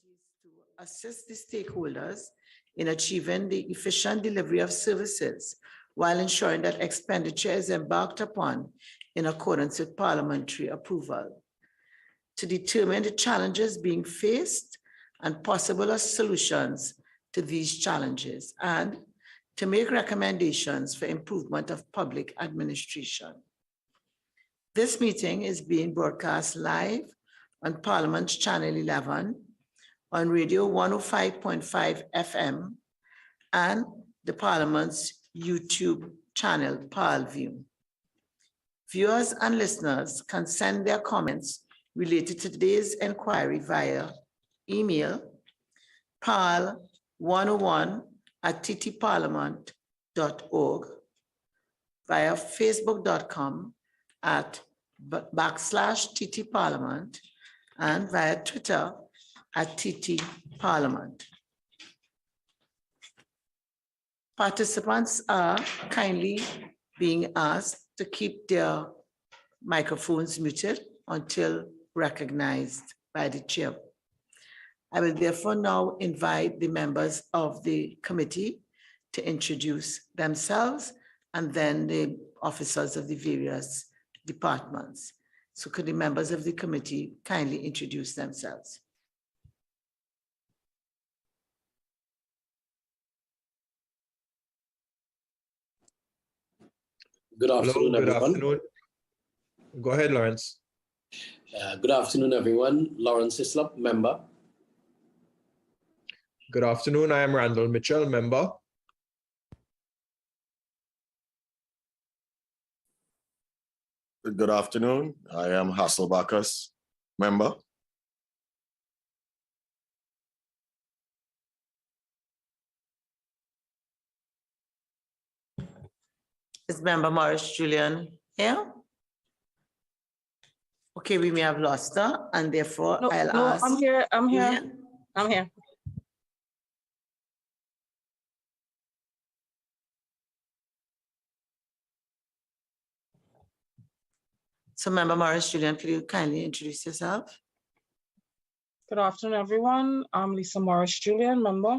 activities to assist the stakeholders in achieving the efficient delivery of services while ensuring that expenditure is embarked upon in accordance with parliamentary approval. To determine the challenges being faced and possible solutions to these challenges, and to make recommendations for improvement of public administration. This meeting is being broadcast live on Parliament's Channel 11, on Radio 105.5 FM, and the Parliament's YouTube channel, ParlView. Viewers and listeners can send their comments related to today's inquiry via email parl101@ttparliament.org, via facebook.com/ttparliament, and via Twitter @ttparliament. Participants are kindly being asked to keep their microphones muted until recognized by the chair. I will therefore now invite the members of the committee to introduce themselves, and then the officers of the various departments. So could the members of the committee kindly introduce themselves? Good afternoon, Hello, good everyone. afternoon. Go ahead, Lawrence. Good afternoon, everyone. Lawrence Islop, member. Good afternoon. I am Randall Mitchell, member. Good afternoon. I am Hassel Bacchus, member. Is Member Morris Julian here? Okay, we may have lost her, and therefore I'll ask. I'm here. I'm here. Yeah. I'm here. So Member Morris Julian, could you kindly introduce yourself? Good afternoon, everyone. I'm Lisa Morris Julian, member.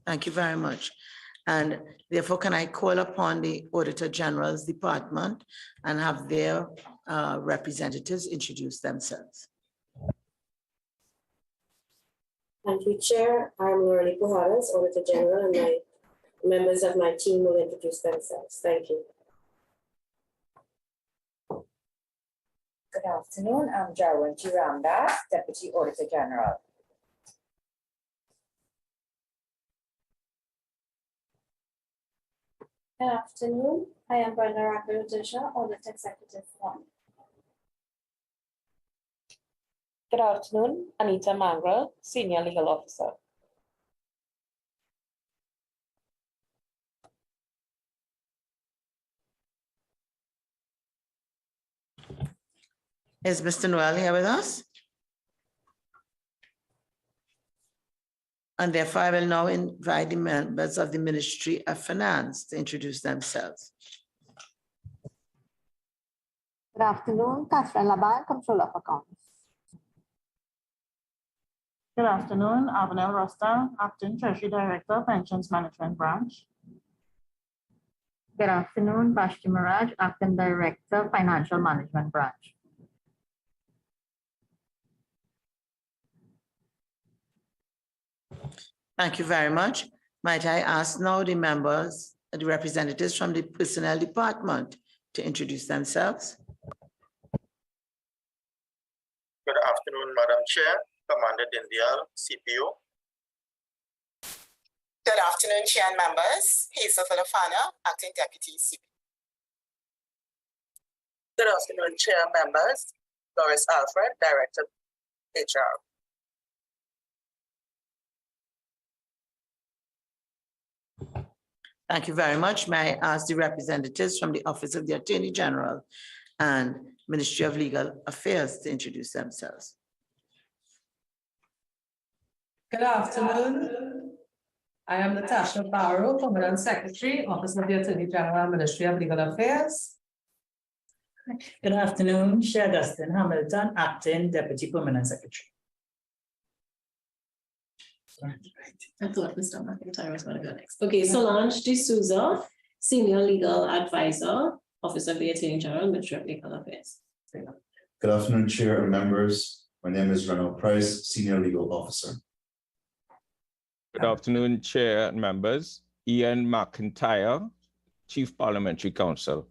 Thank you very much. And therefore, can I call upon the Auditor General's Department and have their representatives introduce themselves? Thank you, Chair. I'm Lorelei Pujadas, Auditor General, and my members of my team will introduce themselves. Thank you. Good afternoon. I'm Jarwanti Ramdas, Deputy Auditor General. Good afternoon. I am Brenda Rakarudisha, Audit Executive 1. Good afternoon. Anita Mangrel, Senior Legal Officer. Is Mr. Noel here with us? And therefore, I will now invite the members of the Ministry of Finance to introduce themselves. Good afternoon, Catherine Laban, Controller of Accounts. Good afternoon, Avanel Rosta, Acting Treasury Director, Pensions Management Branch. Good afternoon, Bashti Maraj, Acting Director, Financial Management Branch. Thank you very much. Might I ask now the members, the representatives from the Personnel Department to introduce themselves? Good afternoon, Madam Chair, Commander Dindial, CPO. Good afternoon, Chair and members. Hazel Filofana, Acting Deputy CPO. Good afternoon, Chair and members. Doris Alfred, Director HR. Thank you very much. May I ask the representatives from the Office of the Attorney General and Ministry of Legal Affairs to introduce themselves? Good afternoon. I am Natasha Barrow, Permanent Secretary, Office of the Attorney General, Ministry of Legal Affairs. Good afternoon, Chair Dustin Hamilton, Acting Deputy Permanent Secretary. I thought Mr. McIntyre was going to go next. Okay, Solange D'Souza, Senior Legal Advisor, Office of the Attorney General, Ministry of Legal Affairs. Good afternoon, Chair and members. My name is Ronald Price, Senior Legal Officer. Good afternoon, Chair and members. Ian McIntyre, Chief Parliamentary Counsel.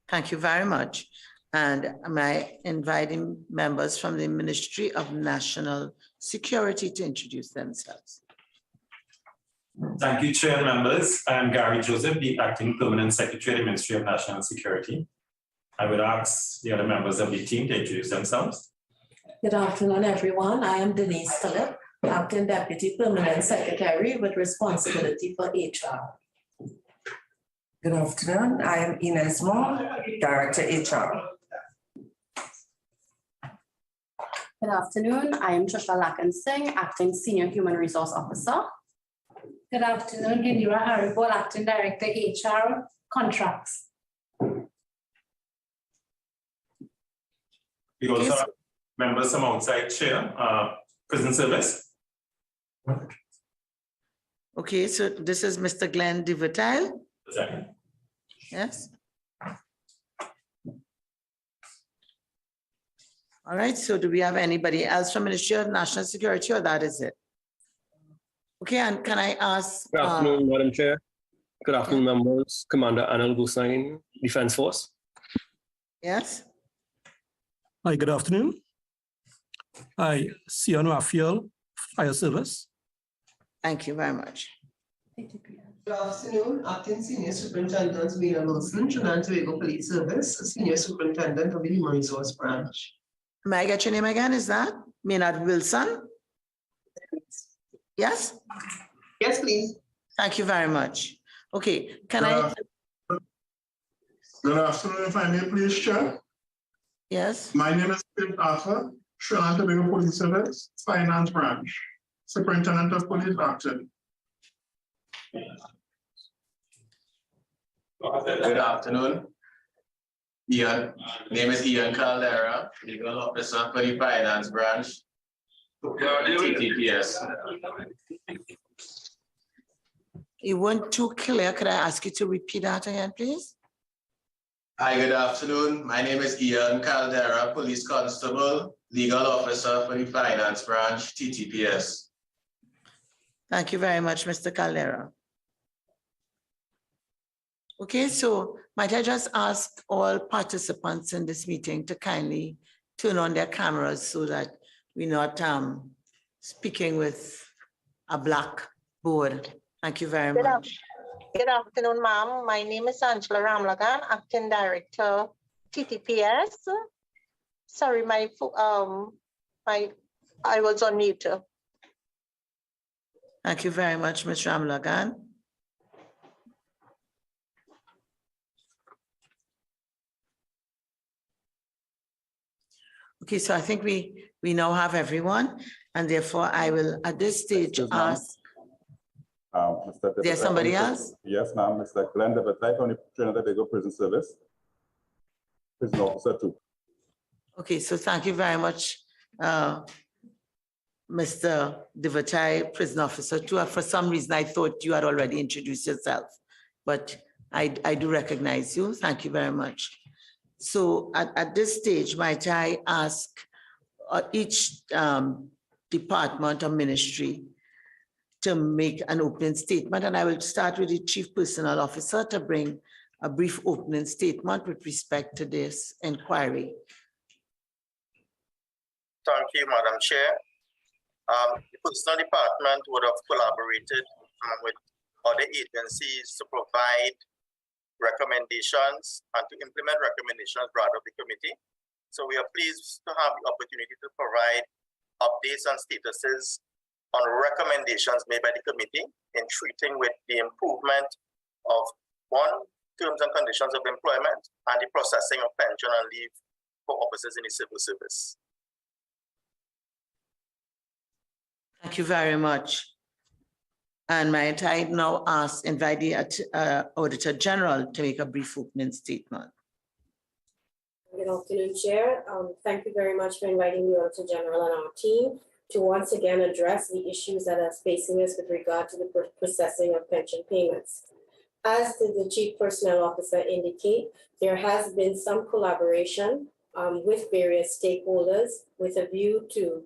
Thank you very much. And am I inviting members from the Ministry of National Security to introduce themselves? Thank you, Chair and members. I am Gary Joseph, the Acting Permanent Secretary of the Ministry of National Security. I would ask the other members of the team to introduce themselves. Good afternoon, everyone. I am Denise Phillip, Acting Deputy Permanent Secretary with responsibility for HR. Good afternoon. I am Ines Moore, Director HR. Good afternoon. I am Trisha Lakan Singh, Acting Senior Human Resource Officer. Good afternoon. Indira Haripol, Acting Director HR Contracts. We also have members from outside Chair, Prison Service. Okay, so this is Mr. Glenn DeVertile. Second. Yes. All right, so do we have anybody else from Ministry of National Security, or that is it? Okay, and can I ask? Good afternoon, Madam Chair. Good afternoon, members. Commander Anil Gusain, Defense Force. Yes. Hi, good afternoon. Hi, Sion Raphael, Fire Service. Thank you very much. Good afternoon, Acting Senior Superintendent Mia Wilson, Trinidad and Tobago Police Service, Senior Superintendent of the Human Resource Branch. May I get your name again? Is that Maynard Wilson? Yes? Yes, please. Thank you very much. Okay, can I? Good afternoon, if I may please, Chair. Yes. My name is Phil Arthur, Trinidad and Tobago Police Service, Finance Branch, Superintendent of Police Acting. Good afternoon. Name is Ian Caldera, Legal Officer for the Finance Branch, TTPS. You weren't too clear. Could I ask you to repeat that again, please? Hi, good afternoon. My name is Ian Caldera, Police Constable, Legal Officer for the Finance Branch, TTPS. Thank you very much, Mr. Caldera. Okay, so might I just ask all participants in this meeting to kindly turn on their cameras so that we're not speaking with a black board. Thank you very much. Good afternoon, ma'am. My name is Angela Ramlagan, Acting Director, TTPS. Sorry, I was on mute. Thank you very much, Ms. Ramlagan. Okay, so I think we now have everyone, and therefore I will at this stage ask. There's somebody else? Yes, ma'am. Mr. Glenn DeVertile from the Trinidad and Tobago Prison Service. Prison officer too. Okay, so thank you very much, Mr. DeVertile, prison officer too. For some reason, I thought you had already introduced yourself, but I do recognize you. Thank you very much. So at this stage, might I ask each department or ministry to make an opening statement, and I will start with the Chief Personnel Officer to bring a brief opening statement with respect to this inquiry. Thank you, Madam Chair. The Personnel Department would have collaborated with other agencies to provide recommendations and to implement recommendations brought up the committee. So we are pleased to have the opportunity to provide updates and statuses on recommendations made by the committee in treating with the improvement of terms and conditions of employment and the processing of pension and leave for officers in the civil service. Thank you very much. And might I now invite the Auditor General to make a brief opening statement. Good afternoon, Chair. Thank you very much for inviting the Auditor General and our team to once again address the issues that are facing us with regard to the processing of pension payments. As did the Chief Personnel Officer indicate, there has been some collaboration with various stakeholders with a view to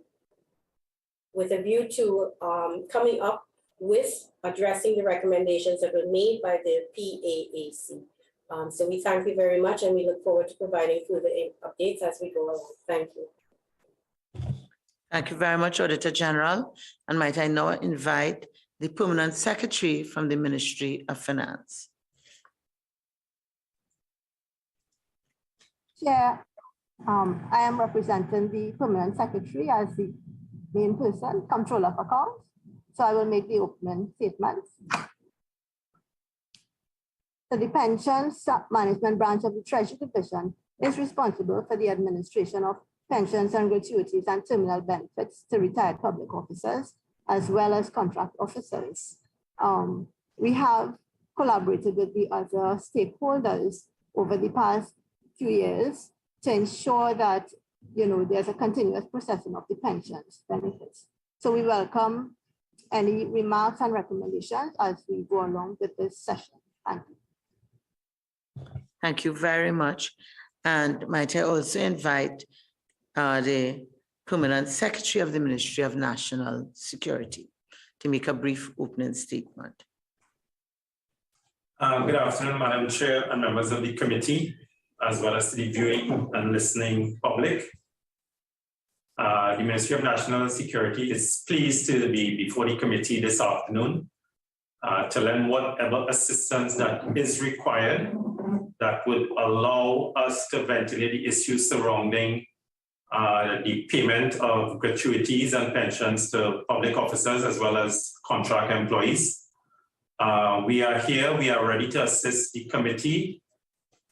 coming up with addressing the recommendations that were made by the PAAC. So we thank you very much, and we look forward to providing further updates as we go along. Thank you. Thank you very much, Auditor General. And might I now invite the Permanent Secretary from the Ministry of Finance. Chair, I am representing the Permanent Secretary as the main person, Controller of Accounts. So I will make the opening statements. So the Pensions Management Branch of the Treasury Division is responsible for the administration of pensions and gratuities and terminal benefits to retired public officers, as well as contract officers. We have collaborated with the other stakeholders over the past few years to ensure that there's a continuous processing of the pensions benefits. So we welcome any remarks and recommendations as we go along with this session. Thank you. Thank you very much. And might I also invite the Permanent Secretary of the Ministry of National Security to make a brief opening statement. Good afternoon, Madam Chair and members of the committee, as well as to the viewing and listening public. The Ministry of National Security is pleased to be before the committee this afternoon to lend whatever assistance that is required that would allow us to ventilate the issues surrounding the payment of gratuities and pensions to public officers as well as contract employees. We are here, we are ready to assist the committee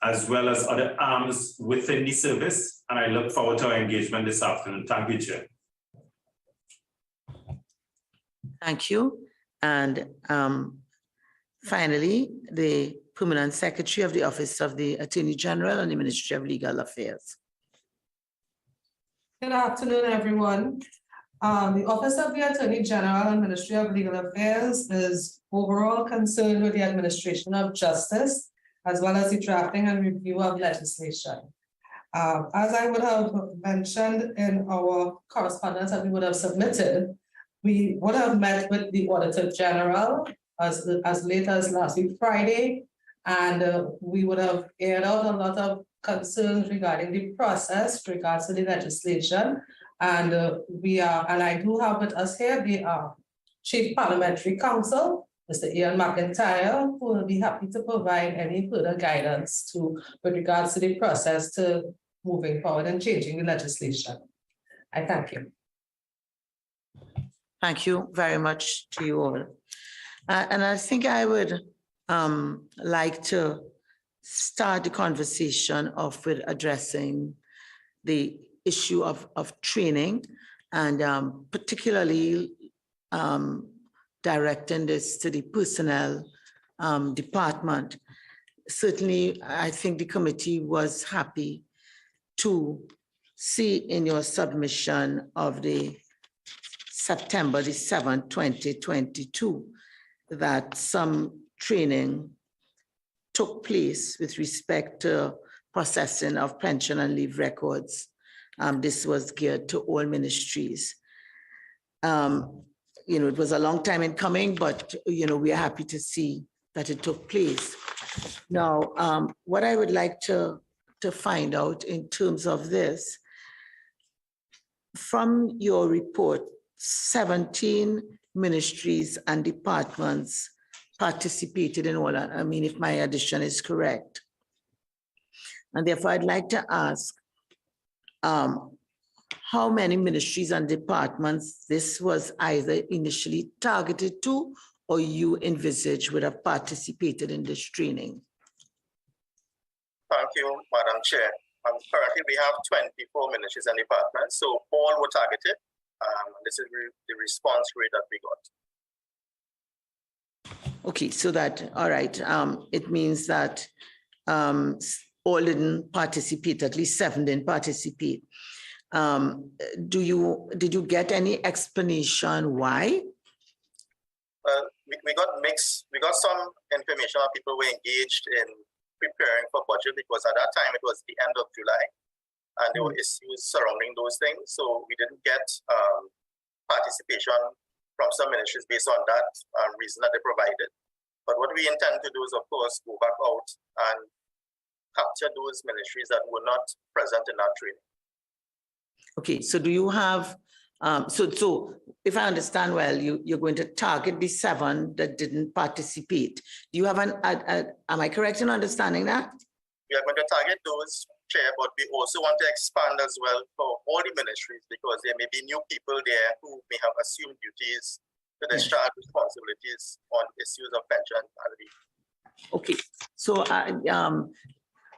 as well as other arms within the service, and I look forward to our engagement this afternoon. Thank you, Chair. Thank you. And finally, the Permanent Secretary of the Office of the Attorney General and the Ministry of Legal Affairs. Good afternoon, everyone. The Office of the Attorney General and Ministry of Legal Affairs is overall concerned with the administration of justice, as well as the drafting and review of legislation. As I would have mentioned in our correspondence that we would have submitted, we would have met with the Auditor General as late as last week, Friday, and we would have aired out a lot of concerns regarding the process, regards to the legislation. And I do have with us here the Chief Parliamentary Counsel, Mr. Ian McIntyre, who will be happy to provide any further guidance with regards to the process to moving forward and changing the legislation. I thank you. Thank you very much to you all. And I think I would like to start the conversation off with addressing the issue of training and particularly directing this to the personnel department. Certainly, I think the committee was happy to see in your submission of the September the 7th, 2022, that some training took place with respect to processing of pension and leave records. This was geared to all ministries. It was a long time in coming, but we are happy to see that it took place. Now, what I would like to find out in terms of this, from your report, 17 ministries and departments participated in all, I mean, if my addition is correct. And therefore, I'd like to ask how many ministries and departments this was either initially targeted to or you envisage would have participated in this training? Thank you, Madam Chair. Currently, we have 24 ministries and departments, so all were targeted. This is the response rate that we got. Okay, so that, all right, it means that all didn't participate, at least 7 didn't participate. Did you get any explanation why? Well, we got mixed, we got some information that people were engaged in preparing for budget because at that time it was the end of July and there were issues surrounding those things. So we didn't get participation from some ministries based on that reason that they provided. But what we intend to do is, of course, go back out and capture those ministries that were not present in that training. Okay, so do you have, so if I understand well, you're going to target the 7 that didn't participate. Do you have am I correct in understanding that? We are going to target those, Chair, but we also want to expand as well for all the ministries because there may be new people there who may have assumed duties to discharge responsibilities on issues of pension and leave. Okay, so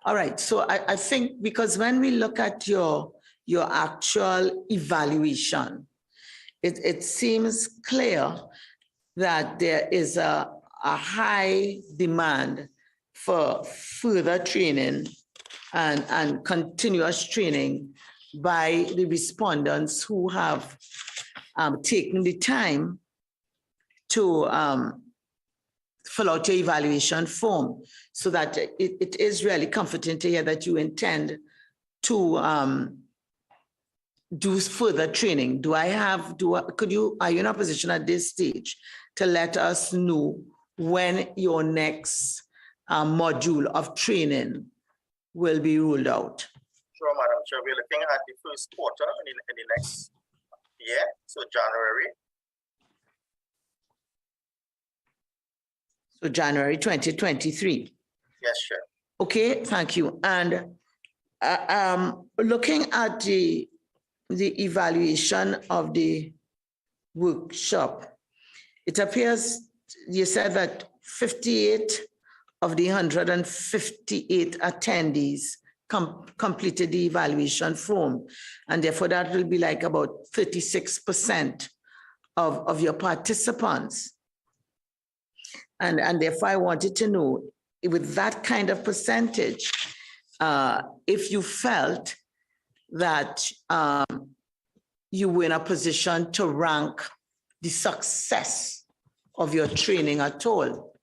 all right, so I think because when we look at your actual evaluation, it seems clear that there is a high demand for further training and continuous training by the respondents who have taken the time to fill out your evaluation form, so that it is really comforting to hear that you intend to do further training. Are you in a position at this stage to let us know when your next module of training will be rolled out? Sure, Madam Chair. We're looking at the first quarter in the next year, so January. So January 2023. Yes, sure. Okay, thank you. And looking at the evaluation of the workshop, it appears you said that 58 of the 158 attendees completed the evaluation form, and therefore that will be like about 36% of your participants. And therefore I wanted to know, with that kind of percentage, if you felt that you were in a position to rank the success of your training at all.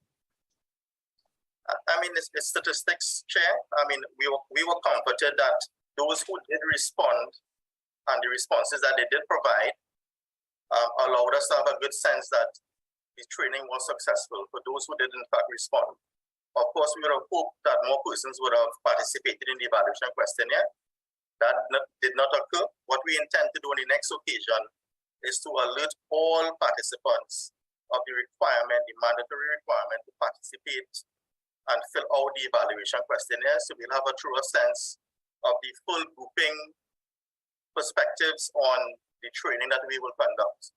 I mean, it's statistics, Chair. I mean, we were comforted that those who did respond and the responses that they did provide allowed us to have a good sense that the training was successful for those who did in fact respond. Of course, we would have hoped that more persons would have participated in the evaluation questionnaire. That did not occur. What we intend to do on the next occasion is to alert all participants of the requirement, the mandatory requirement to participate and fill out the evaluation questionnaire, so we'll have a truer sense of the full grouping perspectives on the training that we will conduct.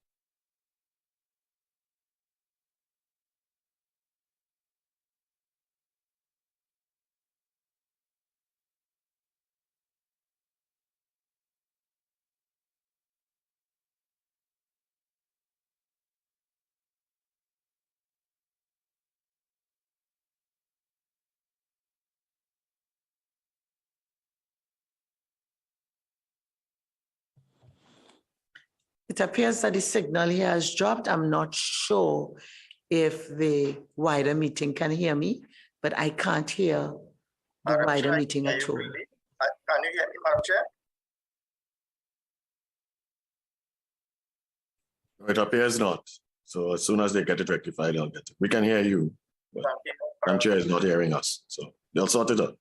It appears that the signal here has dropped. I'm not sure if the wider meeting can hear me, but I can't hear the wider meeting at all. Can you hear me, Madam Chair? It appears not. So as soon as they get it rectified, they'll get it. We can hear you, but Madam Chair is not hearing us. So they'll sort it out.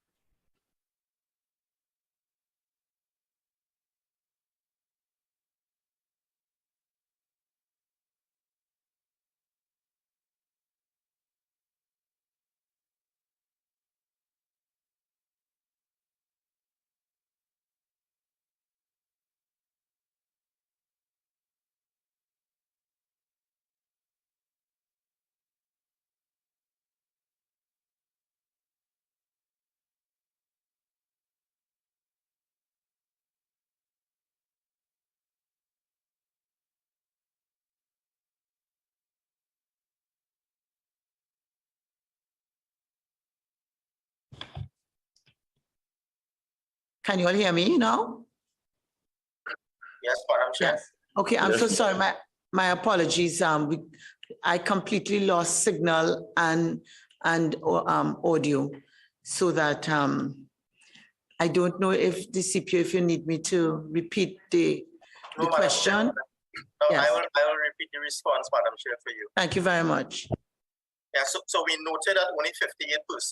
Can you all hear me now? Yes, Madam Chair. Yes. Okay, I'm so sorry. My apologies. I completely lost signal and audio, so that I don't know if the CPO, if you need me to repeat the question. No, Yes. I will repeat the response, Madam Chair, for you. Thank you very much. Yeah, so we noted that only 58%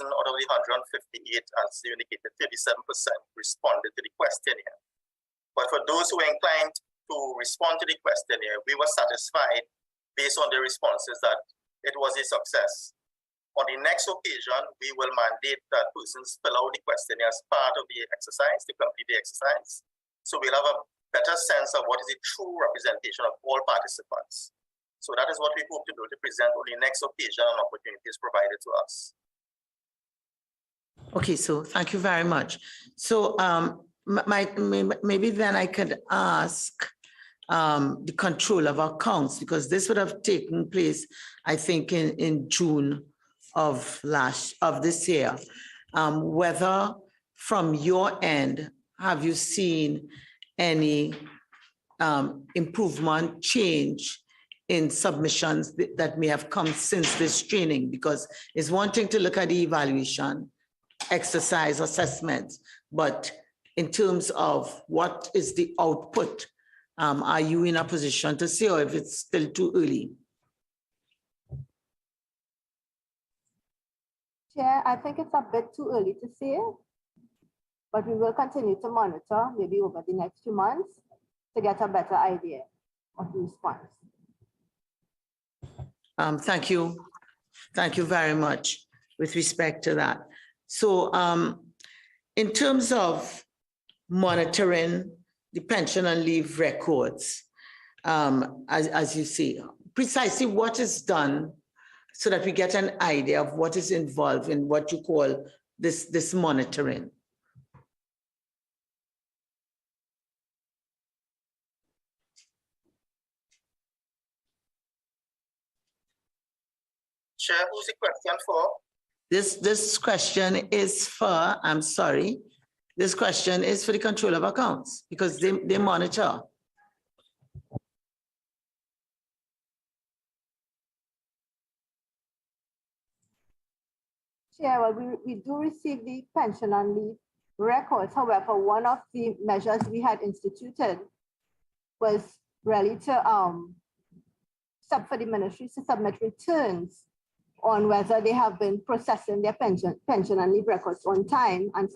out of the 158, as you indicated, 37% responded to the questionnaire. But for those who were inclined to respond to the questionnaire, we were satisfied based on the responses that it was a success. On the next occasion, we will mandate that persons fill out the questionnaire as part of the exercise, to complete the exercise. So we'll have a better sense of what is the true representation of all participants. So that is what we hope to do, to present on the next occasion and opportunities provided to us. Okay, so thank you very much. So maybe then I could ask the control of accounts, because this would have taken place, I think, in June of this year. Whether from your end, have you seen any improvement, change in submissions that may have come since this training? Because it's one thing to look at the evaluation, exercise, assessments, but in terms of what is the output, are you in a position to say, or if it's still too early? Chair, I think it's a bit too early to say, but we will continue to monitor maybe over the next 2 months to get a better idea of the response. Thank you. Thank you very much with respect to that. So in terms of monitoring the pension and leave records, as you see, precisely what is done so that we get an idea of what is involved in what you call this monitoring? Chair, who's the question for? This question is for, I'm sorry, this question is for the control of accounts, because they monitor. Chair, well, we do receive the pension and leave records. However, one of the measures we had instituted was really to for the ministry to submit returns on whether they have been processing their pension and leave records on time and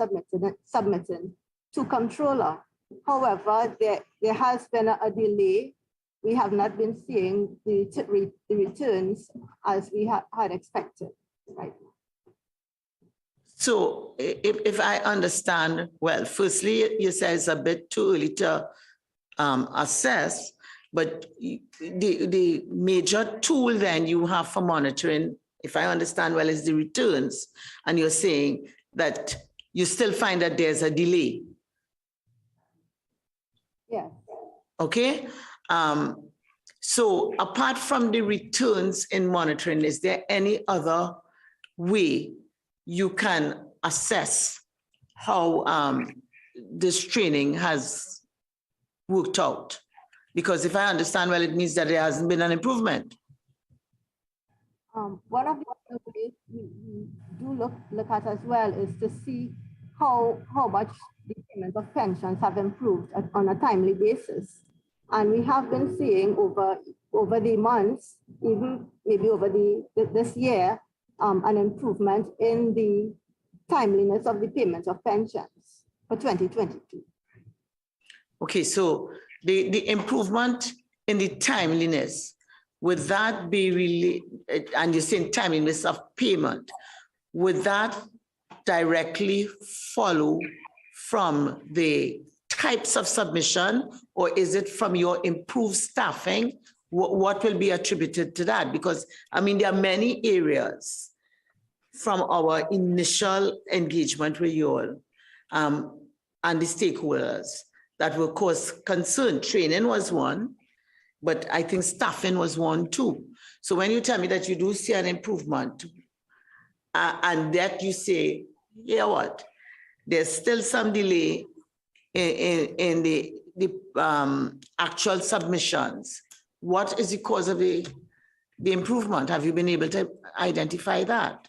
submitting to controller. However, there has been a delay. We have not been seeing the returns as we had expected, right? So if I understand, well, firstly, you say it's a bit too early to assess, but the major tool then you have for monitoring, if I understand well, is the returns. And you're saying that you still find that there's a delay. Yeah. Okay. So apart from the returns in monitoring, is there any other way you can assess how this training has worked out? Because if I understand well, it means that there hasn't been an improvement. One of the ways we do look at as well is to see how much the payment of pensions have improved on a timely basis. And we have been seeing over the months, even maybe over this year, an improvement in the timeliness of the payment of pensions for 2022. Okay, so the improvement in the timeliness, would that be really, and you're saying timeliness of payment, would that directly follow from the types of submission, or is it from your improved staffing? What will be attributed to that? Because, I mean, there are many areas from our initial engagement with you all and the stakeholders that will cause concern. Training was one, but I think staffing was one too. So when you tell me that you do see an improvement and that you say, yeah, what? There's still some delay in the actual submissions, what is the cause of the improvement? Have you been able to identify that?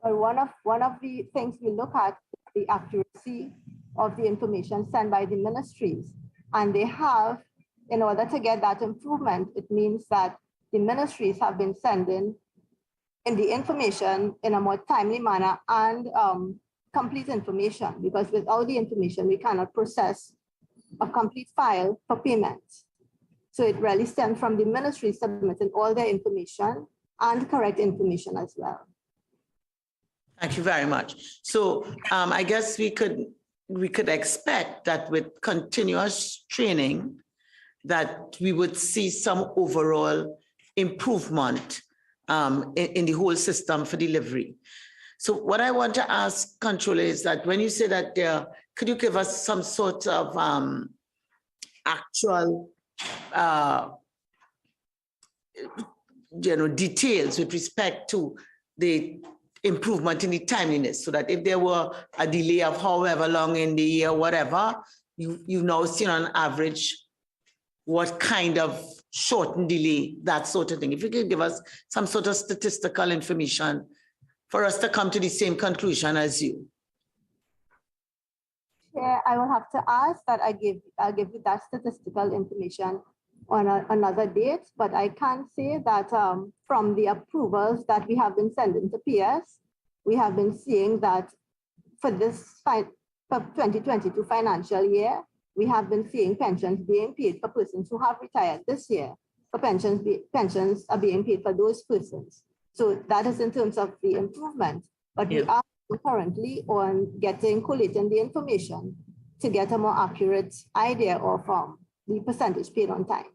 Well, one of the things we look at is the accuracy of the information sent by the ministries. And they have, in order to get that improvement, it means that the ministries have been sending in the information in a more timely manner and complete information, because without the information, we cannot process a complete file for payment. So it really stems from the ministry submitting all their information and correct information as well. Thank you very much. So I guess we could expect that with continuous training, that we would see some overall improvement in the whole system for delivery. So what I want to ask, Controller, is that when you say that could you give us some sort of actual details with respect to the improvement in the timeliness, so that if there were a delay of however long in the year, whatever, you've now seen on average what kind of shortened delay, that sort of thing. If you could give us some sort of statistical information for us to come to the same conclusion as you. Yeah, I will have to ask that I'll give you that statistical information on another date, but I can say that from the approvals that we have been sending to PS, we have been seeing that for this for 2022 financial year, we have been seeing pensions being paid for persons who have retired this year. For pensions are being paid for those persons. So that is in terms of the improvement, but we are currently on collating the information to get a more accurate idea of the percentage paid on time.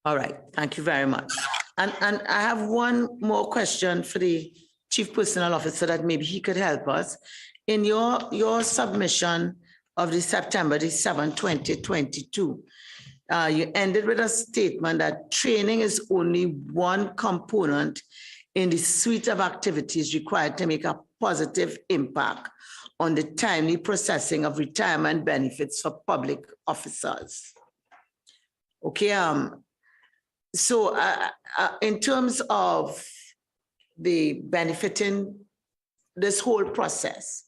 All right, thank you very much. And I have one more question for the Chief Personnel Officer that maybe he could help us. In your submission of the September 7, 2022, you ended with a statement that training is only one component in the suite of activities required to make a positive impact on the timely processing of retirement benefits for public officers. Okay, so in terms of the benefiting this whole process,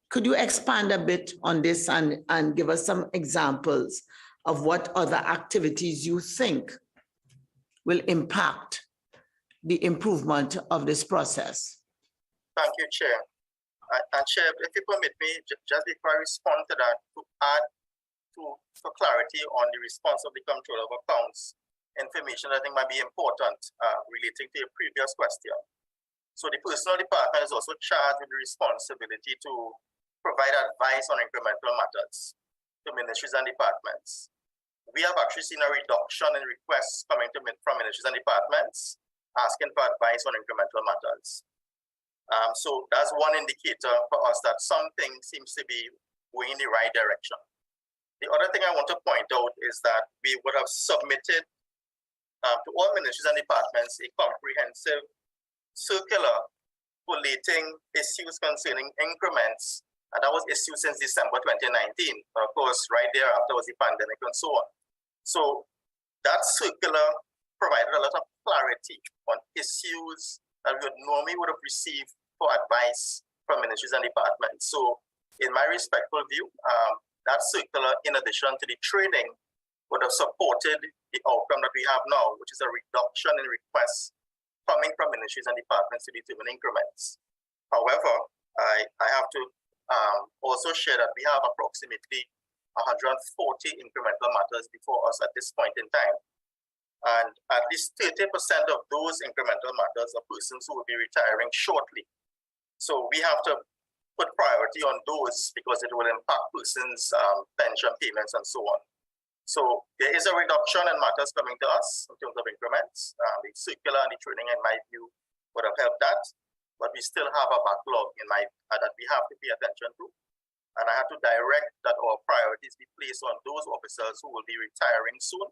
could you expand a bit on this and give us some examples of what other activities you think will impact the improvement of this process? Thank you, Chair. And Chair, if you permit me, just before I respond to that, to add for clarity on the response of the Comptroller of Accounts, information I think might be important relating to your previous question. So the Personnel Department is also charged with the responsibility to provide advice on incremental matters to ministries and departments. We have actually seen a reduction in requests coming from ministries and departments asking for advice on incremental matters. So that's one indicator for us that something seems to be going in the right direction. The other thing I want to point out is that we would have submitted to all ministries and departments a comprehensive circular collating issues concerning increments, and that was issued since December 2019. Of course, right thereafter was the pandemic and so on. So that circular provided a lot of clarity on issues that we normally would have received for advice from ministries and departments. So in my respectful view, that circular, in addition to the training, would have supported the outcome that we have now, which is a reduction in requests coming from ministries and departments to determine increments. However, I have to also share that we have approximately 140 incremental matters before us at this point in time. And at least 30% of those incremental matters are persons who will be retiring shortly. So we have to put priority on those because it will impact persons' pension payments and so on. So there is a reduction in matters coming to us in terms of increments. The circular and the training, in my view, would have helped that. But we still have a backlog that we have to pay attention to. And I have to direct that our priorities be placed on those officers who will be retiring soon,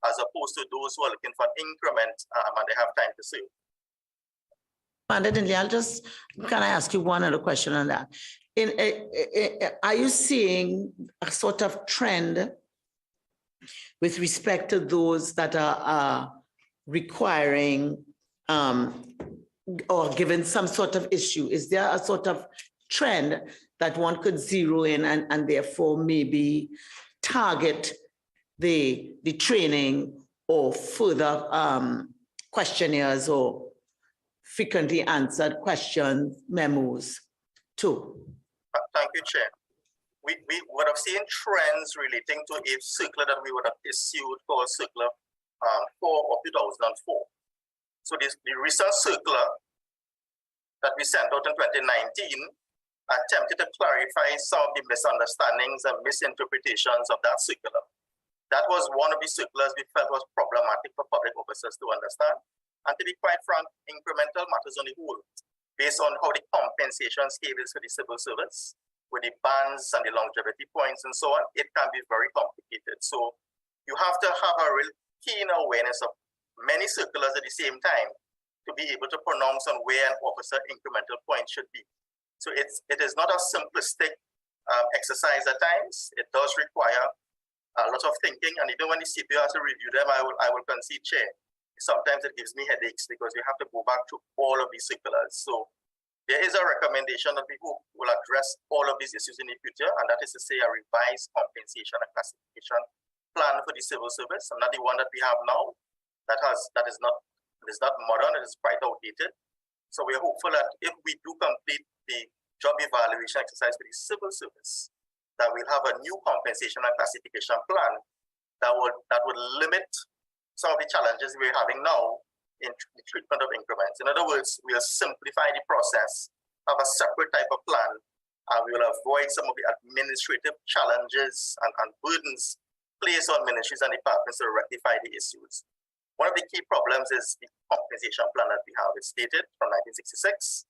as opposed to those who are looking for an increment and they have time to serve. Can I ask you one other question on that? Are you seeing a sort of trend with respect to those that are requiring or given some sort of issue? Is there a sort of trend that one could zero in and therefore maybe target the training or further questionnaires or frequently answered questions, memos too? Thank you, Chair. We would have seen trends relating to a circular that we would have issued called Circular 4 of 2004. So the recent circular that we sent out in 2019 attempted to clarify some of the misunderstandings and misinterpretations of that circular. That was one of the circulars we felt was problematic for public officers to understand. And to be quite frank, incremental matters on the whole, based on how the compensation scale is for the civil service, with the bands and the longevity points and so on, it can be very complicated. So you have to have a real keen awareness of many circulars at the same time to be able to pronounce on where an officer incremental point should be. So it is not a simplistic exercise at times. It does require a lot of thinking, and even when the CPO has to review them, I will concede, Chair, sometimes it gives me headaches because we have to go back to all of these circulars. So there is a recommendation that we hope will address all of these issues in the future, and that is to say a revised compensation and classification plan for the civil service, and not the one that we have now that is not modern, it is quite outdated. So we're hopeful that if we do complete the job evaluation exercise for the civil service, that we'll have a new compensation and classification plan that would limit some of the challenges we're having now in the treatment of increments. In other words, we'll simplify the process, have a separate type of plan, and we will avoid some of the administrative challenges and burdens placed on ministries and departments to rectify the issues. One of the key problems is the compensation plan that we have. It's dated from 1966,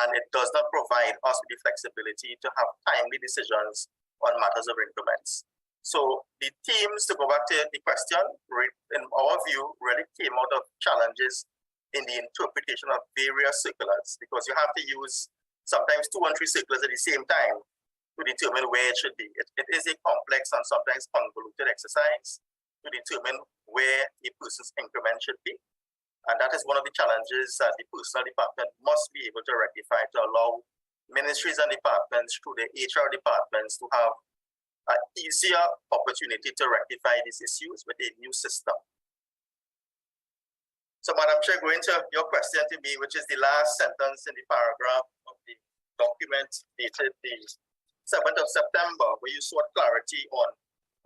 and it does not provide us with the flexibility to have timely decisions on matters of increments. So the teams, to go back to the question, in our view, really came out of challenges in the interpretation of various circulars, because you have to use sometimes 2 and 3 circulars at the same time to determine where it should be. It is a complex and sometimes convoluted exercise to determine where a person's increment should be. And that is one of the challenges that the personnel department must be able to rectify to allow ministries and departments through the HR departments to have an easier opportunity to rectify these issues with a new system. So, Madam Chair, going to your question to me, which is the last sentence in the paragraph of the document dated the 7th of September, where you sought clarity on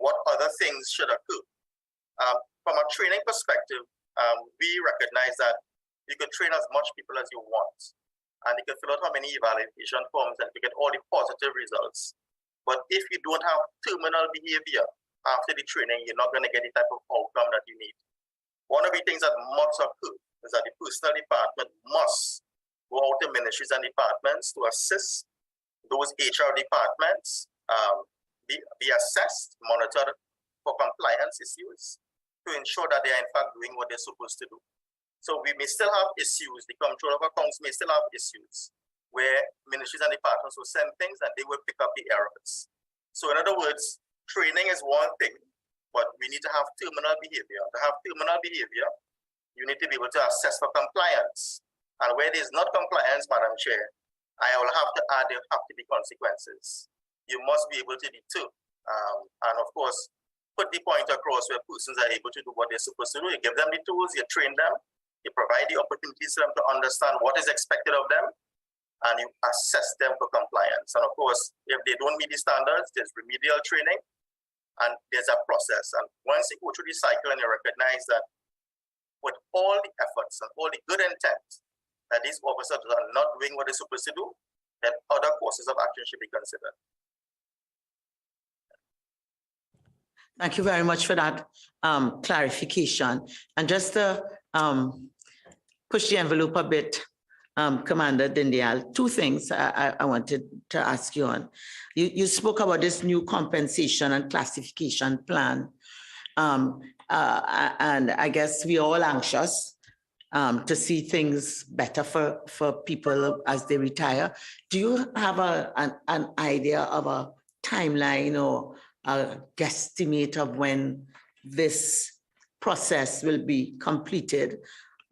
what other things should occur. From a training perspective, we recognize that you can train as much people as you want, and you can fill out how many evaluation forms and you get all the positive results. But if you don't have terminal behavior after the training, you're not going to get the type of outcome that you need. One of the things that must occur is that the personnel department must go out to ministries and departments to assist those HR departments, be assessed, monitored for compliance issues to ensure that they are in fact doing what they're supposed to do. So we may still have issues, the control of accounts may still have issues where ministries and departments will send things and they will pick up the errors. So in other words, training is one thing, but we need to have terminal behavior. To have terminal behavior, you need to be able to assess for compliance. And where there is not compliance, Madam Chair, I will have to add there have to be consequences. You must be able to deter. And of course, put the point across where persons are able to do what they're supposed to do. You give them the tools, you train them, you provide the opportunities for them to understand what is expected of them, and you assess them for compliance. And of course, if they don't meet the standards, there's remedial training, and there's a process. And once you go through the cycle and you recognize that with all the efforts and all the good intent that these officers are not doing what they're supposed to do, then other courses of action should be considered. Thank you very much for that clarification. And just to push the envelope a bit, Commander Dindial, 2 things I wanted to ask you on. You spoke about this new compensation and classification plan. And I guess we're all anxious to see things better for people as they retire. Do you have an idea of a timeline or a guesstimate of when this process will be completed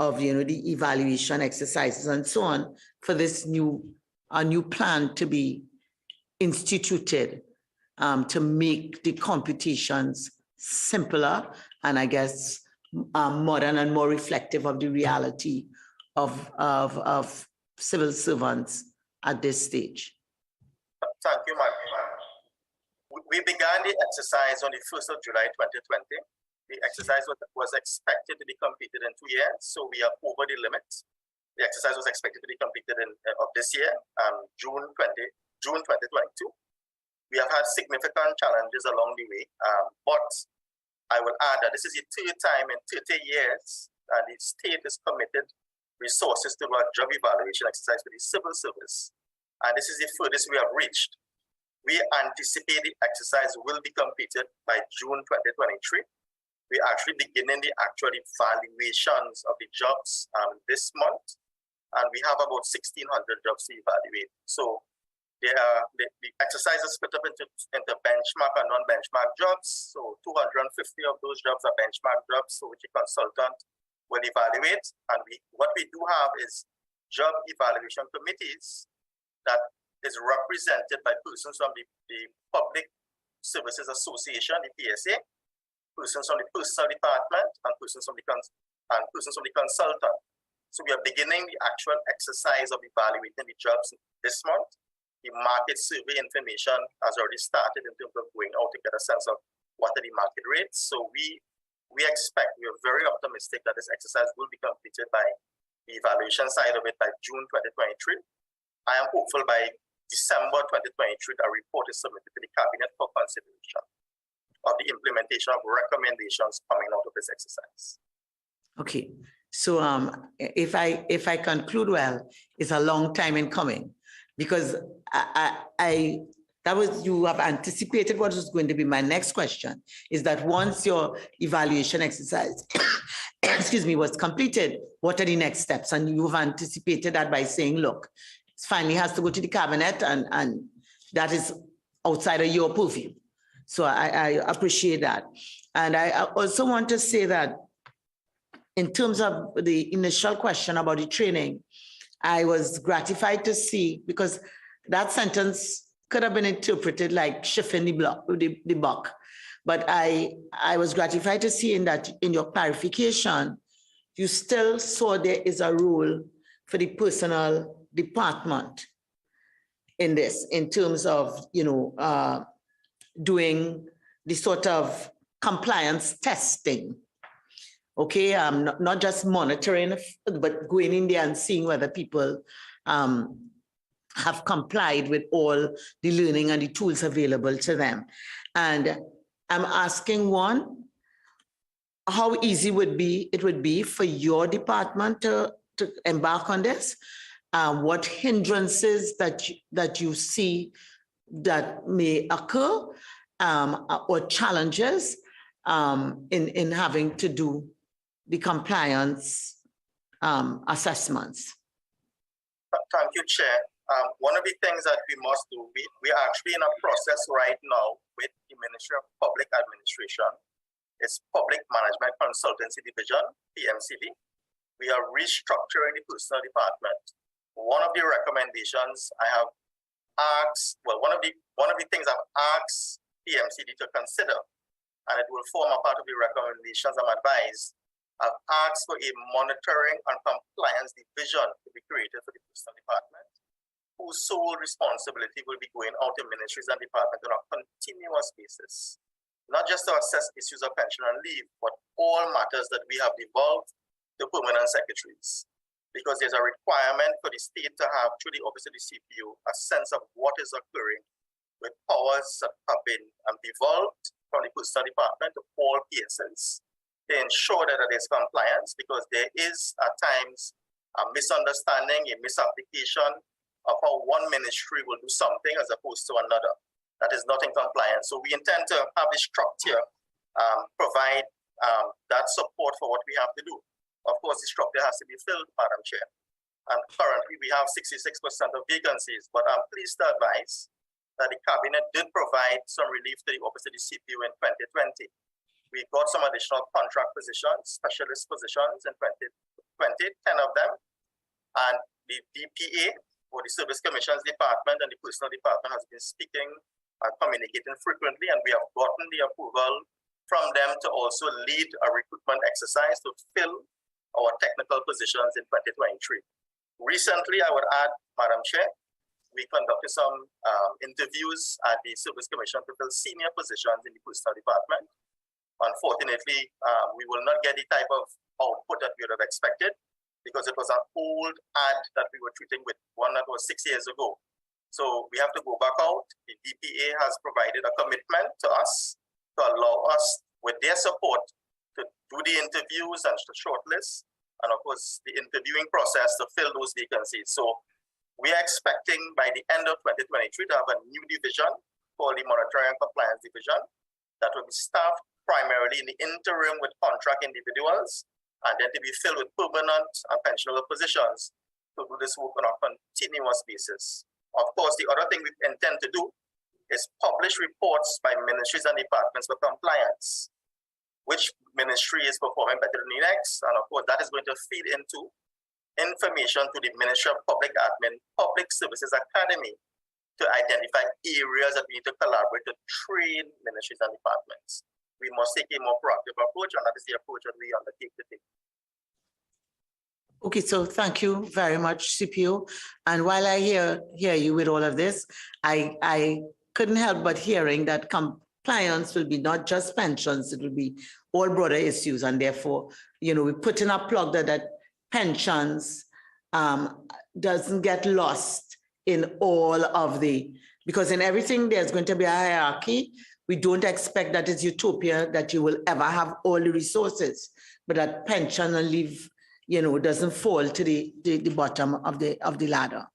of, you know, the evaluation exercises and so on for this new plan to be instituted, to make the computations simpler and I guess modern and more reflective of the reality of civil servants at this stage? Thank you, Mark. We began the exercise on the 1st of July 2020. The exercise was expected to be completed in 2 years, so we are over the limit. The exercise was expected to be completed of this year, June 2022. We have had significant challenges along the way, but I will add that this is the 3rd time in 30 years that the state is committed resources to a job evaluation exercise for the civil service. And this is the furthest we have reached. We anticipate the exercise will be completed by June 2023. We're actually beginning the actual evaluations of the jobs this month, and we have about 1,600 jobs to evaluate. So the exercise is split up into benchmark and non-benchmark jobs. So 250 of those jobs are benchmark jobs, so which a consultant will evaluate. And what we do have is job evaluation committees that is represented by persons from the Public Services Association, the PSA, persons from the Personnel Department, and persons from the consultant. So we are beginning the actual exercise of evaluating the jobs this month. The market survey information has already started in terms of going out to get a sense of what are the market rates. So we are very optimistic that this exercise will be completed by the evaluation side of it by June 2023. I am hopeful by December 2023 a report is submitted to the Cabinet for consideration of the implementation of recommendations coming out of this exercise. Okay, so if I conclude well, it's a long time in coming, because you have anticipated what was going to be my next question, is that once your evaluation exercise, excuse me, was completed, what are the next steps? And you've anticipated that by saying, look, it finally has to go to the Cabinet, and that is outside of your purview. So I appreciate that. And I also want to say that in terms of the initial question about the training, I was gratified to see, because that sentence could have been interpreted like shifting the buck. But I was gratified to see in your clarification, you still saw there is a role for the personnel department in this, in terms of, you know, doing the sort of compliance testing. Okay, not just monitoring, but going in there and seeing whether people have complied with all the learning and the tools available to them. And I'm asking, one, how easy it would be for your department to embark on this? What hindrances that you see that may occur, or challenges in having to do the compliance assessments? Thank you, Chair. One of the things that we must do, we are actually in a process right now with the Ministry of Public Administration. It's Public Management Consultancy Division, PMCD. We are restructuring the Personnel Department. One of the recommendations I have asked, well, one of the things I've asked PMCD to consider, and it will form a part of the recommendations I'm advised, I've asked for a monitoring and compliance division to be created for the Personnel Department, whose sole responsibility will be going out to ministries and departments on a continuous basis, not just to assess issues of pension and leave, but all matters that we have devolved to permanent secretaries. Because there's a requirement for the state to have, through the Office of the CPU, a sense of what is occurring with powers that have been devolved from the Personnel Department to all PSNs, to ensure that there is compliance, because there is at times a misunderstanding, a misapplication of how one ministry will do something as opposed to another. That is not in compliance. So we intend to have this structure provide that support for what we have to do. Of course, the structure has to be filled, Madam Chair. And currently we have 66% of vacancies, but I'm pleased to advise that the cabinet did provide some relief to the Office of the CPU in 2020. We got some additional contract positions, specialist positions in 2020, 10 of them. And the DPA, or the Service Commissions Department, and the Personnel Department has been speaking and communicating frequently, and we have gotten the approval from them to also lead a recruitment exercise to fill our technical positions in 2023. Recently, I would add, Madam Chair, we conducted some interviews at the Service Commission to fill senior positions in the Personnel Department. Unfortunately, we will not get the type of output that we would have expected because it was an old ad that we were treating with, one that was 6 years ago. So we have to go back out. The DPA has provided a commitment to us to allow us, with their support, to do the interviews and to shortlist, and of course, the interviewing process to fill those vacancies. So we are expecting by the end of 2023 to have a new division called the Monitoring and Compliance Division that will be staffed primarily in the interim with contract individuals, and then to be filled with permanent and pensionable positions to do this work on a continuous basis. Of course, the other thing we intend to do is publish reports by ministries and departments for compliance. Which ministry is performing better than the next? And of course, that is going to feed into information to the Ministry of Public Admin, Public Services Academy, to identify areas that we need to collaborate to train ministries and departments. We must take a more proactive approach, and that is the approach that we undertake today. Okay, so thank you very much, CPO. And while I hear you with all of this, I couldn't help but hearing that compliance will be not just pensions, it will be all broader issues. And therefore, we put in a plug that pensions doesn't get lost in all of because in everything there's going to be a hierarchy. We don't expect that it's utopia that you will ever have all the resources, but that pension and leave, doesn't fall to the bottom of the ladder.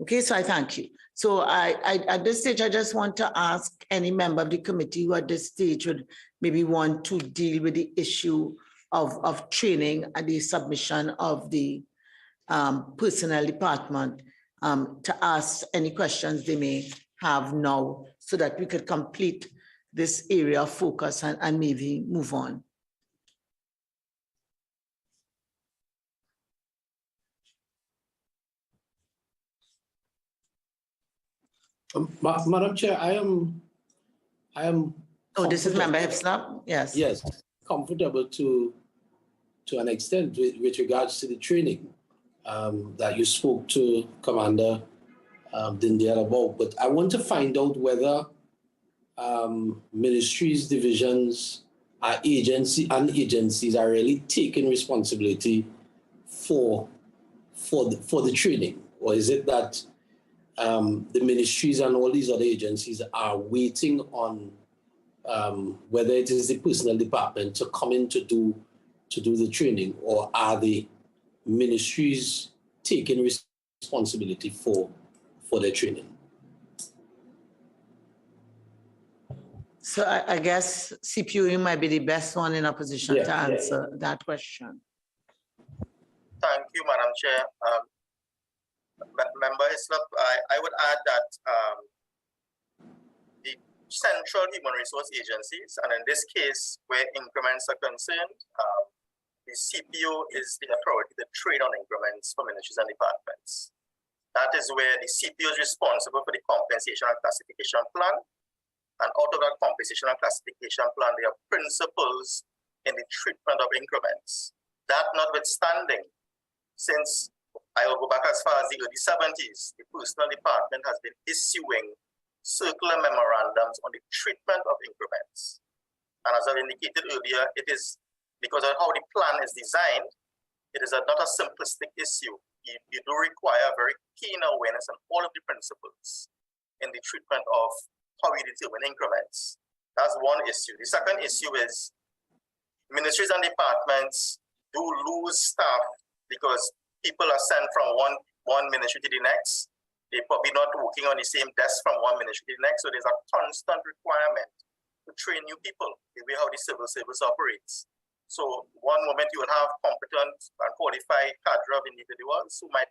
Okay, so I thank you. So at this stage, I just want to ask any member of the committee who at this stage would maybe want to deal with the issue of training and the submission of the personnel department to ask any questions they may have now so that we could complete this area of focus and maybe move on. Madam Chair, I am. Oh, this is Member Hipslop? Yes. Yes, comfortable to an extent with regards to the training that you spoke to Commander Dindier about. But I want to find out whether ministries, divisions, agencies are really taking responsibility for the training, or is it that the ministries and all these other agencies are waiting on whether it is the personnel department to come in to do the training, or are the ministries taking responsibility for their training? So I guess CPU might be the best one in a position to answer that question. Thank you, Madam Chair. Member Islap, I would add that the central human resource agencies, and in this case, where increments are concerned, the CPO is the authority to train on increments for ministries and departments. That is where the CPO is responsible for the compensation and classification plan. And out of that compensation and classification plan, there are principles in the treatment of increments. That notwithstanding, since I will go back as far as the early 70s, the personnel department has been issuing circular memorandums on the treatment of increments. And as I indicated earlier, it is because of how the plan is designed, it is not a simplistic issue. You do require a very keen awareness on all of the principles in the treatment of how we determine increments. That's one issue. The second issue is ministries and departments do lose staff because people are sent from one ministry to the next. They're probably not working on the same desk from one ministry to the next. So there's a constant requirement to train new people, the way how the civil service operates. So one moment you will have competent and qualified cadre of individuals who might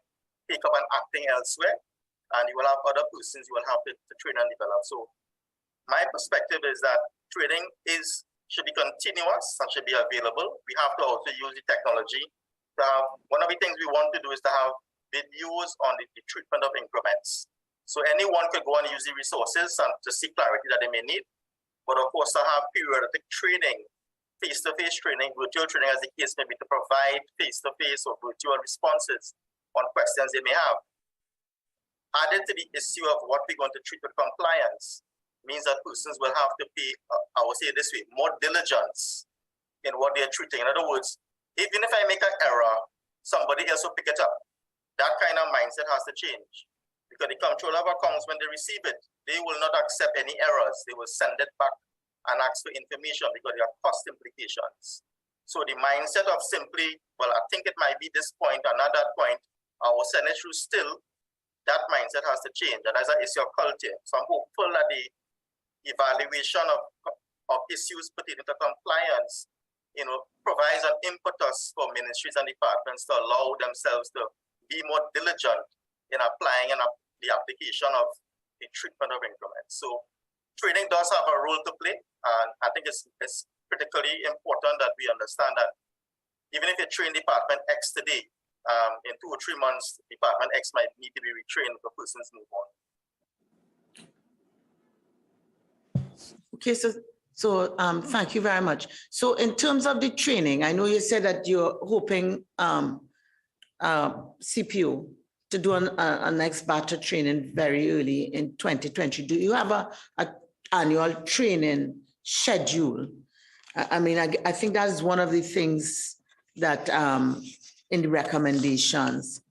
take up an acting elsewhere, and you will have other persons you will have to train and develop. So my perspective is that training should be continuous and should be available. We have to also use the technology to have, one of the things we want to do is to have videos on the treatment of increments. So anyone could go and use the resources and to see clarity that they may need, but of course to have periodic training, face-to-face training, virtual training as the case may be, to provide face-to-face or virtual responses on questions they may have. Added to the issue of what we're going to treat with compliance means that persons will have to pay, I will say it this way, more diligence in what they're treating. In other words, even if I make an error, somebody else will pick it up. That kind of mindset has to change, because the controller of accounts, when they receive it, they will not accept any errors. They will send it back and ask for information because there are cost implications. So the mindset of simply, well, I think it might be this point or not that point, I will send it through still, that mindset has to change. And as an issue of culture, so I'm hopeful that the evaluation of issues pertaining to compliance, provides an impetus for ministries and departments to allow themselves to be more diligent in applying the application of the treatment of increments. So training does have a role to play, and I think it's critically important that we understand that even if you train Department X today, in 2 or 3 months, Department X might need to be retrained for persons move on. Okay, so thank you very much. So in terms of the training, I know you said that you're hoping CPO to do a next batch of training very early in 2020. Do you have a annual training schedule? I mean, I think that's one of the things that in the recommendations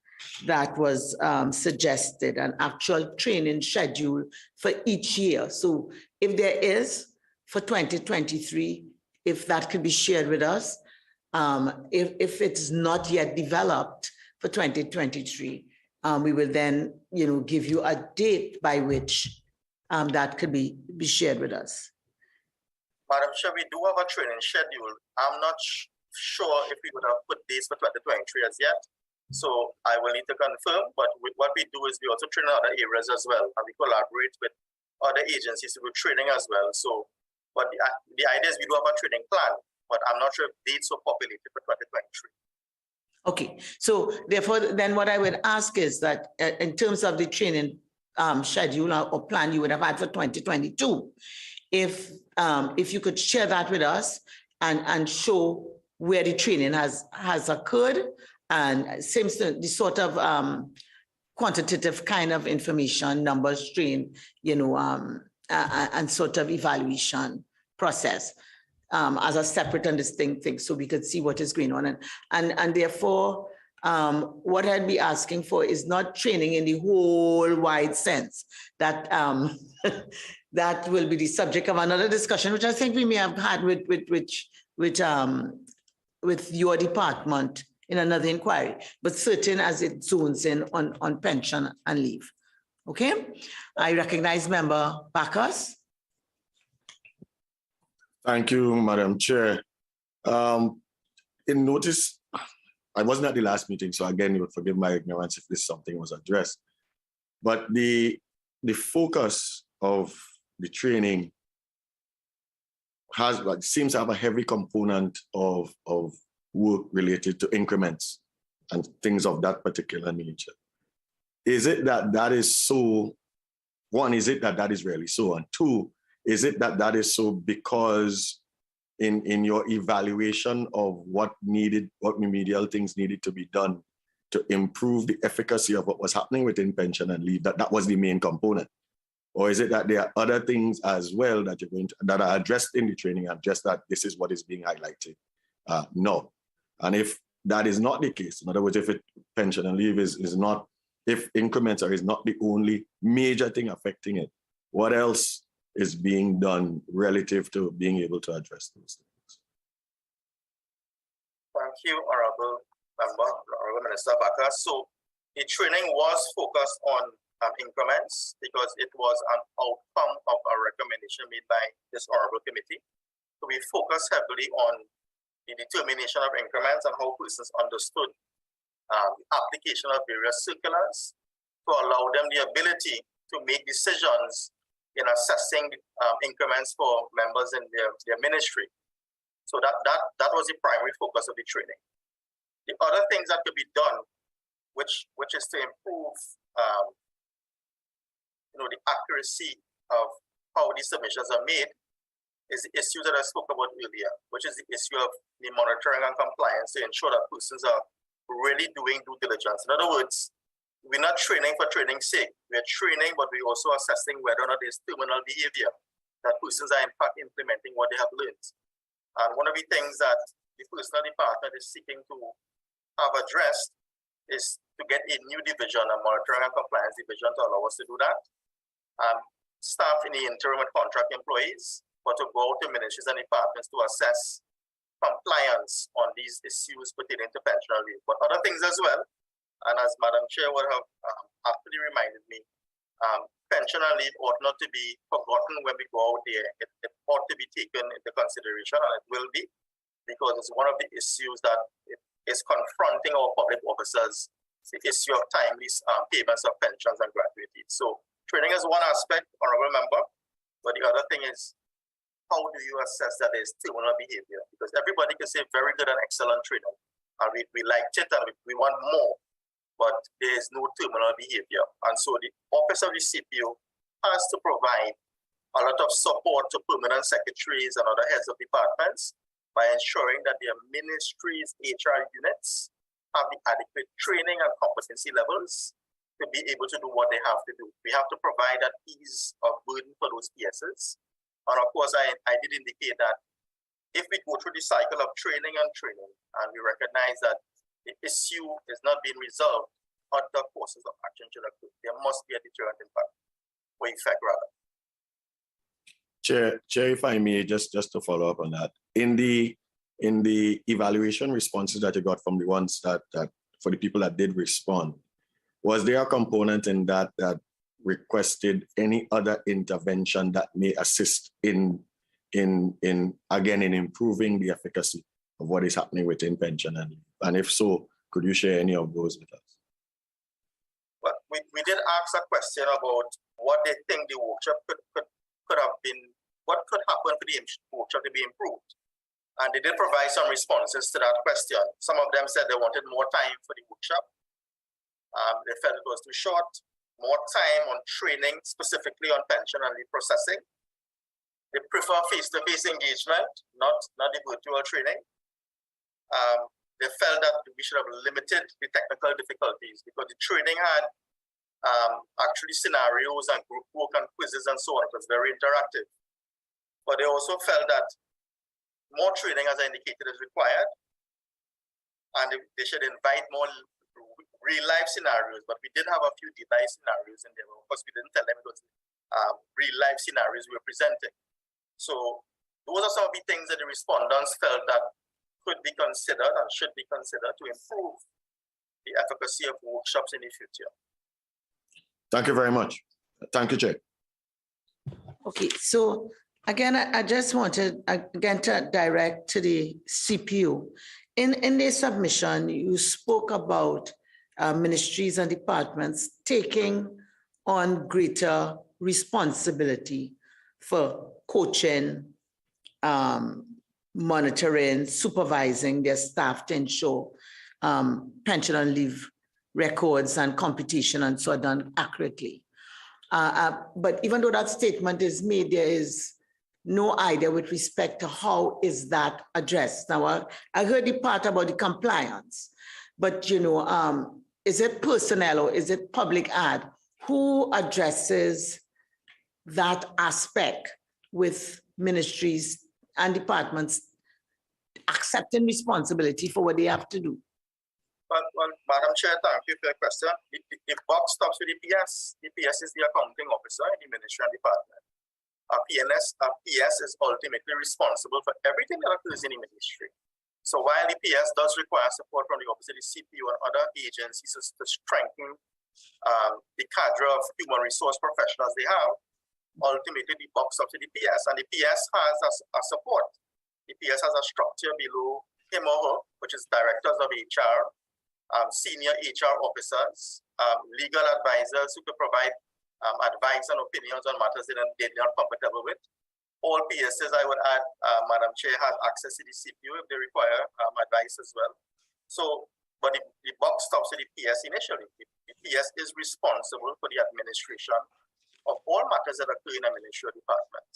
that was suggested, an actual training schedule for each year. So if there is for 2023, if that could be shared with us, if it's not yet developed for 2023, we will then, give you a date by which that could be shared with us. Madam Chair, we do have a training schedule. I'm not sure if we would have put dates for 2023 as yet. So I will need to confirm, but what we do is we also train in other areas as well, and we collaborate with other agencies to do training as well. So, but the idea is we do have a training plan, but I'm not sure if dates were populated for 2023. Okay, so therefore, then what I would ask is that in terms of the training schedule or plan you would have had for 2022, if you could share that with us and show where the training has occurred, and seems to the sort of quantitative kind of information, numbers, train, and sort of evaluation process as a separate and distinct thing, so we could see what is going on. And therefore, what I'd be asking for is not training in the whole wide sense that that will be the subject of another discussion, which I think we may have had with your department in another inquiry, but certain as it zones in on pension and leave. Okay, I recognize Member Bacchus. Thank you, Madam Chair. In notice, I wasn't at the last meeting, so again, you would forgive my ignorance if this something was addressed. But the focus of the training seems to have a heavy component of work related to increments and things of that particular nature. Is it that is so? One, is it that is really so? And two, is it that is so because in your evaluation of what remedial things needed to be done to improve the efficacy of what was happening within pension and leave, that was the main component? Or is it that there are other things as well that that are addressed in the training and just that this is what is being highlighted? No. And if that is not the case, in other words, if pension and leave is not, if increments is not the only major thing affecting it, what else is being done relative to being able to address those things? Thank you, Honorable Member, Honorable Minister Bacchus. So the training was focused on increments because it was an outcome of a recommendation made by this Honorable Committee. So we focus heavily on the determination of increments and how persons understood application of various circulars to allow them the ability to make decisions in assessing increments for members in their ministry. So that was the primary focus of the training. The other things that could be done, which is to improve the accuracy of how these submissions are made, is the issue that I spoke about earlier, which is the issue of the monitoring and compliance to ensure that persons are really doing due diligence. In other words, we're not training for training's sake. We're training, but we're also assessing whether or not there's terminal behavior, that persons are in fact implementing what they have learned. And one of the things that the personal department is seeking to have addressed is to get a new division, a monitoring and compliance division, to allow us to do that. Staff in the interim and contract employees, but to go out to ministries and departments to assess compliance on these issues pertaining to pensional leave, but other things as well. And as Madam Chair would have aptly reminded me, pensional leave ought not to be forgotten when we go out there. It ought to be taken into consideration, and it will be, because it's one of the issues that is confronting our public officers, the issue of timely payments of pensions and gratuities. So training is one aspect, honorable member, but the other thing is, how do you assess that there's terminal behavior? Because everybody can say very good and excellent training, and we liked it and we want more, but there is no terminal behavior. And so the office of the CPO has to provide a lot of support to permanent secretaries and other heads of departments by ensuring that their ministries' HR units have the adequate training and competency levels to be able to do what they have to do. We have to provide that ease of burden for those PSs. And of course, I did indicate that if we go through the cycle of training, and we recognize that the issue is not being resolved, other courses of action should occur. There must be a deterrent impact, or effect rather. Chair, if I may, just to follow up on that, in the evaluation responses that you got from the ones that for the people that did respond, was there a component in that requested any other intervention that may assist in improving the efficacy of what is happening within pension and leave? And if so, could you share any of those with us? Well, we did ask a question about what they think the workshop could have been, what could happen for the workshop to be improved. And they did provide some responses to that question. Some of them said they wanted more time for the workshop. They felt it was too short. More time on training, specifically on pension and leave processing. They prefer face-to-face engagement, not the virtual training. They felt that we should have limited the technical difficulties because the training had actually scenarios and group work and quizzes and so on. It was very interactive. But they also felt that more training, as I indicated, is required. And they should invite more real-life scenarios, but we did have a few device scenarios in there. Of course, we didn't tell them it was real-life scenarios we were presenting. So those are some of the things that the respondents felt that could be considered and should be considered to improve the efficacy of workshops in the future. Thank you very much. Thank you, Chair. Okay, so again, I just wanted again to direct to the CPU. In their submission, you spoke about ministries and departments taking on greater responsibility for coaching, monitoring, supervising their staff to ensure pension and leave records and computation and so on done accurately. But even though that statement is made, there is no idea with respect to how is that addressed. Now, I heard the part about the compliance, but is it personnel or is it public ad? Who addresses that aspect with ministries and departments accepting responsibility for what they have to do? Well, Madam Chair, thank you for your question. The box stops with the PS. The PS is the accounting officer in the ministry and department. Our PS is ultimately responsible for everything that occurs in the ministry. So while the PS does require support from the office of the CPU and other agencies to strengthen the cadre of human resource professionals they have, ultimately the box up to the PS, and the PS has a support. The PS has a structure below him or her, which is directors of HR, senior HR officers, legal advisors who could provide advice and opinions on matters they're not comfortable with. All PSs, I would add, Madam Chair, have access to the CPU if they require advice as well. So, but the box stops with the PS initially. The PS is responsible for the administration of all matters that occur in a ministerial department.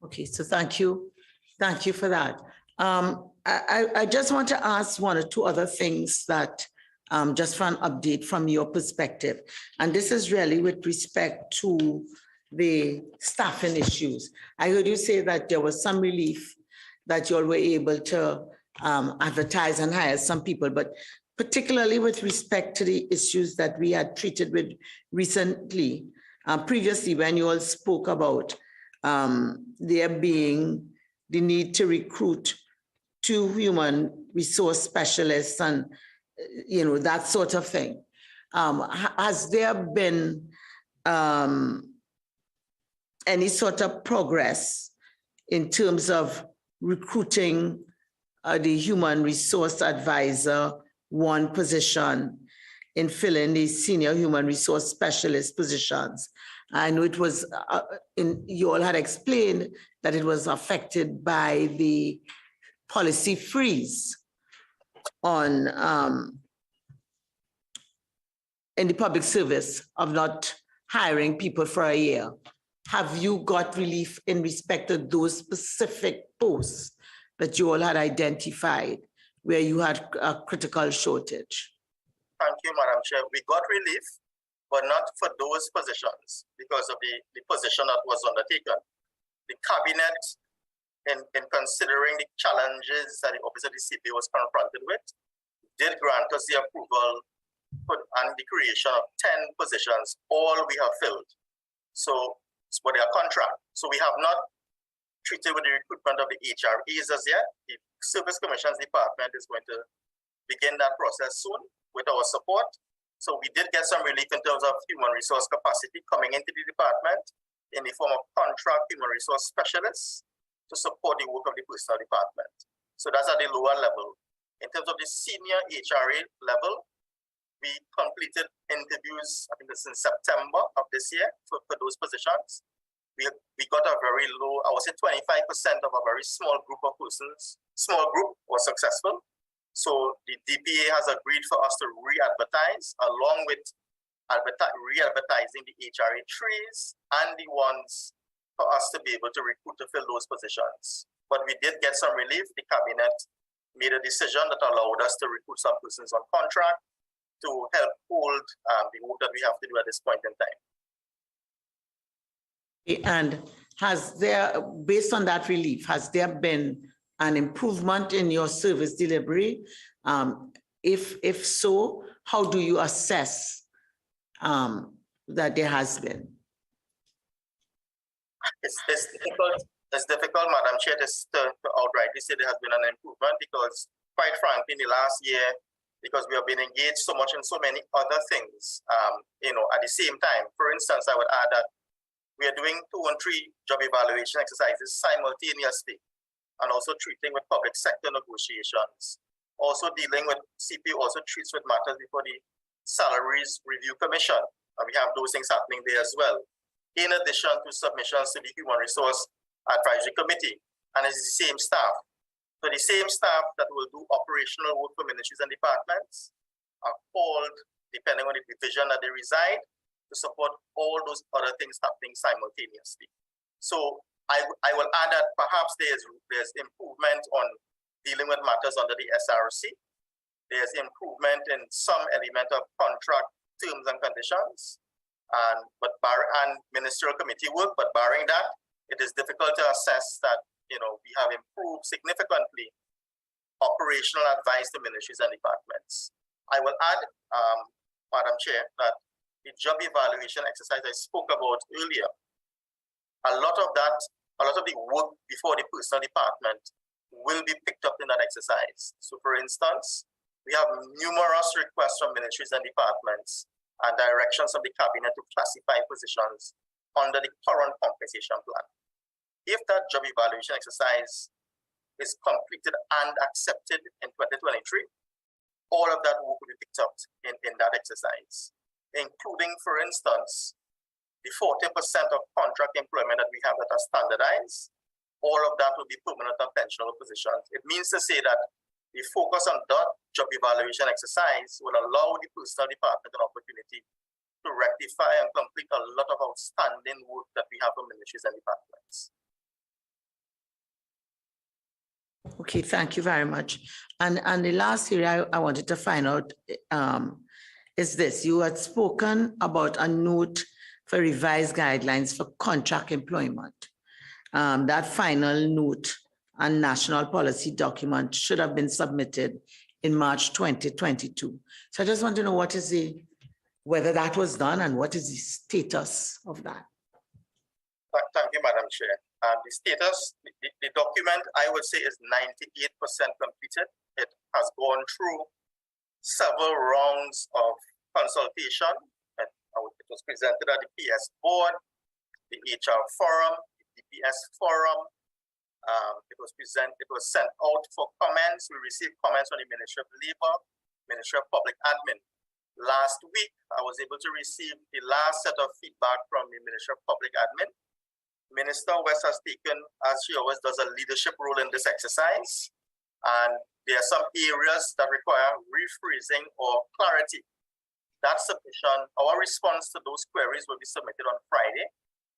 Okay, so thank you. Thank you for that. I just want to ask one or two other things that just for an update from your perspective. And this is really with respect to the staffing issues. I heard you say that there was some relief that you all were able to advertise and hire some people, but particularly with respect to the issues that we had treated with recently, previously when you all spoke about there being the need to recruit 2 human resource specialists and that sort of thing. Has there been any sort of progress in terms of recruiting the human resource advisor 1 position in filling the senior human resource specialist positions? I know it was, you all had explained that it was affected by the policy freeze on in the public service of not hiring people for a year. Have you got relief in respect to those specific posts that you all had identified where you had a critical shortage? Thank you, Madam Chair. We got relief, but not for those positions because of the position that was undertaken. The cabinet, in considering the challenges that the Office of the CP was confronted with, did grant us the approval and the creation of 10 positions, all we have filled. So, for their contract. So we have not treated with the recruitment of the HREs as yet. The Service Commissions Department is going to begin that process soon with our support. So we did get some relief in terms of human resource capacity coming into the department in the form of contract human resource specialists to support the work of the personal department. So that's at the lower level. In terms of the senior HRA level, we completed interviews, I think it's in September of this year for those positions. We got a very low, I would say 25% of a very small group of persons, small group was successful. So the DPA has agreed for us to re-advertise along with re-advertising the HRA trees and the ones for us to be able to recruit to fill those positions. But we did get some relief. The cabinet made a decision that allowed us to recruit some persons on contract to help hold the work that we have to do at this point in time. And has there, based on that relief, has there been an improvement in your service delivery? If so, how do you assess that there has been? It's difficult, Madam Chair, to outrightly say there has been an improvement because, quite frankly, in the last year, because we have been engaged so much in so many other things, at the same time. For instance, I would add that we are doing 2 and 3 job evaluation exercises simultaneously, and also treating with public sector negotiations. Also dealing with, CP also treats with matters before the Salaries Review Commission, and we have those things happening there as well. In addition to submissions to the Human Resource Advisory Committee, and it's the same staff. So the same staff that will do operational work for ministries and departments are called, depending on the division that they reside, to support all those other things happening simultaneously. So I will add that perhaps there's improvement on dealing with matters under the SRC. There's improvement in some element of contract terms and conditions, and ministerial committee work. But barring that, it is difficult to assess that we have improved significantly operational advice to ministries and departments. I will add, Madam Chair, that the job evaluation exercise I spoke about earlier, a lot of the work before the personal department will be picked up in that exercise. So for instance, we have numerous requests from ministries and departments and directions of the cabinet to classify positions under the current compensation plan. If that job evaluation exercise is completed and accepted in 2023, all of that work will be picked up in that exercise, including, for instance, the 40% of contract employment that we have that are standardized. All of that will be permanent and pensionable positions. It means to say that the focus on that job evaluation exercise will allow the personal department an opportunity to rectify and complete a lot of outstanding work that we have from ministries and departments. Okay, thank you very much. And the last area I wanted to find out is this. You had spoken about a note for revised guidelines for contract employment. That final note and national policy document should have been submitted in March 2022. So I just want to know whether that was done and what is the status of that? Thank you, Madam Chair. The status, the document, I would say, is 98% completed. It has gone through several rounds of consultation. It was presented at the PS board, the HR forum, the DPS forum. It was sent out for comments. We received comments from the Ministry of Labor, Ministry of Public Admin. Last week, I was able to receive the last set of feedback from the Ministry of Public Admin. Minister West has taken, as she always does, a leadership role in this exercise. And there are some areas that require rephrasing or clarity. That submission, our response to those queries will be submitted on Friday.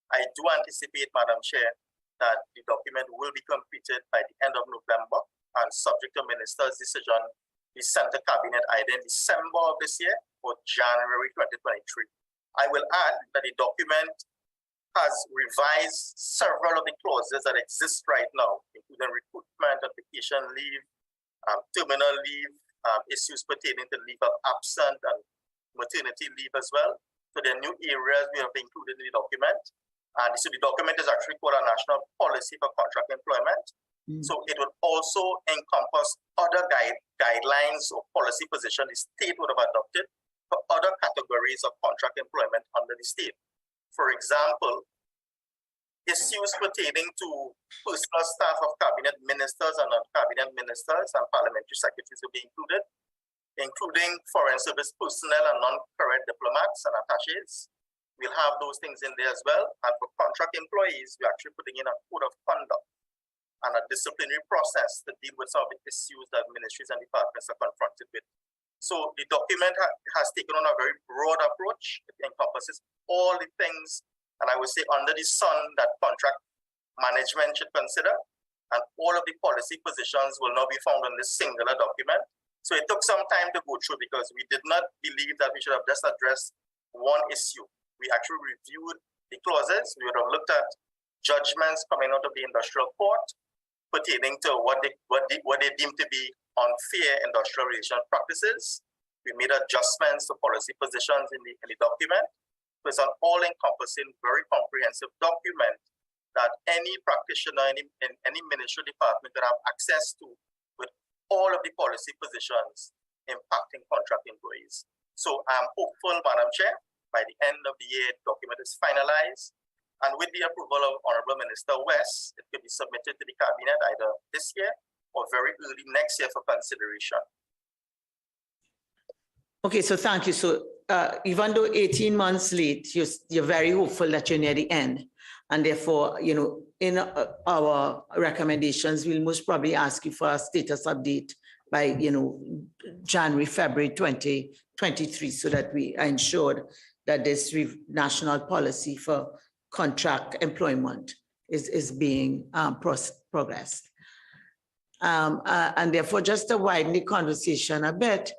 I do anticipate, Madam Chair, that the document will be completed by the end of November and subject to Minister's decision, be sent to Cabinet either in December of this year or January 2023. I will add that the document has revised several of the clauses that exist right now, including recruitment, vacation leave, terminal leave, issues pertaining to leave of absence and maternity leave as well. So there are new areas we have included in the document. And so the document is actually called a National Policy for Contract Employment. So it would also encompass other guidelines or policy position the state would have adopted for other categories of contract employment under the state. For example, issues pertaining to personal staff of cabinet ministers and non-cabinet ministers and parliamentary secretaries will be included, including foreign service personnel and non-current diplomats and attaches. We'll have those things in there as well. And for contract employees, we're actually putting in a code of conduct and a disciplinary process to deal with some of the issues that ministries and departments are confronted with. So the document has taken on a very broad approach. It encompasses all the things, and I would say under the sun, that contract management should consider, and all of the policy positions will now be found in this singular document. So it took some time to go through because we did not believe that we should have just addressed one issue. We actually reviewed the clauses. We would have looked at judgments coming out of the industrial court pertaining to what they deem to be unfair industrial relation practices. We made adjustments to policy positions in the document. So it's an all-encompassing, very comprehensive document that any practitioner in any ministry department can have access to with all of the policy positions impacting contract employees. So I'm hopeful, Madam Chair, by the end of the year, the document is finalized. And with the approval of Honorable Minister West, it could be submitted to the Cabinet either this year or very early next year for consideration. Okay, so thank you. So even though 18 months late, you're very hopeful that you're near the end. And therefore, in our recommendations, we'll most probably ask you for a status update by, January, February 2023, so that we are ensured that this national policy for contract employment is being progressed. And therefore, just to widen the conversation a bit,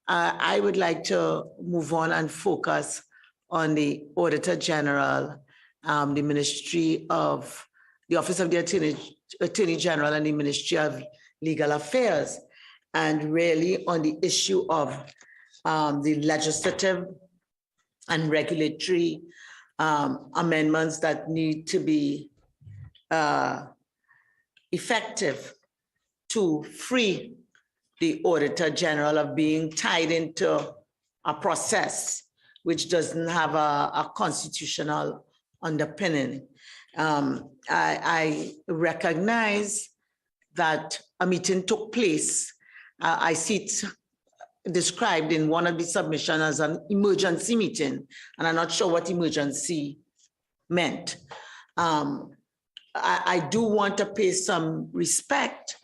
I would like to move on and focus on the Auditor General, the Ministry of, the Office of the Attorney General and the Ministry of Legal Affairs, and really on the issue of the legislative and regulatory amendments that need to be effective to free the Auditor General of being tied into a process which doesn't have a constitutional underpinning. I recognize that a meeting took place. I see it described in one of the submissions as an emergency meeting, and I'm not sure what emergency meant. I do want to pay some respect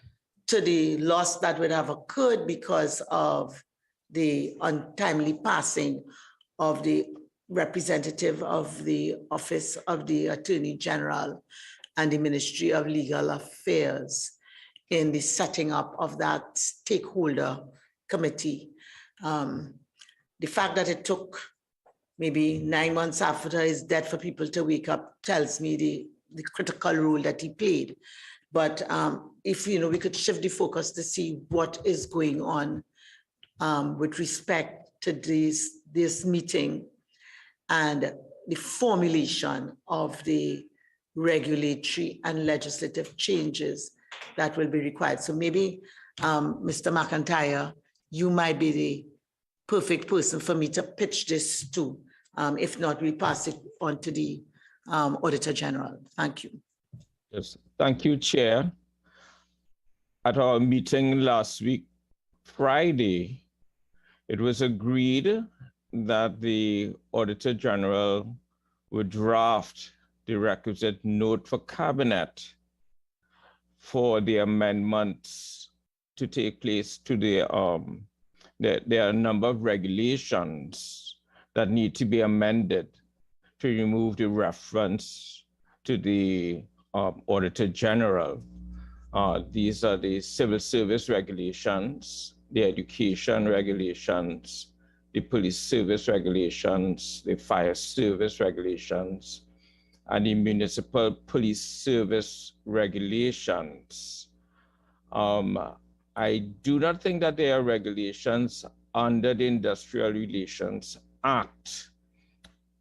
to the loss that would have occurred because of the untimely passing of the representative of the Office of the Attorney General and the Ministry of Legal Affairs in the setting up of that stakeholder committee. The fact that it took maybe 9 months after his death for people to wake up tells me the critical role that he played. But if we could shift the focus to see what is going on with respect to this meeting and the formulation of the regulatory and legislative changes that will be required. So maybe, Mr. McIntyre, you might be the perfect person for me to pitch this to. If not, we pass it on to the Auditor General. Thank you. Yes, thank you, Chair. At our meeting last week, Friday, it was agreed that the Auditor General would draft the requisite note for Cabinet for the amendments to take place to there are a number of regulations that need to be amended to remove the reference to the Auditor General. These are the civil service regulations, the education regulations, the police service regulations, the fire service regulations, and the municipal police service regulations. I do not think that there are regulations under the Industrial Relations Act,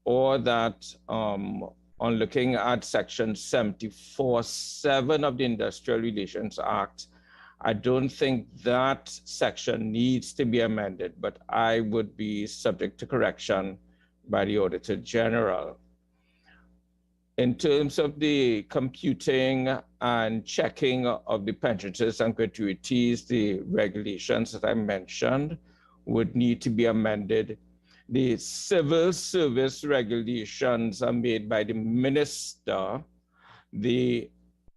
or that on looking at section 74(7) of the Industrial Relations Act, I don't think that section needs to be amended, but I would be subject to correction by the Auditor General. In terms of the computing and checking of the pensions and gratuities, the regulations that I mentioned would need to be amended. The civil service regulations are made by the minister. The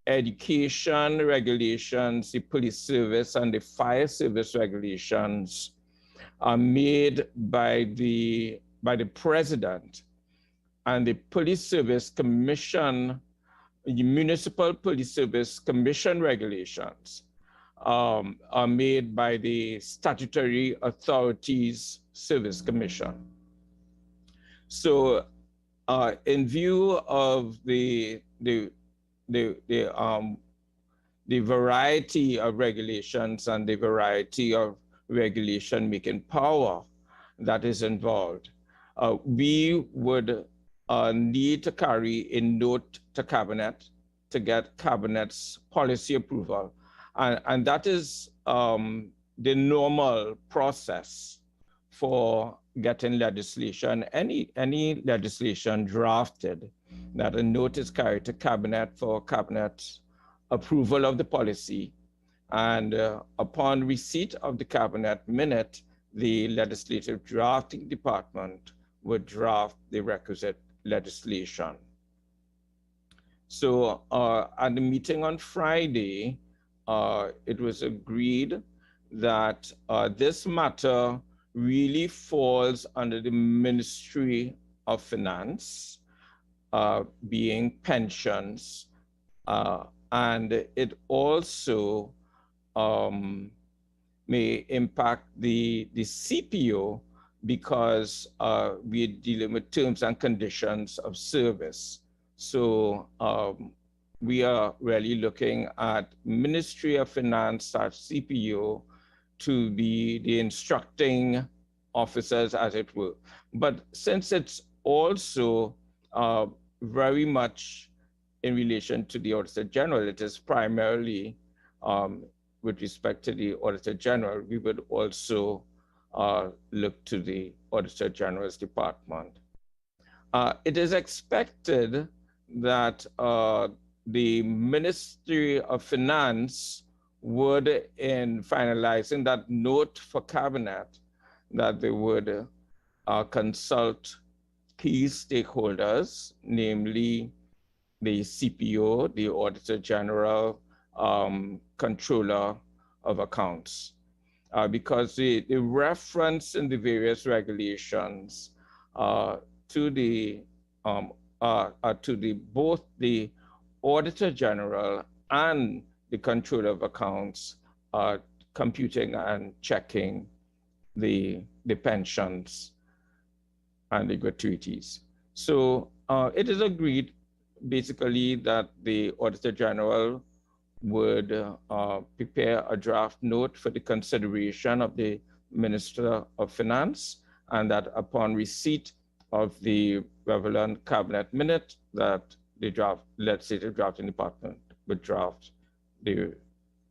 education regulations, the police service and the fire service regulations are made by the president. And the Police Service Commission, the Municipal Police Service Commission regulations are made by the Statutory Authorities Service Commission. So in view of the variety of regulations and the variety of regulation making power that is involved, we would need to carry a note to Cabinet to get Cabinet's policy approval. And that is the normal process for getting legislation, any legislation drafted, that a note is carried to Cabinet for Cabinet approval of the policy. And upon receipt of the Cabinet minute, the Legislative Drafting Department would draft the requisite legislation. So at the meeting on Friday, it was agreed that this matter really falls under the Ministry of Finance, being pensions, and it also may impact the CPO because we're dealing with terms and conditions of service. So we are really looking at Ministry of Finance / CPO to be the instructing officers, as it were. But since it's also very much in relation to the Auditor General, it is primarily with respect to the Auditor General, we would also look to the Auditor General's department. It is expected that the Ministry of Finance would, in finalizing that note for cabinet, that they would consult key stakeholders, namely the CPO, the Auditor General, Controller of Accounts, because the reference in the various regulations to both the Auditor General and the Controller of Accounts computing and checking the pensions and the gratuities. So it is agreed basically that the Auditor General would prepare a draft note for the consideration of the Minister of Finance, and that upon receipt of the relevant cabinet minute, that the legislative drafting department would draft the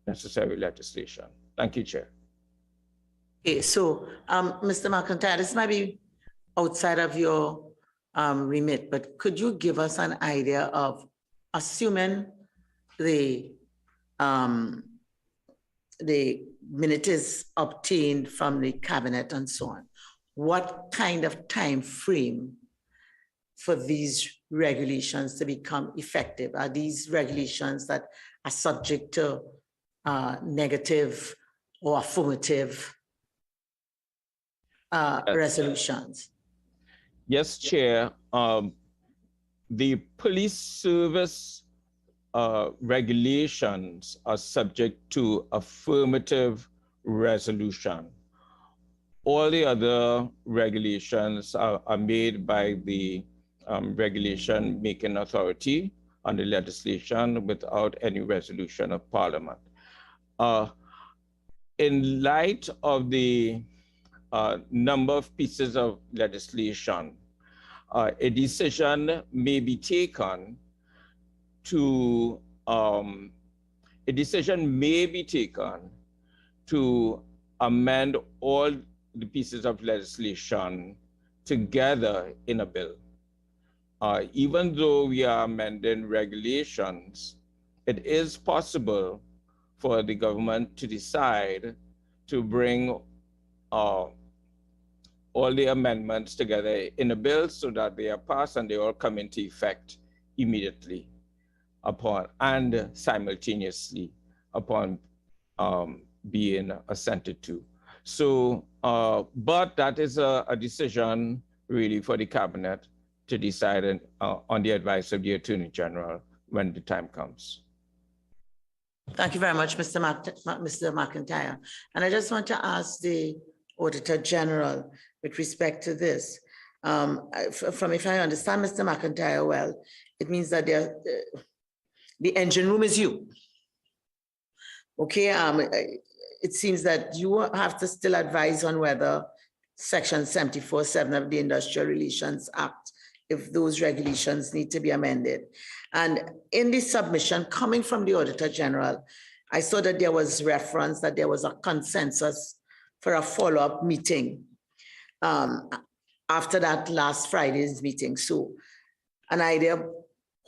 necessary legislation. Thank you, Chair. Okay, so Mr. McIntyre, this might be outside of your remit, but could you give us an idea of, assuming the minute is obtained from the cabinet and so on, what kind of time frame for these regulations to become effective? Are these regulations that are subject to negative or affirmative resolutions? Yes, Chair. The police service regulations are subject to affirmative resolution. All the other regulations are made by the regulation making authority on the legislation without any resolution of Parliament. In light of the number of pieces of legislation, a decision may be taken to amend all the pieces of legislation together in a bill. Even though we are amending regulations, it is possible for the government to decide to bring all the amendments together in a bill so that they are passed and they all come into effect immediately upon and simultaneously upon being assented to. So, but that is a decision really for the cabinet to decide on the advice of the Attorney General when the time comes. Thank you very much, Mr. McIntyre. And I just want to ask the Auditor General with respect to this. If I understand Mr. McIntyre well, it means that the engine room is you. Okay, it seems that you have to still advise on whether Section 74(7) of the Industrial Relations Act, if those regulations need to be amended. And in the submission coming from the Auditor General, I saw that there was reference that there was a consensus for a follow-up meeting after that last Friday's meeting. So an idea,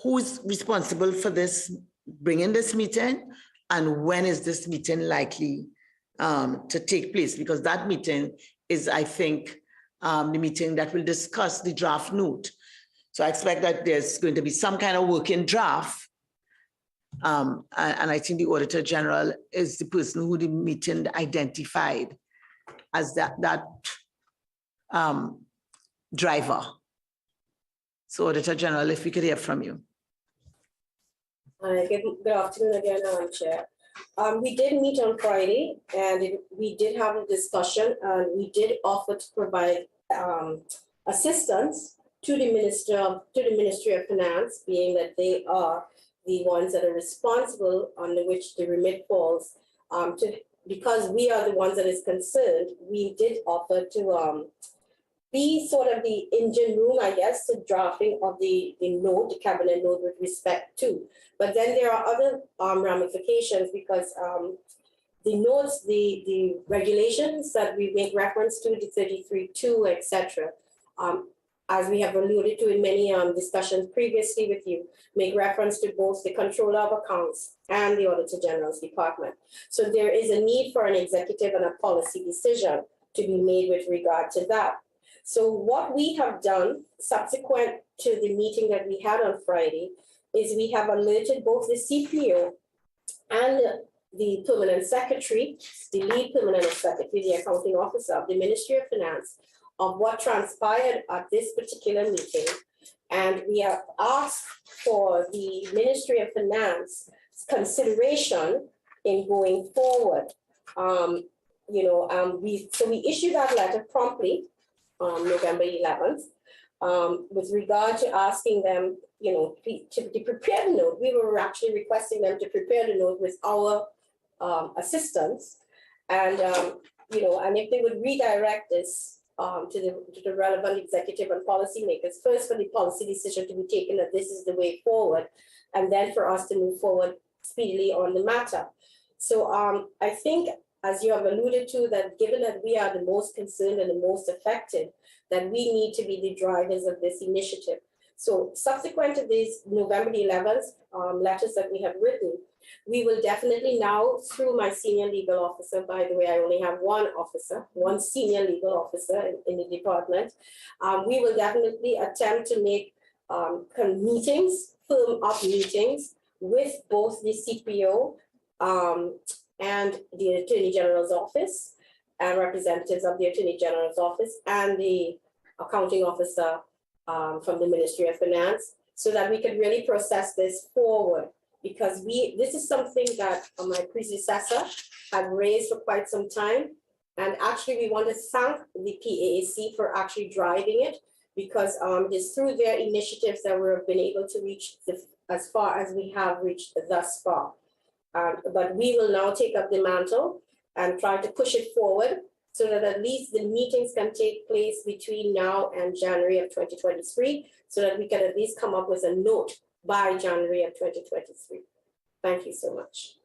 who's responsible for this, bringing this meeting, and when is this meeting likely to take place? Because that meeting is, I think, the meeting that will discuss the draft note. So I expect that there's going to be some kind of working draft. And I think the Auditor General is the person who the meeting identified as that driver. So Auditor General, if we could hear from you. Good afternoon again, Chair. We did meet on Friday and we did have a discussion and we did offer to provide assistance to the Ministry of Finance, being that they are the ones that are responsible under which the remit falls. Because we are the ones that is concerned, we did offer to be sort of the engine room, I guess, the drafting of the note, the cabinet note with respect to. But then there are other ramifications because the notes, the regulations that we make reference to, the 33.2, etc., as we have alluded to in many discussions previously with you, make reference to both the Controller of Accounts and the Auditor General's Department. So there is a need for an executive and a policy decision to be made with regard to that. So what we have done subsequent to the meeting that we had on Friday is we have alerted both the CPO and the permanent secretary, the lead permanent secretary, the accounting officer of the Ministry of Finance, of what transpired at this particular meeting. And we have asked for the Ministry of Finance consideration in going forward. We issued that letter promptly on November 11th with regard to asking them, to prepare the note. We were actually requesting them to prepare the note with our assistance, and and if they would redirect this to the relevant executive and policymakers, first for the policy decision to be taken that this is the way forward, and then for us to move forward speedily on the matter. So I think, as you have alluded to, that given that we are the most concerned and the most affected, that we need to be the drivers of this initiative. So subsequent to these November the 11th letters that we have written, we will definitely now, through my senior legal officer, by the way, I only have one senior legal officer in the department, we will definitely attempt to make meetings, firm up meetings with both the CPO and the Attorney General's office, and representatives of the Attorney General's office and the accounting officer from the Ministry of Finance, so that we could really process this forward. Because this is something that my predecessor had raised for quite some time. And actually we want to thank the PAAC for actually driving it, because it is through their initiatives that we've been able to reach as far as we have reached thus far. But we will now take up the mantle and try to push it forward so that at least the meetings can take place between now and January of 2023, so that we can at least come up with a note by January of 2023. Thank you so much.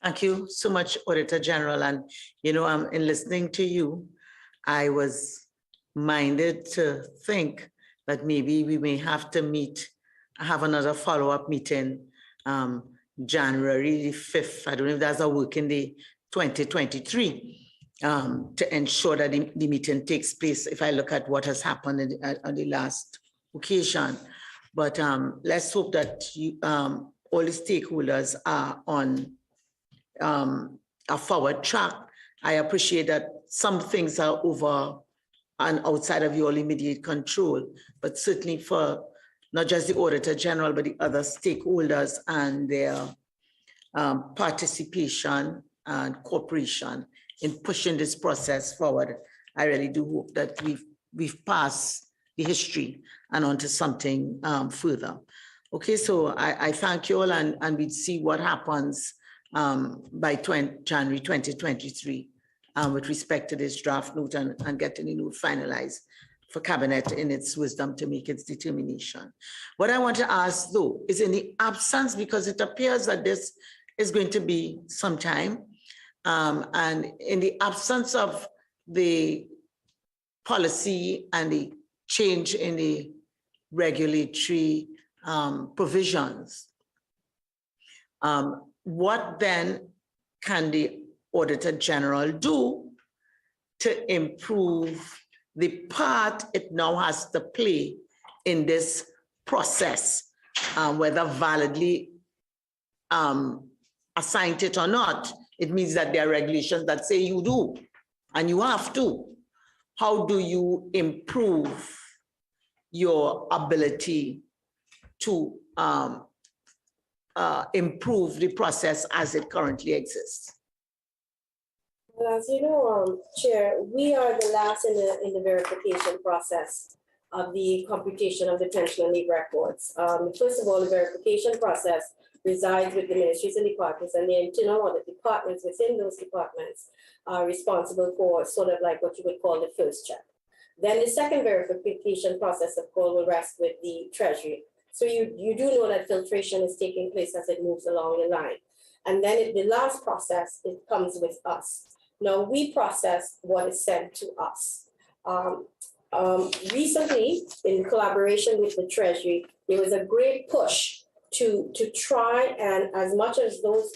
Thank you so much, Auditor General. And, in listening to you, I was minded to think that maybe we may have to have another follow-up meeting January the 5th. I don't know if that's a working day, 2023, to ensure that the meeting takes place, if I look at what has happened on the last occasion. But let's hope that all the stakeholders are on a forward track. I appreciate that some things are over and outside of your immediate control, but certainly for not just the Auditor General, but the other stakeholders and their participation and cooperation in pushing this process forward. I really do hope that we've passed the history and onto something further. Okay, so I thank you all, and we'd see what happens by January 2023 with respect to this draft note and getting the note finalized for Cabinet in its wisdom to make its determination. What I want to ask, though, is in the absence, because it appears that this is going to be some time, and in the absence of the policy and the change in the regulatory provisions, what then can the Auditor General do to improve the part it now has to play in this process, whether validly assigned it or not? It means that there are regulations that say you do, and you have to. How do you improve your ability to improve the process as it currently exists? Well, as you know, Chair, we are the last in the verification process of the computation of the pension and leave records. First of all, the verification process resides with the ministries and departments, and the internal audit departments within those departments are responsible for sort of like what you would call the first check. Then the second verification process, of course, will rest with the Treasury. So you do know that filtration is taking place as it moves along the line. And then the last process, it comes with us. Now we process what is sent to us. Recently, in collaboration with the Treasury, there was a great push to try and, as much as those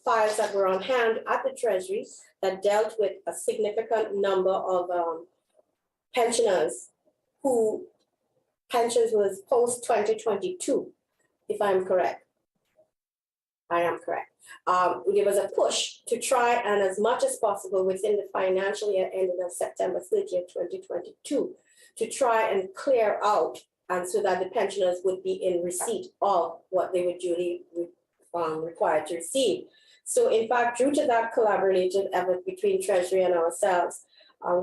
files that were on hand at the Treasury that dealt with a significant number of pensioners who pensions was post 2022, if I'm correct. I am correct. There was a push to try and, as much as possible within the financial year ending on September 30th, 2022, to try and clear out, and so that the pensioners would be in receipt of what they were duly required to receive. So in fact, due to that collaborative effort between Treasury and ourselves,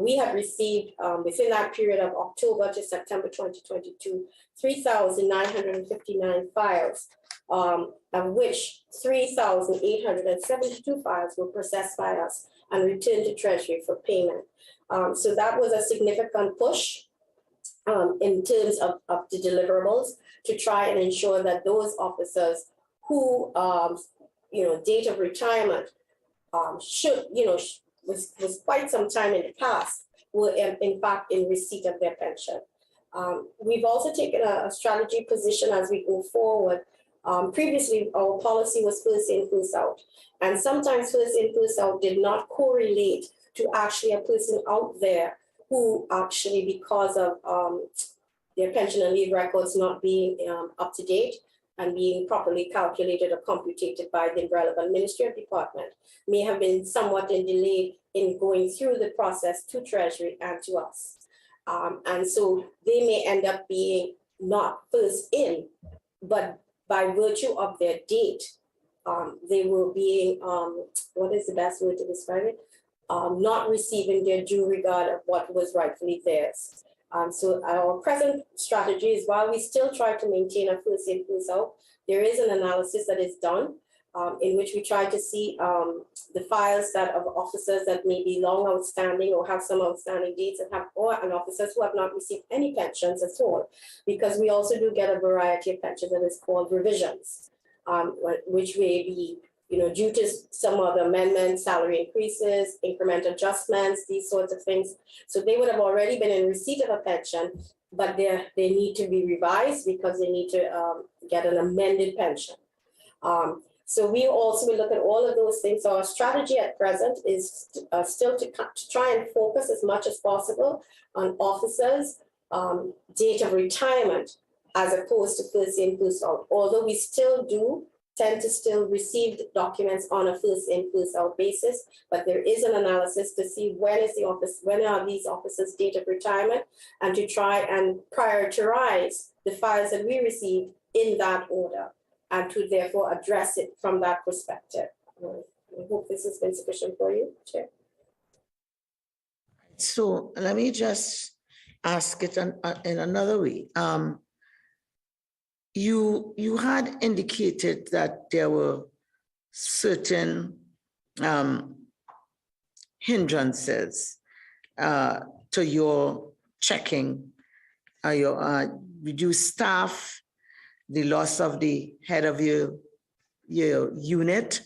we have received within that period of October to September 2022, 3,959 files, of which 3,872 files were processed by us and returned to Treasury for payment. So that was a significant push in terms of the deliverables to try and ensure that those officers who, date of retirement was quite some time in the past, were in fact in receipt of their pension. We've also taken a strategy position as we go forward. Previously, our policy was first in, first out. And sometimes first in, first out did not correlate to actually a person out there who actually, because of their pension and leave records not being up to date and being properly calculated or computed by the relevant ministry or department, may have been somewhat in delay in going through the process to Treasury and to us. And so they may end up being not first in, but by virtue of their date, they were being, what is the best word to describe it? Not receiving their due regard of what was rightfully theirs. So our present strategy is, while we still try to maintain a first in, first out, there is an analysis that is done in which we try to see the files that of officers that may be long outstanding or have some outstanding dates and officers who have not received any pensions at all, because we also do get a variety of pensions that is called revisions, which may be due to some other amendments, salary increases, increment adjustments, these sorts of things. So they would have already been in receipt of a pension, but they need to be revised because they need to get an amended pension. So we also will look at all of those things. So our strategy at present is still to try and focus as much as possible on officers' date of retirement as opposed to first in, first out. Although we still do tend to still receive documents on a first in, first out basis, but there is an analysis to see when are these officers' date of retirement, and to try and prioritize the files that we receive in that order, and to therefore address it from that perspective. I hope this has been sufficient for you, Chair. So let me just ask it in another way. You had indicated that there were certain hindrances to your checking, your reduced staff, the loss of the head of your unit.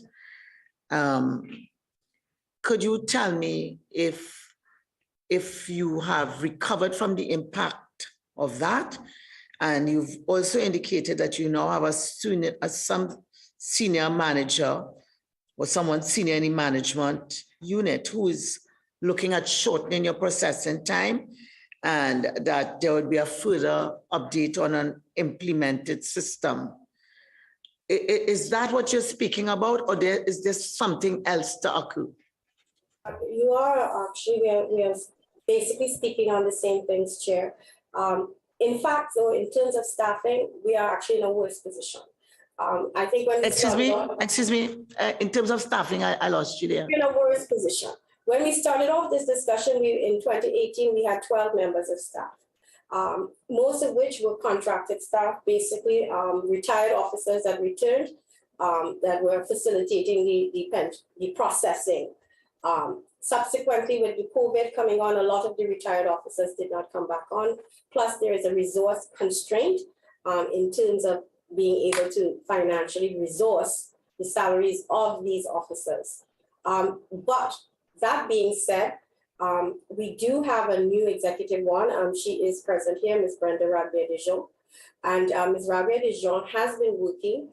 Could you tell me if you have recovered from the impact of that? And you've also indicated that you now have some senior manager or someone senior in the management unit who is looking at shortening your processing time, and that there would be a further update on an implemented system. Is that what you're speaking about, or is there something else to occur? You are actually, we are basically speaking on the same things, Chair. In fact, though, in terms of staffing, we are actually in a worse position. I think when Excuse me, in terms of staffing, I lost you there. We're in a worse position. When we started off this discussion, in 2018, we had 12 members of staff, most of which were contracted staff, basically retired officers that returned, that were facilitating the processing. Subsequently, with the COVID coming on, a lot of the retired officers did not come back on. Plus, there is a resource constraint in terms of being able to financially resource the salaries of these officers. But that being said, We do have a new executive one. She is present here, Ms. Brenda Rabia-Dijon. And Ms. Rabia-Dijon has been working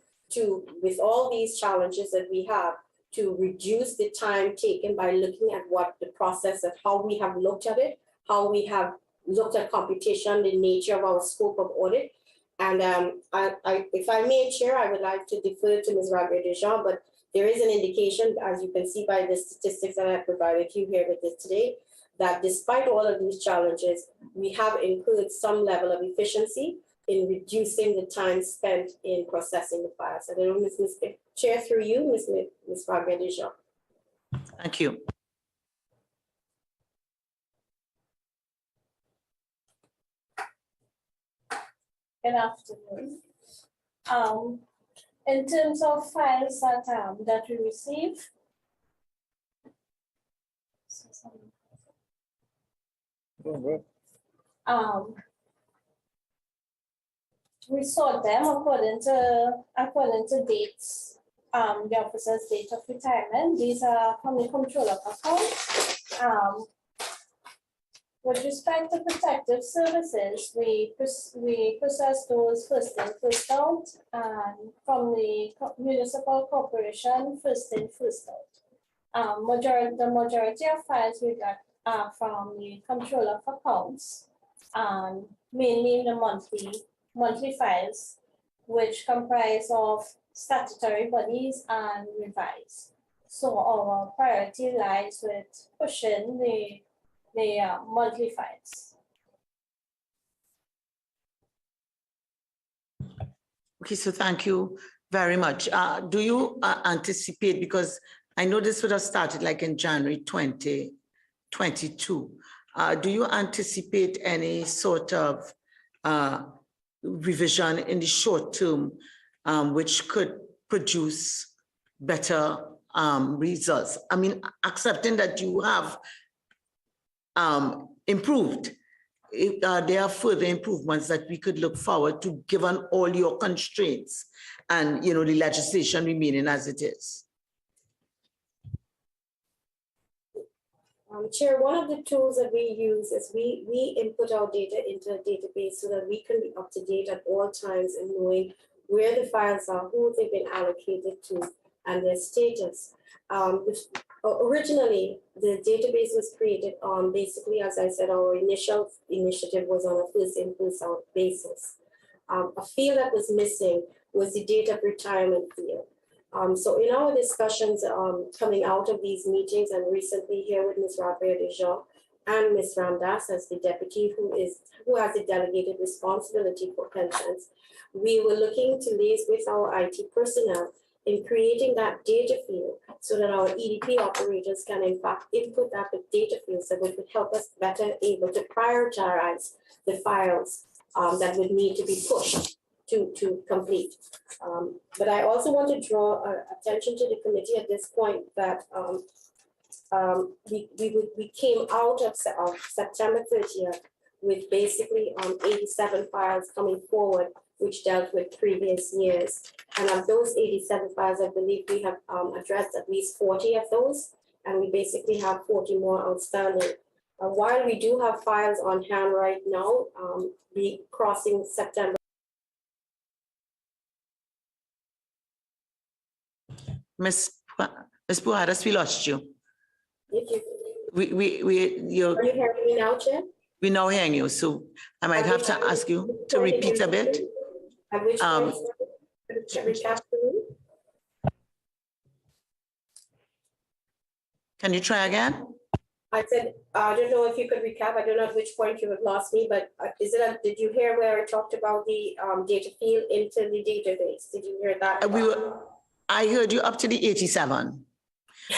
with all these challenges that we have, to reduce the time taken by looking at what the process of how we have looked at it, how we have looked at computation, the nature of our scope of audit. And if I may, Chair, I would like to defer to Ms. Rabia-Dijon, but there is an indication, as you can see by the statistics that I provided you here with this today, that despite all of these challenges, we have included some level of efficiency in reducing the time spent in processing the files. I don't know, Ms. Chair, through you, Ms. Rabia-Dijon. Thank you. Good afternoon. In terms of files that we receive, we sort them according to dates, the officer's date of retirement. These are from the controller of accounts. With respect to protective services, we process those first in, first out, and from the municipal corporation, first in, first out. The majority of files we got are from the controller of accounts, and mainly the monthly files, which comprise of statutory bodies and revise. So our priority lies with pushing the monthly files. Okay, so thank you very much. Do you anticipate, because I know this would have started like in January 2022, do you anticipate any sort of revision in the short term, which could produce better results? I mean, accepting that you have improved, there are further improvements that we could look forward to, given all your constraints and, you know, the legislation remaining as it is. Chair, one of the tools that we use is we input our data into a database so that we can be up to date at all times and knowing where the files are, who they've been allocated to, and their status. Originally, the database was created on basically, as I said, our initial initiative was on a first in, first out basis. A field that was missing was the date of retirement field. So in our discussions coming out of these meetings, and recently here with Ms. Rabia-Dijon and Ms. Ramdas as the deputy who has the delegated responsibility for pensions, we were looking to liaise with our IT personnel in creating that data field so that our EDP operators can in fact input that data field so that it would help us better able to prioritize the files that would need to be pushed to complete. But I also want to draw attention to the committee at this point that we came out of September 30th with basically 87 files coming forward, which dealt with previous years. And of those 87 files, I believe we have addressed at least 40 of those, and we basically have 40 more outstanding. While we do have files on hand right now, we crossing September. Ms. Pujadas, we lost you. Are you hearing me now, Chair? We're now hearing you, so I might have to ask you to repeat a bit. Can you try again? I said, I don't know if you could recap. I don't know at which point you have lost me, but did you hear where I talked about the data field into the database? Did you hear that? I heard you up to the 87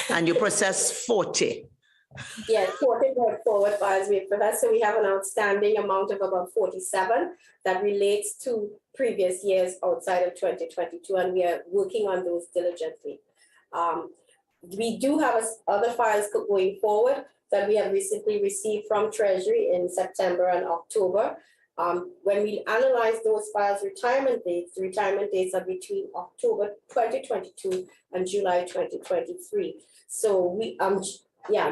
and you processed 40. Yeah, 40 brought forward files we processed. So we have an outstanding amount of about 47 that relates to previous years outside of 2022, and we are working on those diligently. We do have other files going forward that we have recently received from Treasury in September and October. When we analyze those files, the retirement dates are between October 2022 and July 2023. So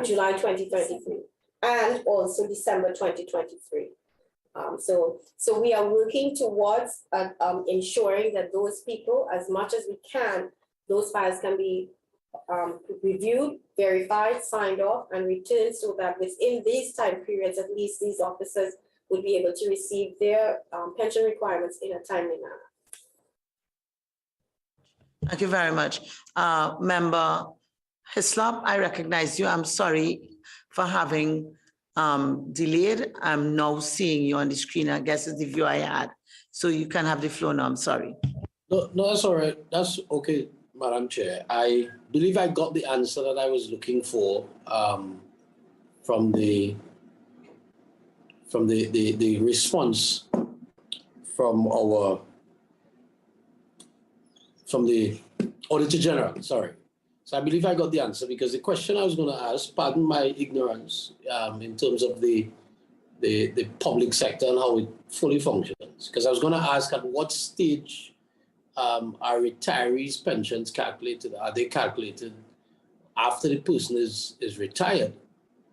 July 2023. and also December 2023. So we are working towards ensuring that those people, as much as we can, those files can be reviewed, verified, signed off, and returned so that within these time periods, at least these officers would be able to receive their pension requirements in a timely manner. Thank you very much. Member Hislop, I recognize you. I'm sorry for having delayed. I'm now seeing you on the screen. I guess it's the view I had. So you can have the floor now. I'm sorry. No, that's all right. That's okay, Madam Chair. I believe I got the answer that I was looking for from the response from the Auditor General, sorry. So I believe I got the answer, because the question I was going to ask, pardon my ignorance, in terms of the public sector and how it fully functions, because I was going to ask at what stage are retirees' pensions calculated? Are they calculated after the person is retired,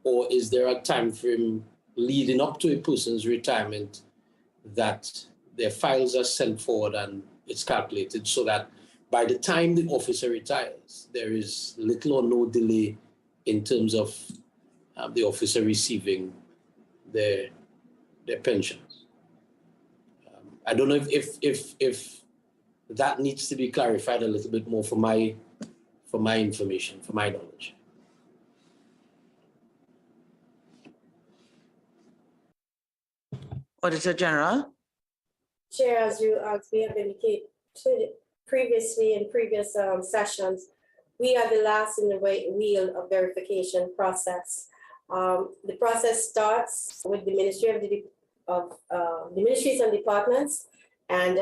or is there a time frame leading up to a person's retirement that their files are sent forward and it's calculated so that by the time the officer retires, there is little or no delay in terms of the officer receiving their pensions? I don't know if that needs to be clarified a little bit more for my information, for my knowledge. Auditor General. Chair, as we have indicated previously in previous sessions, we are the last in the wheel of verification process. The process starts with the Ministry of the Ministries and Departments, and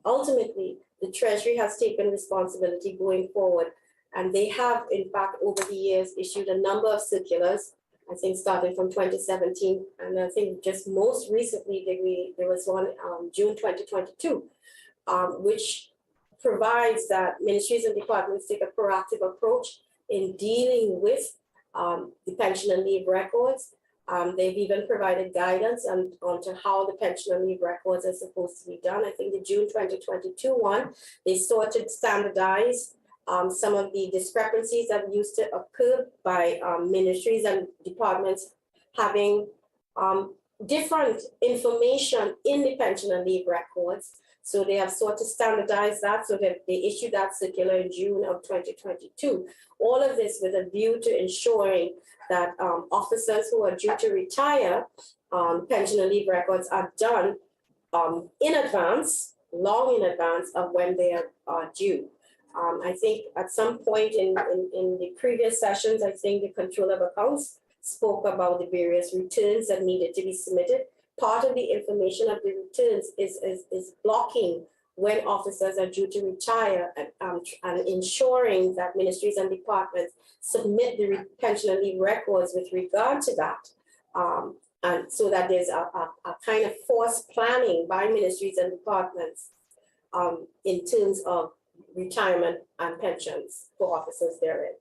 ultimately the Treasury has taken responsibility going forward, and they have, in fact, over the years issued a number of circulars. I think starting from 2017, and I think just most recently there was one June 2022, which provides that ministries and departments take a proactive approach in dealing with the pension and leave records. They've even provided guidance on to how the pension and leave records are supposed to be done. I think the June 2022 one, they sought to standardize some of the discrepancies that used to occur by ministries and departments having different information in the pension and leave records. So they have sought to standardize that, so that they issued that circular in June of 2022. All of this with a view to ensuring that officers who are due to retire, pension and leave records are done in advance, long in advance of when they are due. I think at some point in the previous sessions, I think the Controller of Accounts spoke about the various returns that needed to be submitted. Part of the information of the returns is blocking when officers are due to retire and ensuring that ministries and departments submit the pension and leave records with regard to that. And so that there's a kind of forced planning by ministries and departments in terms of retirement and pensions for officers therein.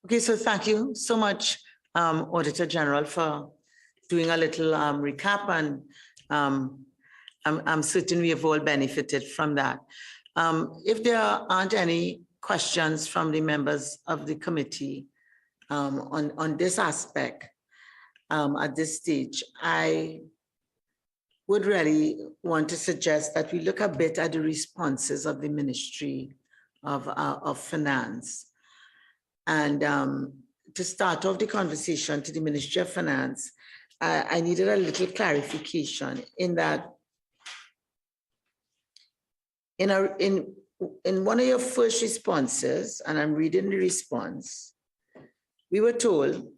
Okay, so thank you so much, Auditor General, for doing a little recap, and I'm certain we have all benefited from that. If there aren't any questions from the members of the committee on this aspect at this stage, I would really want to suggest that we look a bit at the responses of the Ministry of Finance. And to start off the conversation to the Ministry of Finance, I needed a little clarification in that in one of your first responses, and I'm reading the response, we were told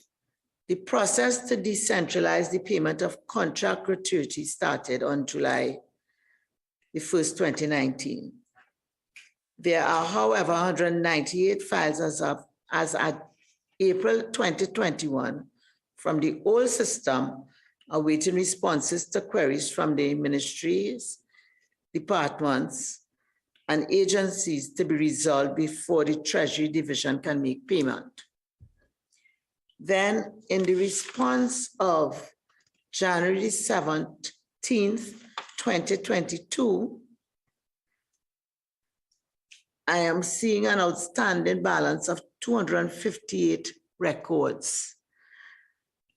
the process to decentralize the payment of contract gratuities started on July the 1st, 2019. There are, however, 198 files as at April 2021 from the old system awaiting responses to queries from the ministries, departments, and agencies to be resolved before the Treasury Division can make payment. Then in the response of January 17th, 2022, I am seeing an outstanding balance of 258 records.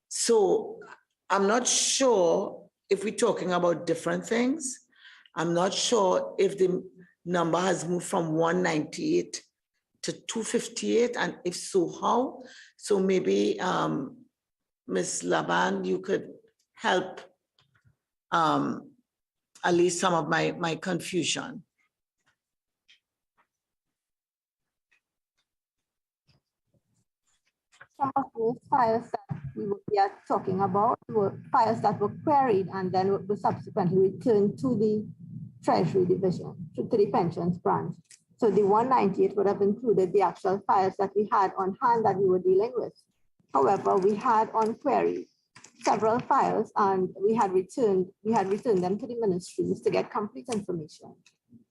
So I'm not sure if we're talking about different things. I'm not sure if the number has moved from 198 to 258, and if so, how? So maybe Ms. Laban, you could help allay some of my confusion. Some of those files that we are talking about were files that were queried and then were subsequently returned to the Treasury Division, to the Pensions Branch. So the 198 would have included the actual files that we had on hand that we were dealing with. However, we had on query several files and we had returned them to the ministries to get complete information.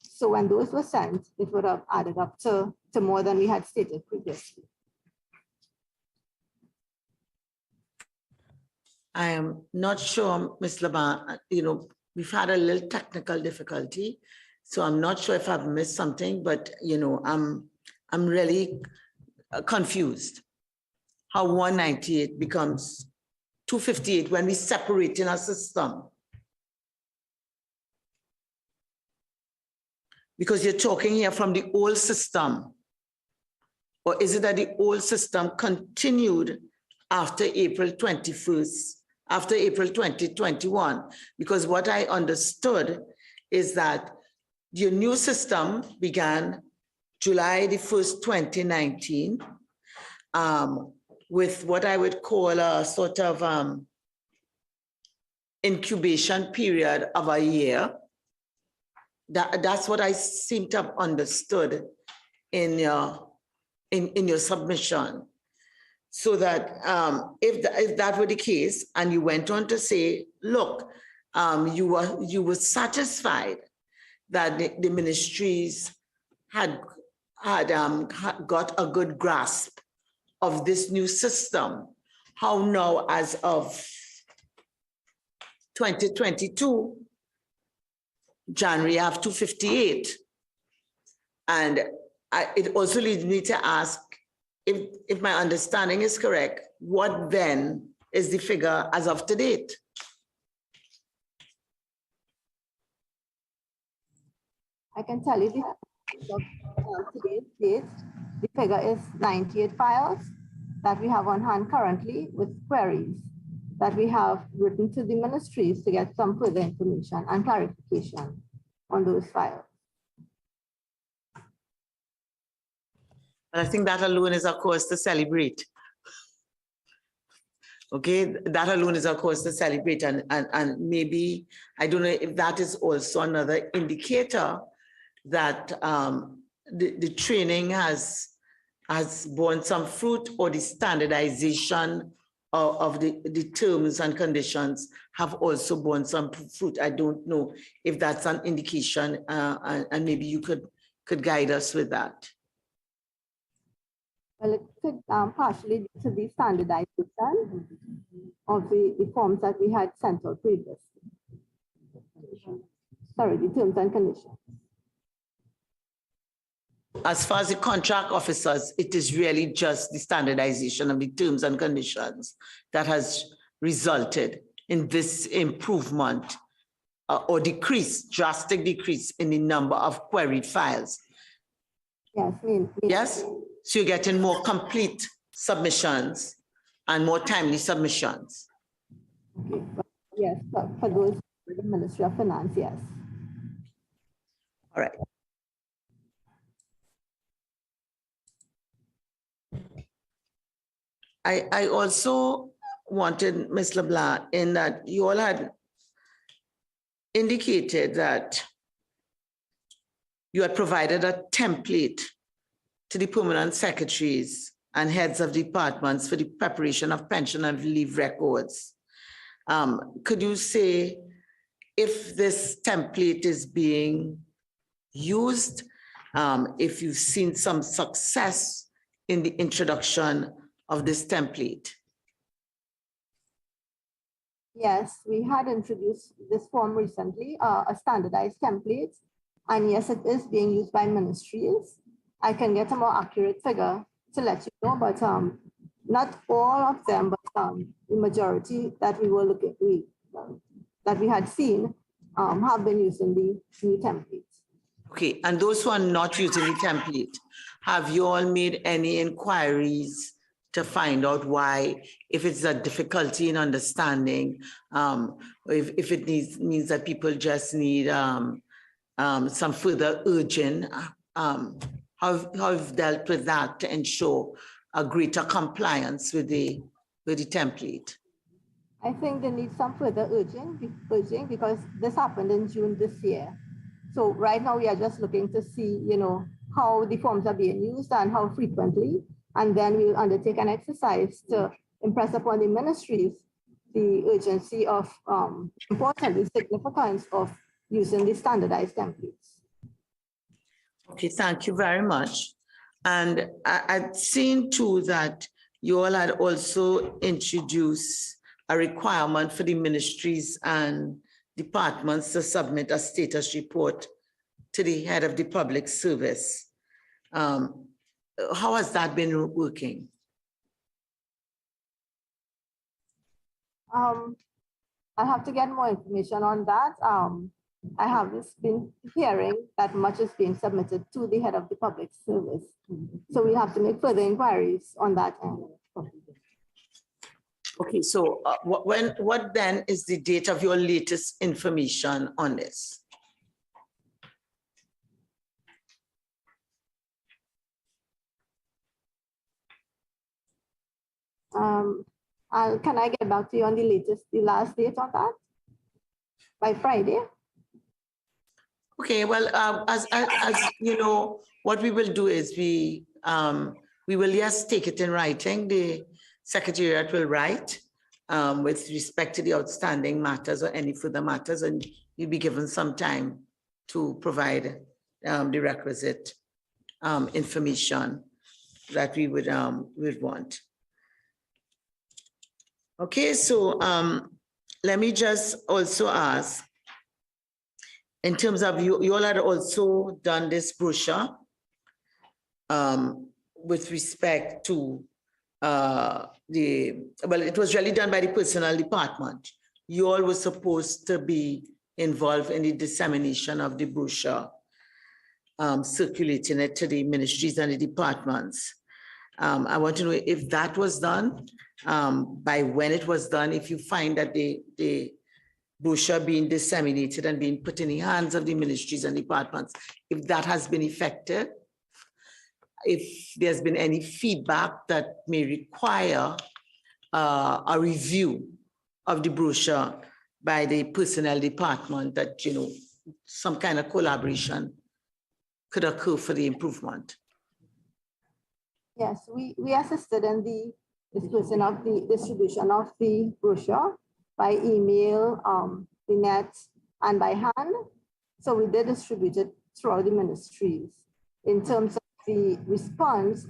So when those were sent, it would have added up to more than we had stated previously. I am not sure, Ms. Laban, we've had a little technical difficulty, so I'm not sure if I've missed something, but I'm really confused how 198 becomes 258 when we separate in our system. Because you're talking here from the old system, or is it that the old system continued after April 21st, after April 2021? Because what I understood is that your new system began July the 1st, 2019, with what I would call a sort of incubation period of a year. That's what I seem to have understood in your submission. So that if that were the case, and you went on to say, look, you were satisfied that the ministries had got a good grasp of this new system. How now, as of 2022, January, I have 258. And it also leads me to ask, if my understanding is correct, what then is the figure as of to date? I can tell you today's date, the figure is 98 files that we have on hand currently with queries that we have written to the ministries to get some further information and clarification on those files. I think that alone is a cause to celebrate. Okay, that alone is a cause to celebrate, and maybe, I don't know if that is also another indicator that the training has borne some fruit, or the standardization of the terms and conditions have also borne some fruit. I don't know if that's an indication, and maybe you could guide us with that. Well, it could partially due to the standardization of the forms that we had sent out previously. Sorry, the terms and conditions. As far as the contract officers, it is really just the standardization of the terms and conditions that has resulted in this improvement or drastic decrease in the number of queried files. Yes. Yes? So you're getting more complete submissions and more timely submissions. Okay. Yes, for those with the Ministry of Finance, yes. All right. I also wanted, Ms. LeBlanc, in that you all had indicated that you had provided a template to the permanent secretaries and heads of departments for the preparation of pension and leave records. Could you say if this template is being used, if you've seen some success in the introduction of this template? Yes, we had introduced this form recently, a standardized template, and yes, it is being used by ministries. I can get a more accurate figure to let you know, but not all of them, but the majority that we were looking, that we had seen have been using the new template. Okay, and those who are not using the template, have you all made any inquiries to find out why, if it's a difficulty in understanding, if it means that people just need some further urging, how have dealt with that to ensure a greater compliance with the template? I think they need some further urging because this happened in June this year. So right now we are just looking to see, how the forms are being used and how frequently, and then we'll undertake an exercise to impress upon the ministries the urgency of, importantly, significance of using the standardized templates. Okay, thank you very much. And I'd seen too that you all had also introduced a requirement for the ministries and departments to submit a status report to the head of the public service. How has that been working? I'll have to get more information on that. I have been hearing that much is being submitted to the head of the public service. So we have to make further inquiries on that end. Okay, so what then is the date of your latest information on this? Can I get back to you on the last date on that? By Friday? Okay, well, as you know, what we will do is we will just take it in writing. The Secretariat will write with respect to the outstanding matters or any further matters, and you'll be given some time to provide the requisite information that we would want. Okay, so let me just also ask, in terms of you all had also done this brochure with respect to it was really done by the personnel department. You all were supposed to be involved in the dissemination of the brochure, circulating it to the ministries and the departments. I want to know if that was done, by when it was done, if you find that the brochure being disseminated and being put in the hands of the ministries and departments, if that has been effective, if there's been any feedback that may require a review of the brochure by the personnel department, that, some kind of collaboration could occur for the improvement. Yes, we assisted in the distribution of the brochure by email, the net, and by hand. So we did distribute it throughout the ministries. In terms of the response,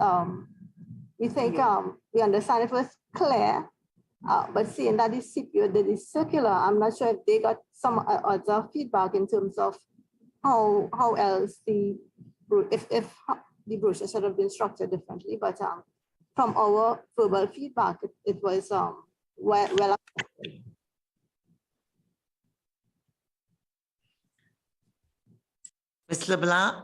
we think we understand it was clear, but seeing that the CPO did the circular, I'm not sure if they got some other feedback in terms of how else if the brochure should have been structured differently. But from our verbal feedback, it was well. Ms. LeBlanc,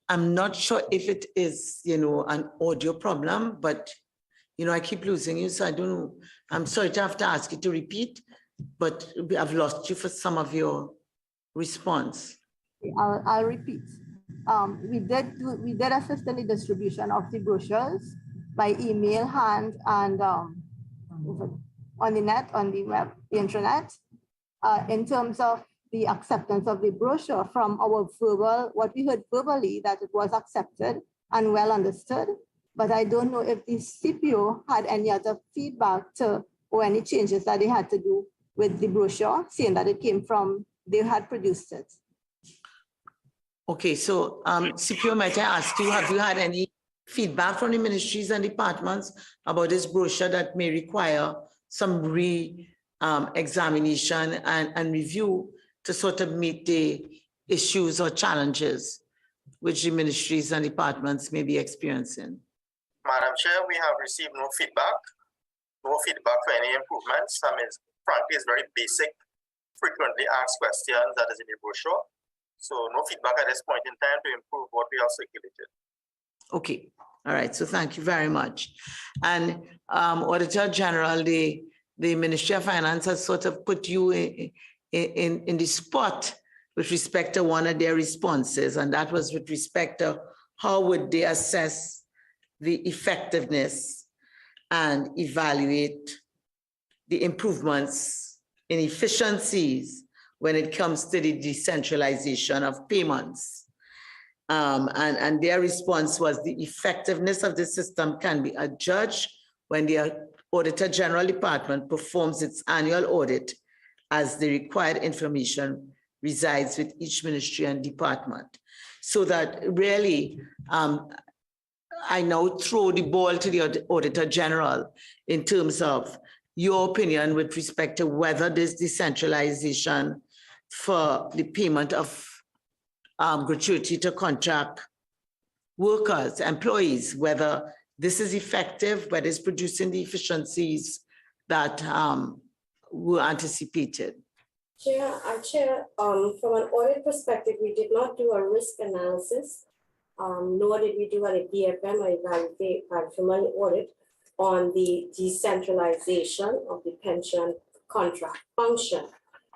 I'm not sure if it is, an audio problem, but, I keep losing you, so I don't know. I'm sorry to have to ask you to repeat, but I've lost you for some of your response. I'll repeat. We did assist in the distribution of the brochures by email, hand, and on the net, on the web, the intranet. In terms of the acceptance of the brochure, from our what we heard verbally, that it was accepted and well understood. But I don't know if the CPO had any other feedback or any changes that they had to do with the brochure, seeing that it came from, they had produced it. Okay, so CPO, might I ask you, have you had any feedback from the ministries and departments about this brochure that may require some examination and review to sort of meet the issues or challenges which the ministries and departments may be experiencing? Madam Chair, we have received no feedback for any improvements. I mean, frankly, it's very basic, frequently asked questions that is in the brochure. So no feedback at this point in time to improve what we have circulated. Okay, all right, so thank you very much. And Auditor General, the Ministry of Finance has sort of put you in the spot with respect to one of their responses, and that was with respect to how would they assess the effectiveness and evaluate the improvements in efficiencies when it comes to the decentralization of payments. And their response was the effectiveness of the system can be adjudged when the Auditor General Department performs its annual audit, as the required information resides with each ministry and department. So that really, I now throw the ball to the Auditor General in terms of your opinion with respect to whether this decentralization for the payment of gratuity to contract workers, employees, whether this is effective, whether it's producing the efficiencies that were anticipated. Chair, from an audit perspective, we did not do a risk analysis, nor did we do an EFM or audit on the decentralization of the pension contract function.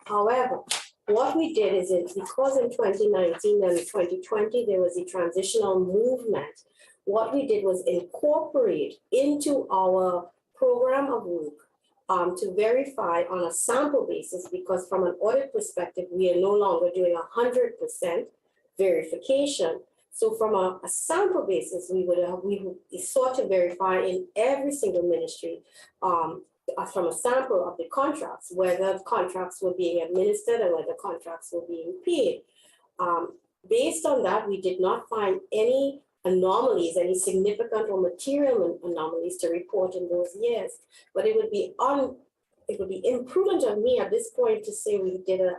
However, what we did is because in 2019 and 2020, there was a transitional movement, what we did was incorporate into our program of work to verify on a sample basis, because from an audit perspective, we are no longer doing 100% verification. So from a sample basis, we sought to verify in every single ministry from a sample of the contracts, whether contracts were being administered and whether contracts were being paid. Based on that, we did not find any anomalies, any significant or material anomalies to report in those years. But it would be imprudent of me at this point to say we did an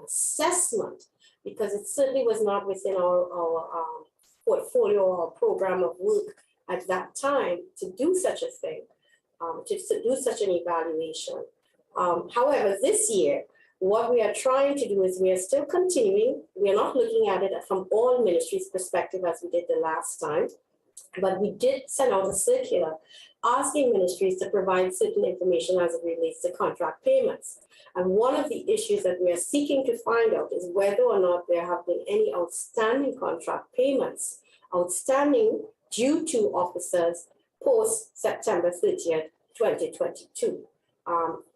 assessment, because it certainly was not within our portfolio or program of work at that time to do such a thing, to do such an evaluation. However, this year, what we are trying to do is we are still continuing. We are not looking at it from all ministries' perspective as we did the last time, but we did send out a circular asking ministries to provide certain information as it relates to contract payments. And one of the issues that we are seeking to find out is whether or not there have been any outstanding contract payments outstanding due to officers post September 30th, 2022.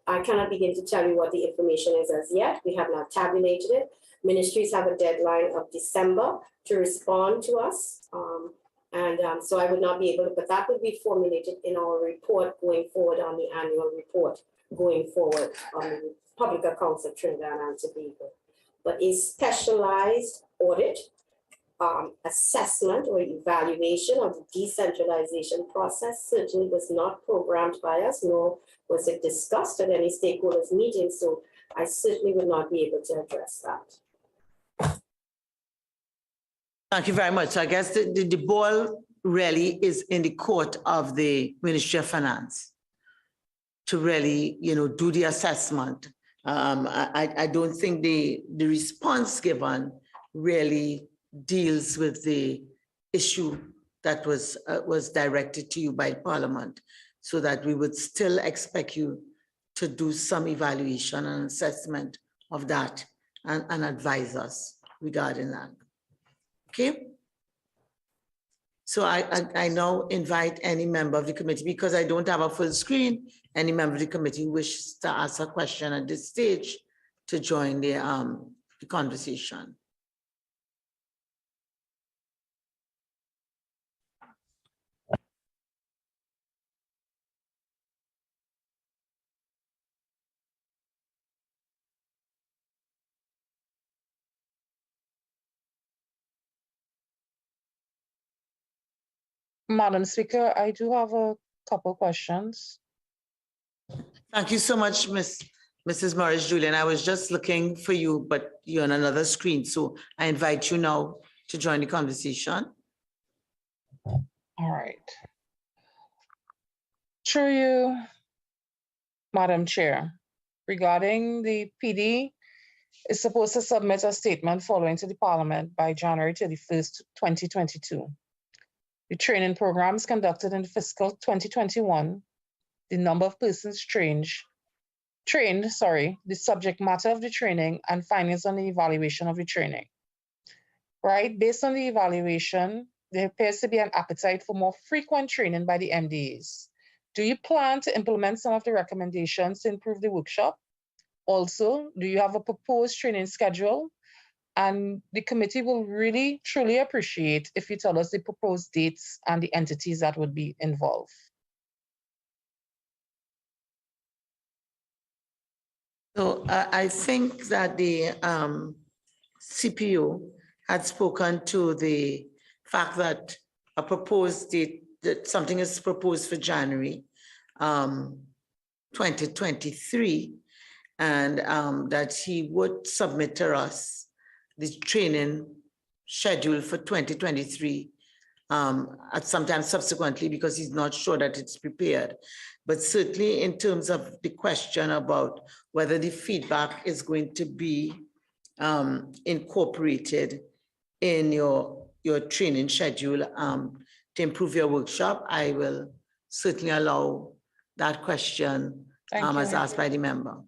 I cannot begin to tell you what the information is as yet. We have not tabulated it. Ministries have a deadline of December to respond to us. So I would not be able to, but that would be formulated in our report going forward, on the annual report going forward on the public accounts of Trinidad and Tobago. But a specialized audit, assessment or evaluation of the decentralization process certainly was not programmed by us, nor was it discussed at any stakeholders meeting. So I certainly would not be able to address that. Thank you very much. So I guess the ball really is in the court of the Ministry of Finance to really, do the assessment. I don't think the response given really deals with the issue that was directed to you by Parliament, so that we would still expect you to do some evaluation and assessment of that and advise us regarding that. Okay. So I now invite any member of the committee, because I don't have a full screen, any member of the committee who wishes to ask a question at this stage to join the conversation. Madam Speaker, I do have a couple questions. Thank you so much, Ms. Mrs. Morris Julian, I was just looking for you, but you're on another screen. So I invite you now to join the conversation. All right. Through you, Madam Chair, regarding the PD is supposed to submit a statement following to the Parliament by January 31st, 2022. The training programs conducted in fiscal 2021, the number of persons trained, the subject matter of the training, and findings on the evaluation of the training. Right, based on the evaluation, there appears to be an appetite for more frequent training by the MDAs. Do you plan to implement some of the recommendations to improve the workshop? Also, do you have a proposed training schedule? And the committee will really, truly appreciate if you tell us the proposed dates and the entities that would be involved. So I think that the CPO had spoken to the fact that a proposed date, that something is proposed for January 2023, and that he would submit to us the training schedule for 2023 at some time subsequently, because he's not sure that it's prepared. But certainly in terms of the question about whether the feedback is going to be incorporated in your training schedule to improve your workshop, I will certainly allow that question as asked by the member.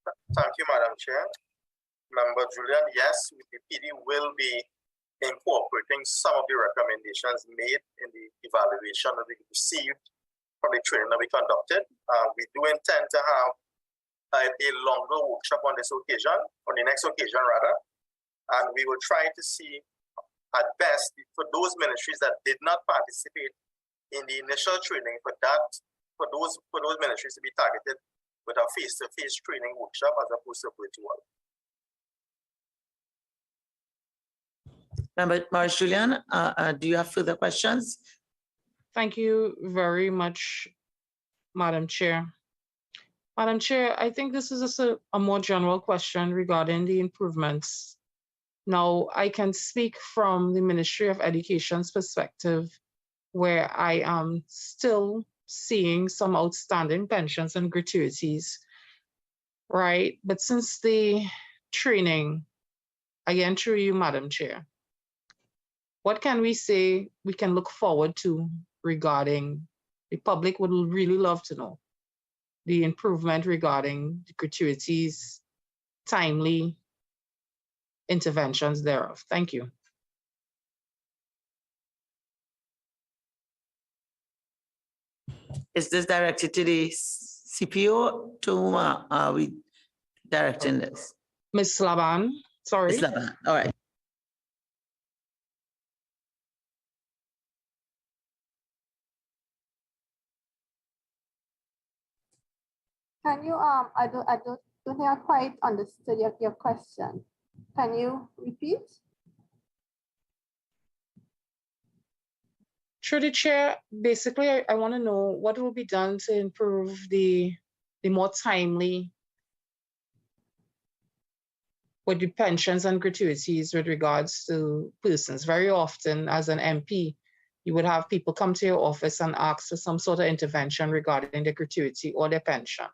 Thank you, Madam Chair. Member Julian, yes, the PD will be incorporating some of the recommendations made in the evaluation that we received from the training that we conducted. We do intend to have a longer workshop on this occasion, on the next occasion rather, and we will try to see at best for those ministries that did not participate in the initial training, for those ministries to be targeted with a face-to-face training workshop as opposed to virtual. Member Morris Julian, do you have further questions? Thank you very much, Madam Chair. Madam Chair, I think this is just a more general question regarding the improvements. Now, I can speak from the Ministry of Education's perspective, where I am still seeing some outstanding pensions and gratuities, right? But since the training, again, through you, Madam Chair, what can we say we can look forward to regarding, the public would really love to know the improvement regarding the gratuities, timely interventions thereof. Thank you. Is this directed to the CPO? To whom are we directing this? Ms. Laban, sorry. Ms. Laban, all right. Can you, I don't think I quite understood your question. Can you repeat? Through the chair, basically, I want to know what will be done to improve the more timely with the pensions and gratuities with regards to persons. Very often, as an MP, you would have people come to your office and ask for some sort of intervention regarding their gratuity or their pension.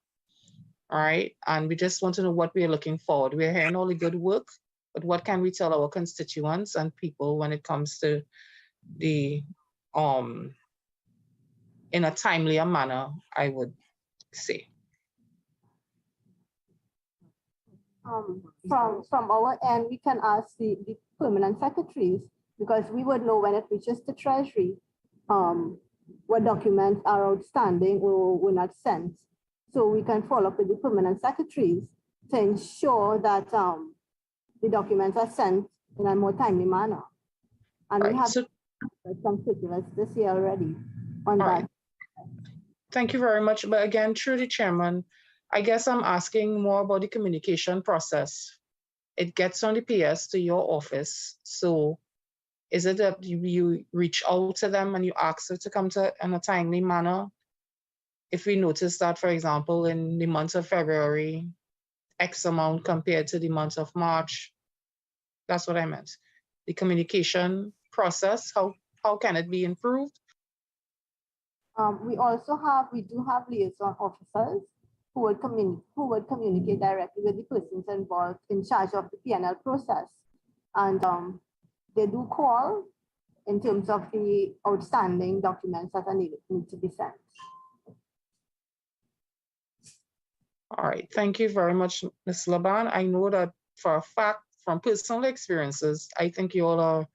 All right, and we just want to know what we're looking forward. We're hearing all the good work, but what can we tell our constituents and people when it comes to the in a timelier manner, I would say. From our end, we can ask the permanent secretaries, because we would know when it reaches the Treasury, what documents are outstanding or were not sent. So we can follow up with the permanent secretaries to ensure that the documents are sent in a more timely manner. And we have some circulars this year already on that. Right. Thank you very much. But again, through the chairman, I guess I'm asking more about the communication process. It gets on the PS to your office. So is it that you reach out to them and you ask them to come to in a timely manner? if we notice that, for example, in the month of February, X amount compared to the month of March, that's what I meant. The communication process, how can it be improved? We do have liaison officers who would communicate directly with the persons involved in charge of the P&L process. And they do call in terms of the outstanding documents that are need to be sent. All right, thank you very much, Ms. Laban. I know that for a fact, from personal experiences, I think you all are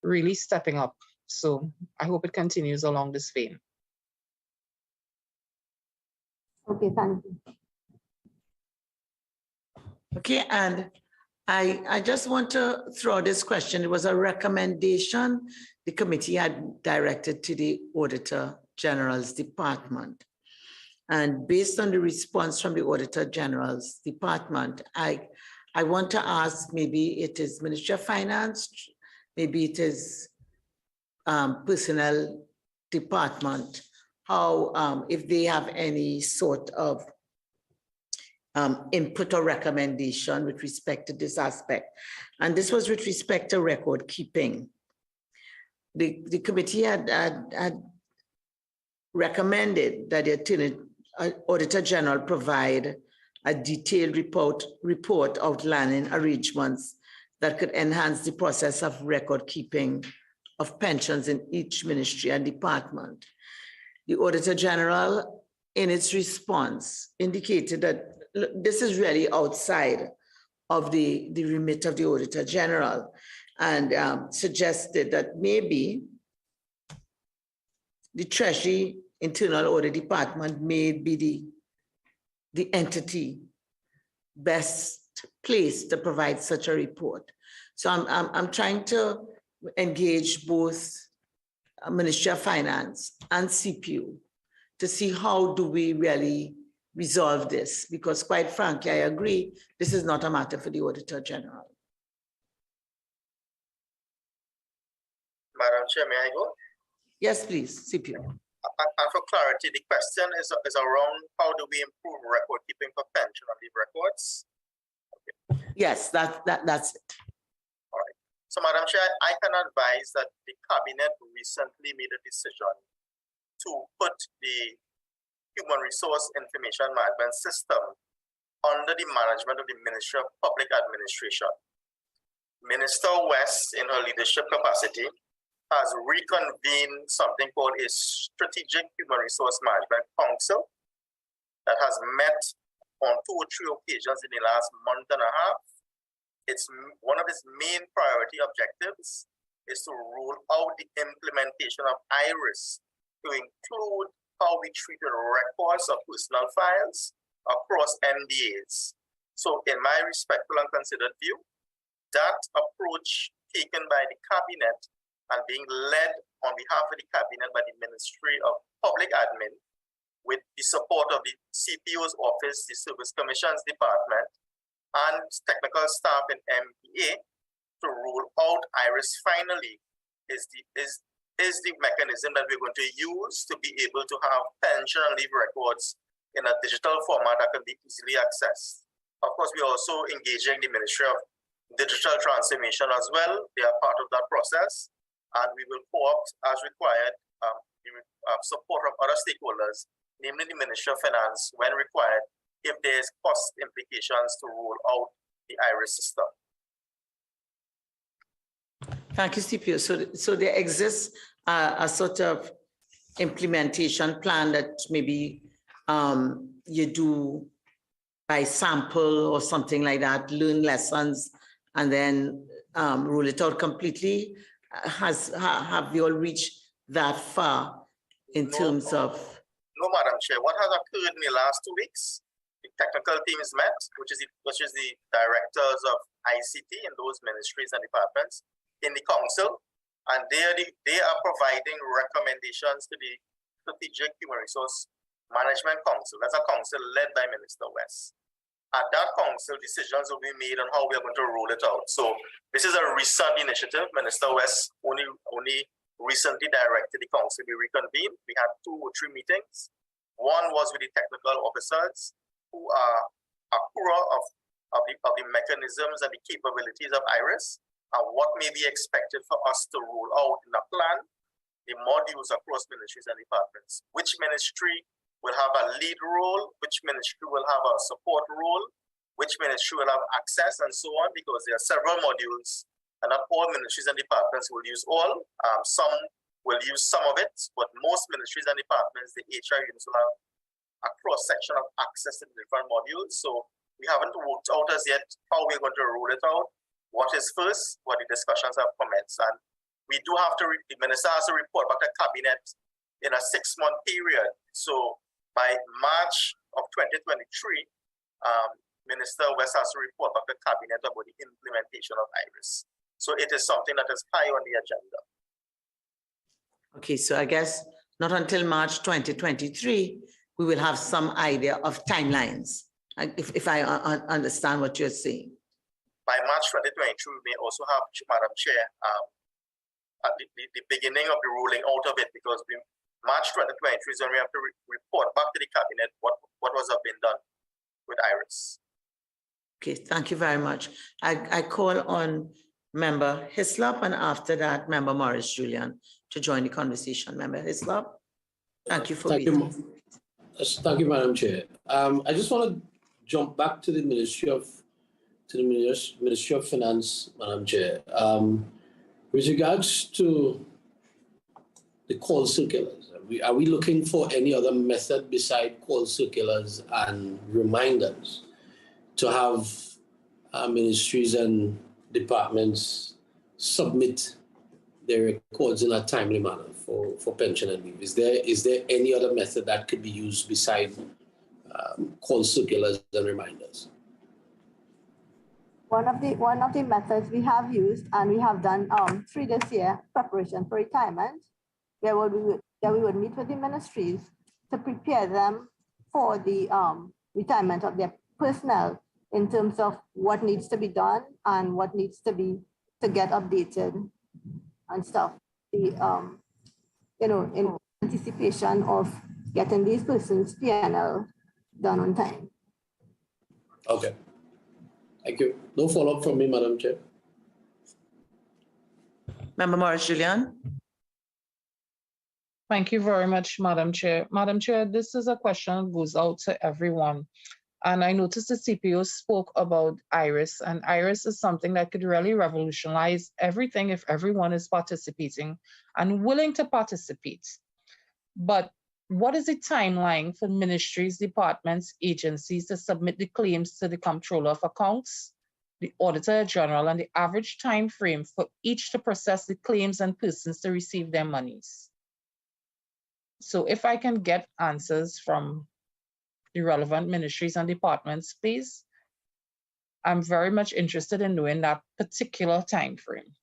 really stepping up. So I hope it continues along this vein. Okay, thank you. Okay, and I just want to throw this question. It was a recommendation the committee had directed to the Auditor General's Department. And based on the response from the Auditor General's Department, I want to ask, maybe it is Ministry of Finance, maybe it is Personnel Department, how, if they have any sort of input or recommendation with respect to this aspect. And this was with respect to record keeping. The committee had recommended that the Auditor General provide a detailed report outlining arrangements that could enhance the process of record keeping of pensions in each ministry and department. The Auditor General, in its response, indicated that this is really outside of the remit of the Auditor General, and suggested that maybe the Treasury Internal Audit Department may be the entity best placed to provide such a report. So I'm trying to engage both Ministry of Finance and CPU to see how do we really resolve this, because quite frankly, I agree, this is not a matter for the Auditor General. Madam Chair, may I go? Yes, please, CPU. And for clarity, the question is around how do we improve record keeping for pension and leave records? Okay. Yes, that's it. All right. So, Madam Chair, I can advise that the Cabinet recently made a decision to put the Human Resource Information Management System under the management of the Ministry of Public Administration. Minister West, in her leadership capacity, has reconvened something called a Strategic Human Resource Management Council that has met on 2 or 3 occasions in the last month and a half. It's one of its main priority objectives is to roll out the implementation of IRIS to include how we treat the records of personal files across NDAs. So in my respectful and considered view, that approach taken by the Cabinet and being led on behalf of the Cabinet by the Ministry of Public Admin with the support of the CPO's office, the Service Commissions Department, and technical staff in MPA to roll out IRIS finally is the mechanism that we're going to use to be able to have pension and leave records in a digital format that can be easily accessed. Of course, we're also engaging the Ministry of Digital Transformation as well. They are part of that process, and we will co-opt as required support from other stakeholders, namely the Ministry of Finance, when required, if there's cost implications to roll out the IRIS system. Thank you, CPU. So there exists a sort of implementation plan that maybe you do by sample or something like that, learn lessons, and then roll it out completely. Have you all reached that far in terms of? No, Madam Chair. What has occurred in the last 2 weeks? The technical teams met, which is the directors of ICT in those ministries and departments in the council, and they are providing recommendations to the Strategic Human Resource Management Council. That's a council led by Minister West. At that council, decisions will be made on how we are going to roll it out. So this is a recent initiative. Minister West only recently directed the council to be reconvened. We had 2 or 3 meetings, One was with the technical officers who are aware of the mechanisms and the capabilities of IRIS and what may be expected for us to roll out in a plan, the modules across ministries and departments. Which ministry will have a lead role, which ministry will have a support role, which ministry will have access, and so on, because there are several modules, and not all ministries and departments will use all. Some will use some of it, but most ministries and departments, the HR units will have a cross-section of access to the different modules. So we haven't worked out as yet how we're going to roll it out. What is first, what the discussions have commenced. And we do have to, the minister has to report back to cabinet in a 6-month period. So by March of 2023, Minister West has to report back to cabinet about the implementation of IRIS. So it is something that is high on the agenda. Okay, so I guess not until March 2023, we will have some idea of timelines, if I understand what you're saying. By March 2023, we may also have, Madam Chair, at the beginning of the ruling out of it, because March 2023 is when we have to report back to the cabinet what was been done with IRIS. Okay, thank you very much. I call on Member Hislop, and after that, Member Morris Julian to join the conversation. Member Hislop, thank you for waiting. Thank you, Madam Chair. I just want to jump back to the Ministry of Finance, Madam Chair. With regards to the call circulars, are we looking for any other method beside call circulars and reminders to have ministries and departments submit their records in a timely manner for pension and leave? Is there any other method that could be used beside call circulars and reminders? One of the methods we have used, and we have done through this year, preparation for retirement, where we would meet with the ministries to prepare them for the retirement of their personnel in terms of what needs to be done and what needs to get updated and stuff. In anticipation of getting these persons PNL done on time. Okay. Thank you. No follow-up from me, Madam Chair. Member Morris Julian. Thank you very much, Madam Chair. Madam Chair, this is a question that goes out to everyone. And I noticed the CPO spoke about IRIS, and IRIS is something that could really revolutionize everything if everyone is participating and willing to participate. But what is the timeline for ministries, departments, agencies to submit the claims to the Comptroller of Accounts, the Auditor General, and the average time frame for each to process the claims and persons to receive their monies? So if I can get answers from the relevant ministries and departments, please. I'm very much interested in knowing that particular time frame.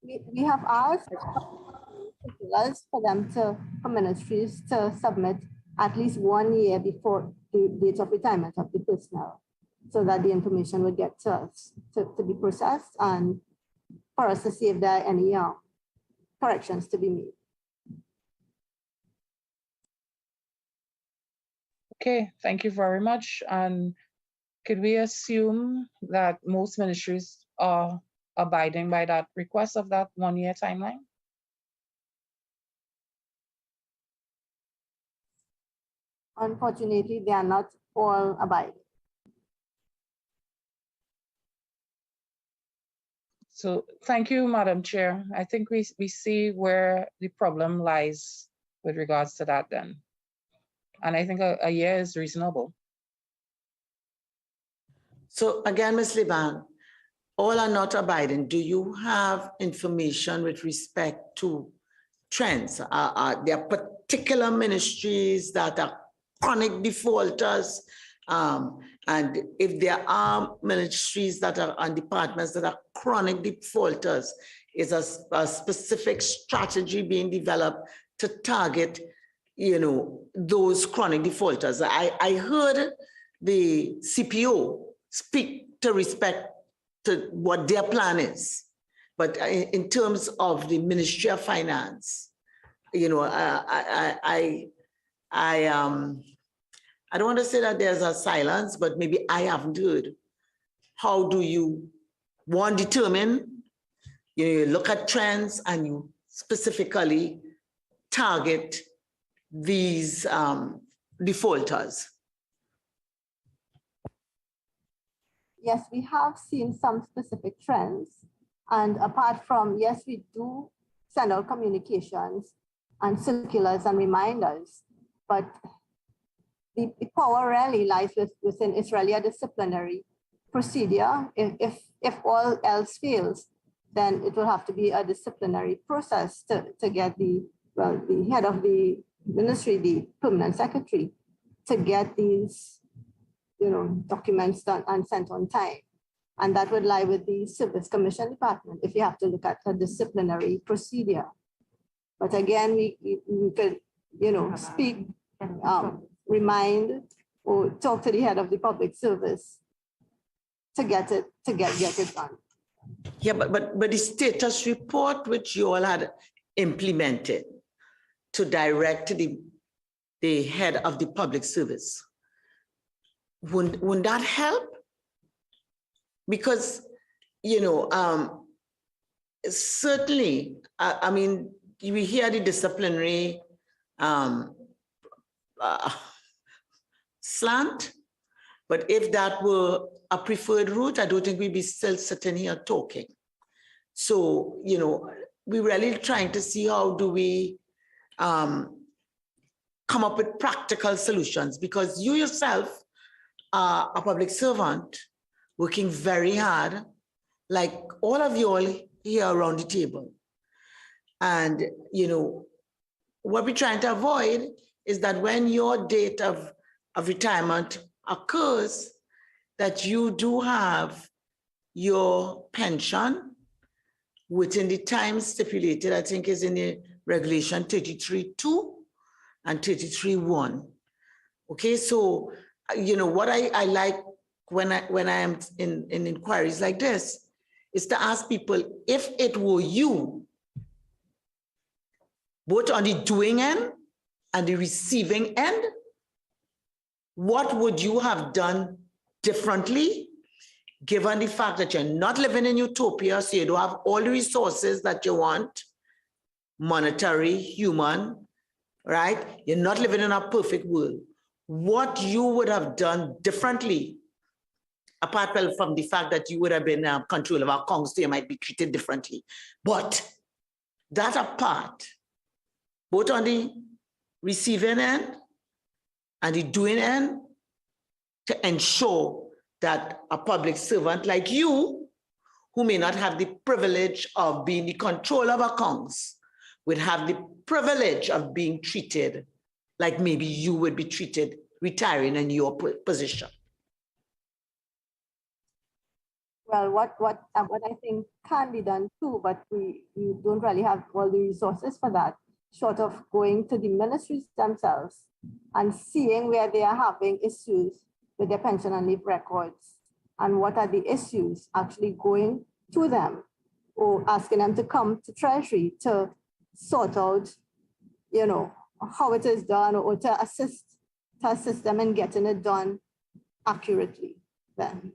We have asked for ministries to submit at least 1 year before the date of retirement of the personnel, so that the information would get to us to be processed and for us to see if there are any corrections to be made. Okay, thank you very much. And could we assume that most ministries are abiding by that request of that 1 year timeline? Unfortunately, they are not all abiding. So thank you, Madam Chair. I think we see where the problem lies with regards to that then. And I think a year is reasonable. So again, Ms. Liban, all are not abiding. Do you have information with respect to trends? Are there particular ministries that are chronic defaulters? And if there are ministries that are and departments that are chronic defaulters, is a specific strategy being developed to target, those chronic defaulters? I heard the CPO speak to respect to what their plan is, But in terms of the Ministry of Finance, you know, I don't want to say that there's a silence, but maybe I haven't heard. How do you, one, determine, you look at trends and you specifically target these defaulters? Yes, we have seen some specific trends. And apart from, yes, we do send out communications and circulars and reminders, but the power really lies within, it's really a disciplinary procedure. If all else fails, then it will have to be a disciplinary process to get the head of the ministry, the permanent secretary, to get these, documents done and sent on time. And that would lie with the Service Commission Department if you have to look at a disciplinary procedure. But again, we could, speak, remind, or talk to the head of the public service to get it done. Yeah, but the status report which you all had implemented to direct the head of the public service, wouldn't that help? Because, certainly, I mean, we hear the disciplinary slant, but if that were a preferred route, I don't think we'd be still sitting here talking. So, we're really trying to see how do we come up with practical solutions, because you yourself are a public servant working very hard, like all of you all here around the table. And, what we're trying to avoid is that when your date of retirement occurs, that you do have your pension within the time stipulated, I think is in the regulation 33.2 and 33.1. Okay, so, what I like when I am in inquiries like this is to ask people, if it were you, both on the doing end and the receiving end, what would you have done differently, given the fact that you're not living in utopia, so you don't have all the resources that you want, monetary, human, right? You're not living in a perfect world. What you would have done differently, apart from the fact that you would have been control of our accounts, so you might be treated differently. But that apart, both on the receiving end and the doing end, to ensure that a public servant like you, who may not have the privilege of being the controller of accounts, would have the privilege of being treated like maybe you would be treated retiring in your position. Well, what I think can be done too, but we don't really have all the resources for that, short of going to the ministries themselves and seeing where they are having issues with their pension and leave records, and what are the issues, actually going to them or asking them to come to Treasury to sort out, how it is done, or to assist them in getting it done accurately then.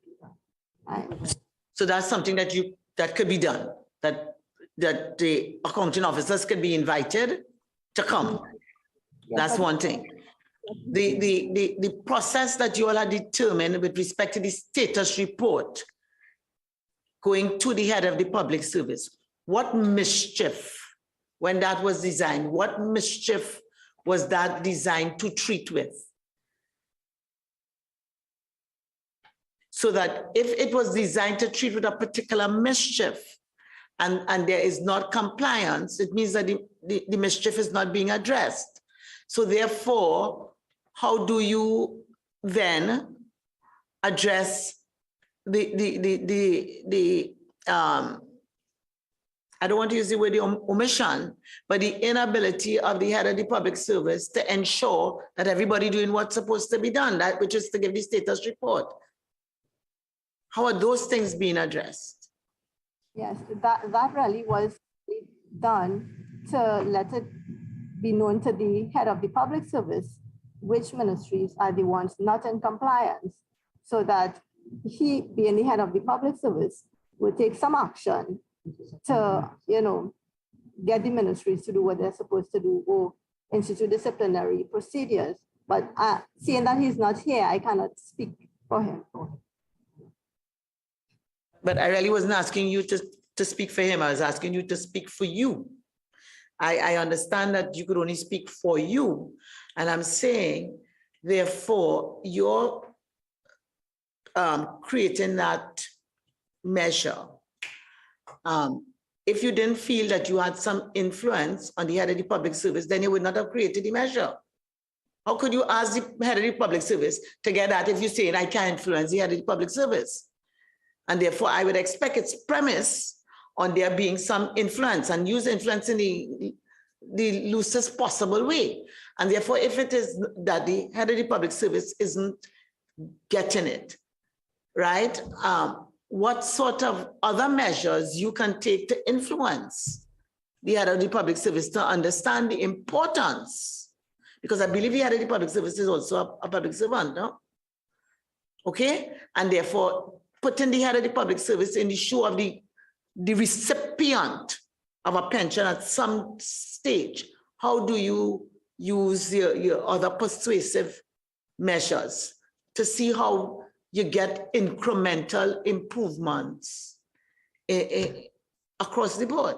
So that's something that could be done, that the accounting officers could be invited to come. That's one thing. The process that you all are determined with respect to the status report going to the head of the public service, what mischief, when that was designed, what mischief was that designed to treat with? So that if it was designed to treat with a particular mischief and there is not compliance, it means that the mischief is not being addressed. So therefore, how do you then address I don't want to use the word the omission, but the inability of the head of the public service to ensure that everybody doing what's supposed to be done, that which is to give the status report. How are those things being addressed? Yes, that really was done to let it be known to the head of the public service which ministries are the ones not in compliance, so that he, being the head of the public service, would take some action to, get the ministries to do what they're supposed to do or institute disciplinary procedures. But seeing that he's not here, I cannot speak for him. But I really wasn't asking you to speak for him. I was asking you to speak for you. I understand that you could only speak for you. And I'm saying, therefore, you're creating that measure. If you didn't feel that you had some influence on the head of the public service, then you would not have created the measure. How could you ask the head of the public service to get that if you're saying I can't influence the head of the public service? And therefore, I would expect its premise on there being some influence and use influence in the loosest possible way. And therefore, if it is that the head of the public service isn't getting it, right? What sort of other measures you can take to influence the head of the public service to understand the importance? Because I believe the head of the public service is also a public servant, no? Okay? And therefore, putting the head of the public service in the shoe of the recipient of a pension at some stage. How do you use your other persuasive measures to see how you get incremental improvements across the board?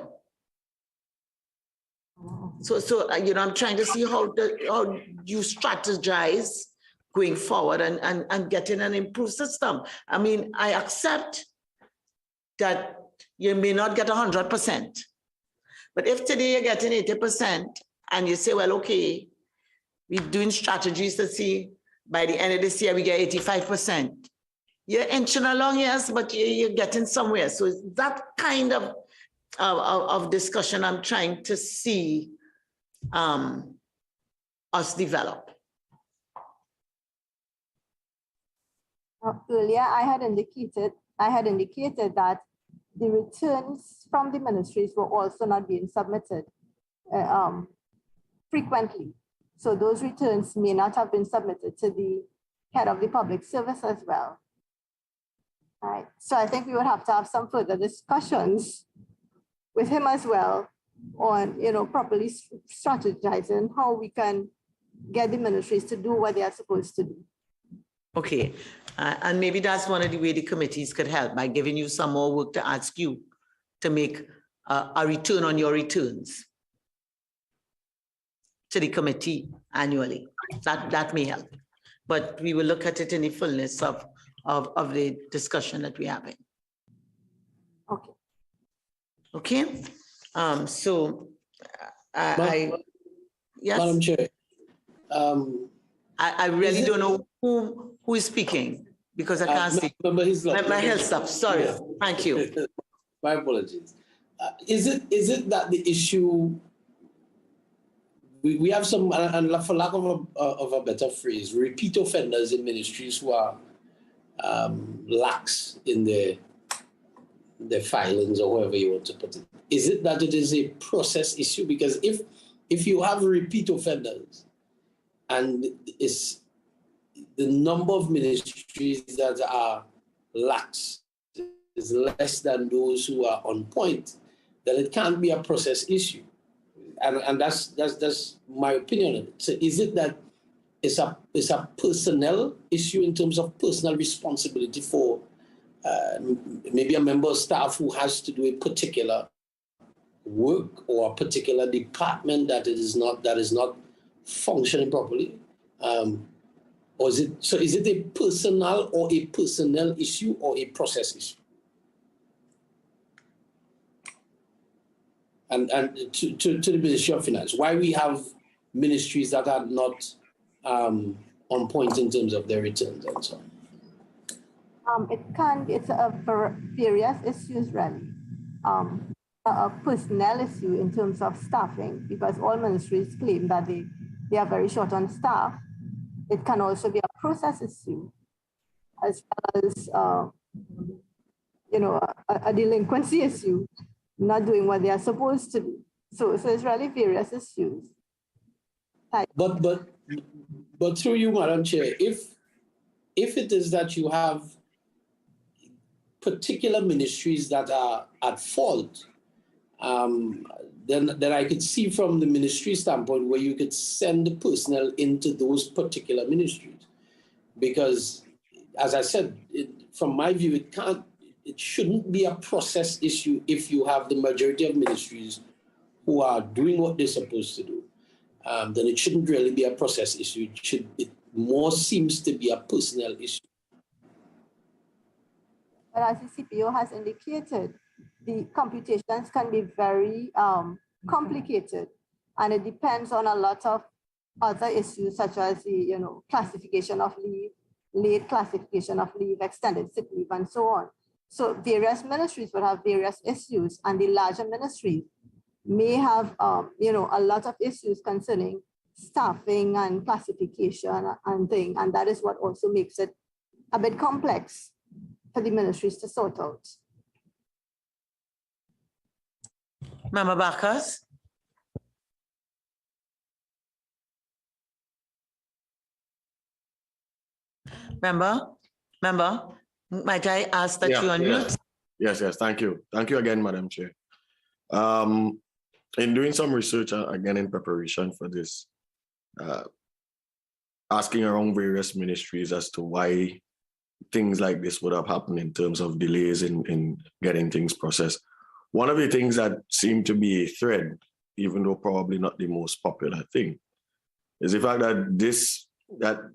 So I'm trying to see how you strategize going forward and getting an improved system. I mean, I accept that you may not get 100%, but if today you're getting 80% and you say, well, okay, we're doing strategies to see by the end of this year we get 85%. You're inching along, yes, but you're getting somewhere. So it's that kind of discussion I'm trying to see us develop. Earlier, I had indicated that the returns from the ministries were also not being submitted frequently. So those returns may not have been submitted to the head of the public service as well. All right. So I think we would have to have some further discussions with him as well on, properly strategizing how we can get the ministries to do what they are supposed to do. Okay, and maybe that's one of the ways the committees could help by giving you some more work to ask you to make a return on your returns to the committee annually. That may help, but we will look at it in the fullness of the discussion that we're having. Okay. Okay. So yes. Madam Chair. I really don't know who is speaking because I can't see. My health stuff. Sorry. Yeah. Thank you. My apologies. Is it that the issue we have some, and for lack of a better phrase, repeat offenders in ministries who are lax in their filings or however you want to put it? Is it that it is a process issue? Because if you have repeat offenders and it's the number of ministries that are lax is less than those who are on point, then it can't be a process issue. And that's my opinion on it. So is it that it's a personnel issue in terms of personal responsibility for maybe a member of staff who has to do a particular work or a particular department that is not functioning properly? Or is it a personal or a personnel issue or a process issue? And to the Ministry of Finance, why we have ministries that are not on point in terms of their returns and so on? It's various issues really. A personnel issue in terms of staffing, because all ministries claim that they are very short on staff. It can also be a process issue, as well as a delinquency issue, not doing what they are supposed to do. So it's really various issues. But through you, Madam Chair, if it is that you have particular ministries that are at fault, then I could see from the ministry standpoint where you could send the personnel into those particular ministries. Because, as I said, from my view, it shouldn't be a process issue if you have the majority of ministries who are doing what they're supposed to do. Then it shouldn't really be a process issue. It more seems to be a personnel issue. But as the CPO has indicated, the computations can be very complicated, and it depends on a lot of other issues such as the classification of leave, late classification of leave, extended sick leave, and so on. So various ministries will have various issues, and the larger ministries may have a lot of issues concerning staffing and classification and things, and that is what also makes it a bit complex for the ministries to sort out. Mama Bacchus. Member, might I ask that you unmute? Yes, thank you. Thank you again, Madam Chair. In doing some research, again, in preparation for this, asking around various ministries as to why things like this would have happened in terms of delays in getting things processed. One of the things that seemed to be a thread, even though probably not the most popular thing, is the fact that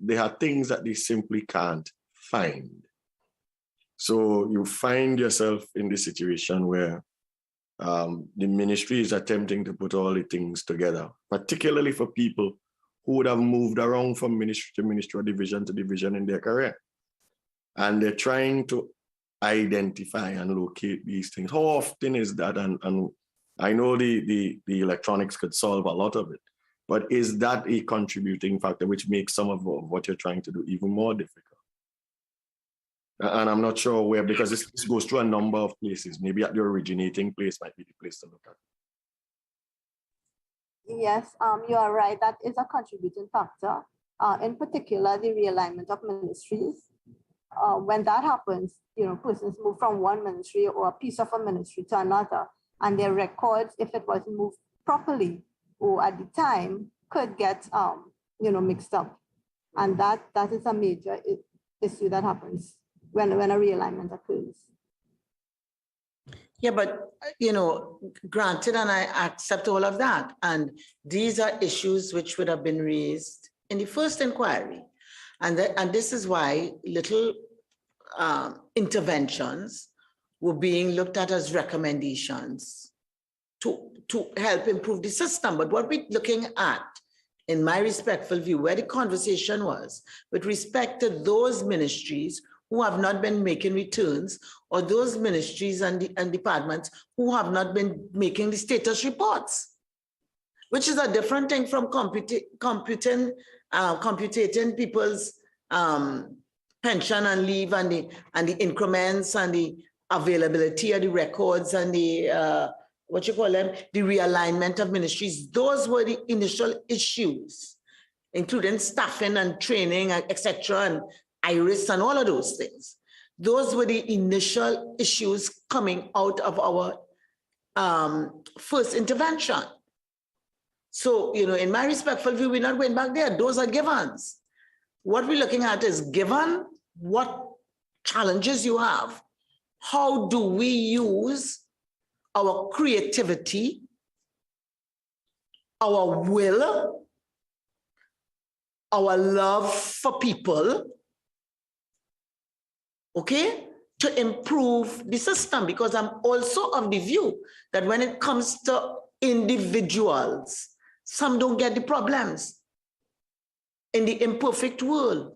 there are things that they simply can't find. So you find yourself in this situation where the ministry is attempting to put all the things together, particularly for people who would have moved around from ministry to ministry or division to division in their career. And they're trying to identify and locate these things. How often is that? And I know the electronics could solve a lot of it, but is that a contributing factor which makes some of what you're trying to do even more difficult? And I'm not sure where, because this goes through a number of places. Maybe at the originating place might be the place to look at. Yes, you are right. That is a contributing factor. In particular, the realignment of ministries. When that happens, persons move from one ministry or a piece of a ministry to another, and their records, if it wasn't moved properly or at the time, could get mixed up, and that is a major issue that happens when a realignment occurs. Yeah, but granted, and I accept all of that, and these are issues which would have been raised in the first inquiry. And this is why little interventions were being looked at as recommendations to help improve the system. But what we're looking at, in my respectful view, where the conversation was with respect to those ministries who have not been making returns, or those ministries and departments who have not been making the status reports, which is a different thing from computing people's pension and leave and the increments and the availability of the records and the the realignment of ministries. Those were the initial issues, including staffing and training, etc., and IRIS and all of those things. Those were the initial issues coming out of our first intervention. So, in my respectful view, we're not going back there. Those are givens. What we're looking at is, given what challenges you have, how do we use our creativity, our will, our love for people, okay, to improve the system? Because I'm also of the view that when it comes to individuals, some don't get the problems in the imperfect world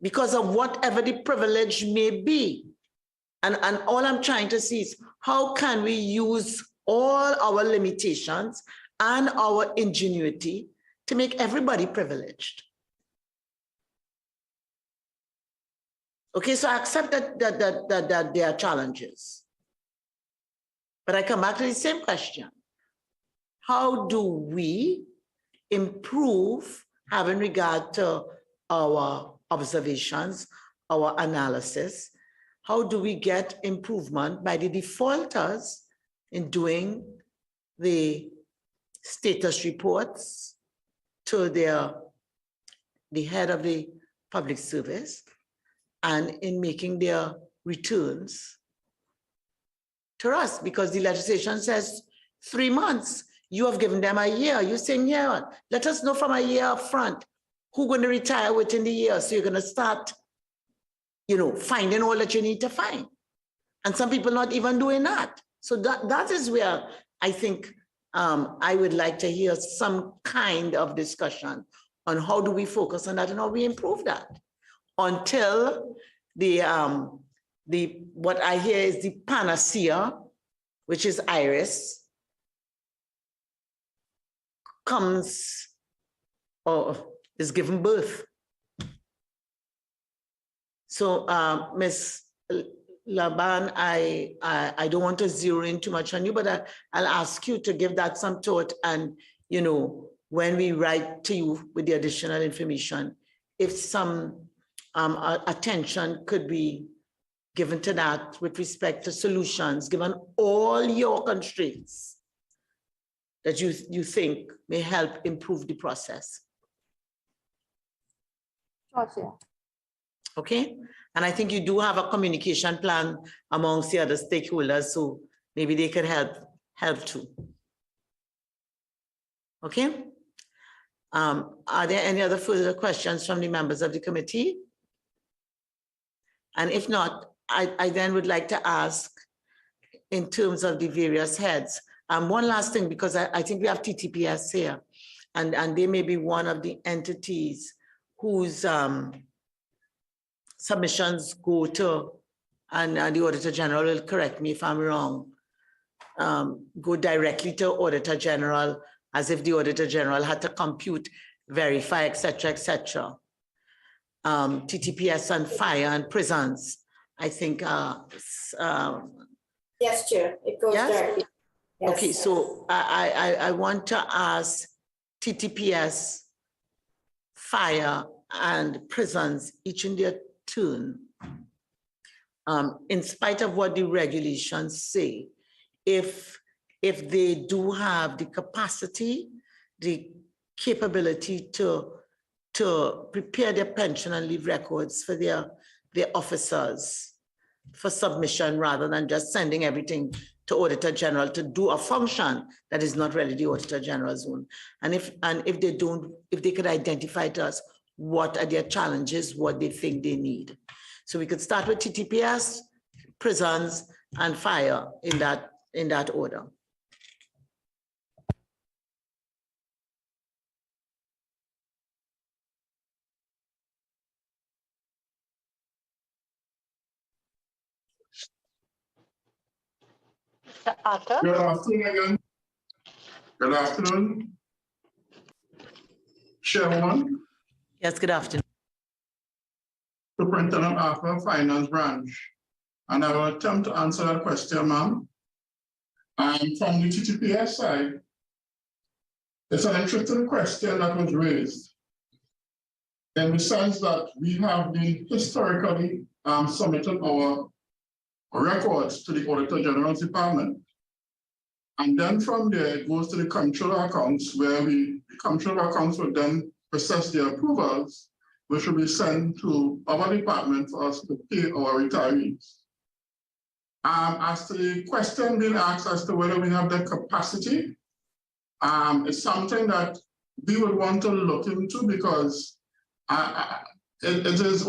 because of whatever the privilege may be. And all I'm trying to see is, how can we use all our limitations and our ingenuity to make everybody privileged? Okay, so I accept that there are challenges. But I come back to the same question. How do we improve having regard to our observations, our analysis? How do we get improvement by the defaulters in doing the status reports to the head of the public service and in making their returns to us? Because the legislation says 3 months. You have given them a year. You're saying, yeah, let us know from a year up front who's going to retire within the year. So you're going to start, finding all that you need to find. And some people not even doing that. So that is where I think I would like to hear some kind of discussion on how do we focus on that and how we improve that until what I hear is the panacea, which is IRIS, comes or is given birth. So, Ms. Laban, I don't want to zero in too much on you, but I'll ask you to give that some thought. And, when we write to you with the additional information, if some attention could be given to that with respect to solutions, given all your constraints that you think may help improve the process. Sure. Okay, and I think you do have a communication plan amongst the other stakeholders, so maybe they could help too. Okay, are there any other further questions from the members of the committee? And if not, I then would like to ask in terms of the various heads. One last thing, because I think we have TTPS here, and they may be one of the entities whose submissions go to, and the Auditor General will correct me if I'm wrong, go directly to Auditor General, as if the Auditor General had to compute, verify, etc., etc. TTPS and fire and prisons, I think. Yes, Chair, it goes directly. Yes. Okay, so I want to ask TTPS, fire, and prisons, each in their turn, in spite of what the regulations say, if they do have the capacity, the capability to prepare their pension and leave records for their officers for submission, rather than just sending everything to Auditor General to do a function that is not really the Auditor General's own. And if they could identify to us what are their challenges, what they think they need. So we could start with TTPS, prisons, and fire in that order. Good afternoon again. Good afternoon. Chairwoman. Yes, good afternoon. Superintendent Arthur, Finance Branch. And I will attempt to answer that question, ma'am. And from the TTPS side, it's an interesting question that was raised, in the sense that we have been historically submitting our records to the Auditor General's Department. And then from there, it goes to the controller accounts, where the controller accounts would then process the approvals, which will be sent to our department for us to pay our retirees. As to the question being asked as to whether we have the capacity, it's something that we would want to look into, because it's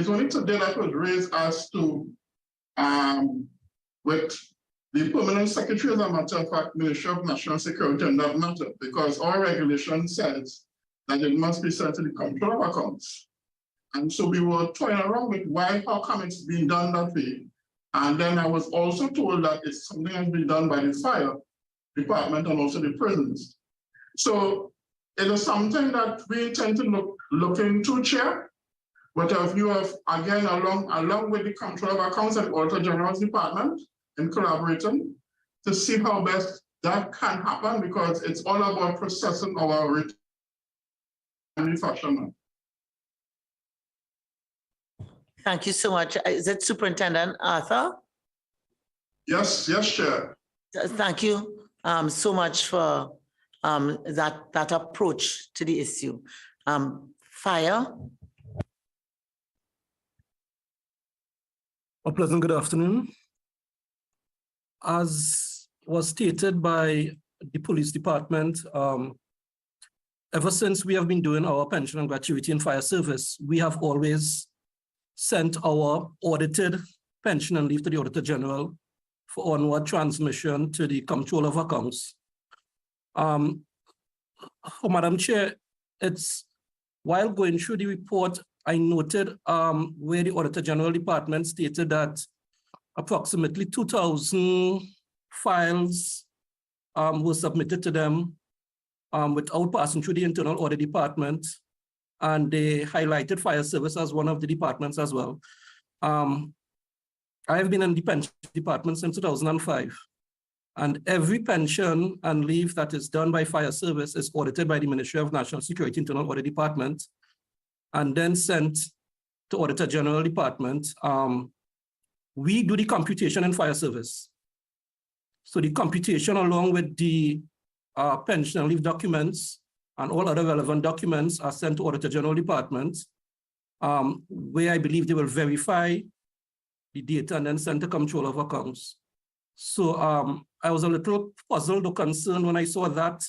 only today that was raised as to with the permanent secretary, as a matter of fact, Ministry of National Security, and that matter, because our regulation says that it must be sent to the controller accounts. And so we were toying around with how come it's being done that way. And then I was also told that it's something that's been done by the fire department and also the prisons. So it is something that we intend to look into, Chair. with a view of, again, along with the Comptroller of Accounts and Auditor General's Department in collaborating to see how best that can happen, because it's all about processing our return fashion. Thank you so much. Is it Superintendent Arthur? Yes, Chair. Thank you so much for that approach to the issue. Fire. A pleasant good afternoon. As was stated by the police department, ever since we have been doing our pension and gratuity and fire service, we have always sent our audited pension and leave to the Auditor General for onward transmission to the Comptroller of Accounts. Madam Chair, while going through the report, I noted where the Auditor General Department stated that approximately 2,000 files were submitted to them without passing through the Internal Audit Department, and they highlighted fire service as one of the departments as well. I have been in the pension department since 2005, and every pension and leave that is done by fire service is audited by the Ministry of National Security Internal Audit Department and then sent to Auditor General Department. We do the computation in fire service. So the computation along with the pension and leave documents and all other relevant documents are sent to Auditor General Department, where I believe they will verify the data and then send to Comptroller of Accounts. So I was a little puzzled or concerned when I saw that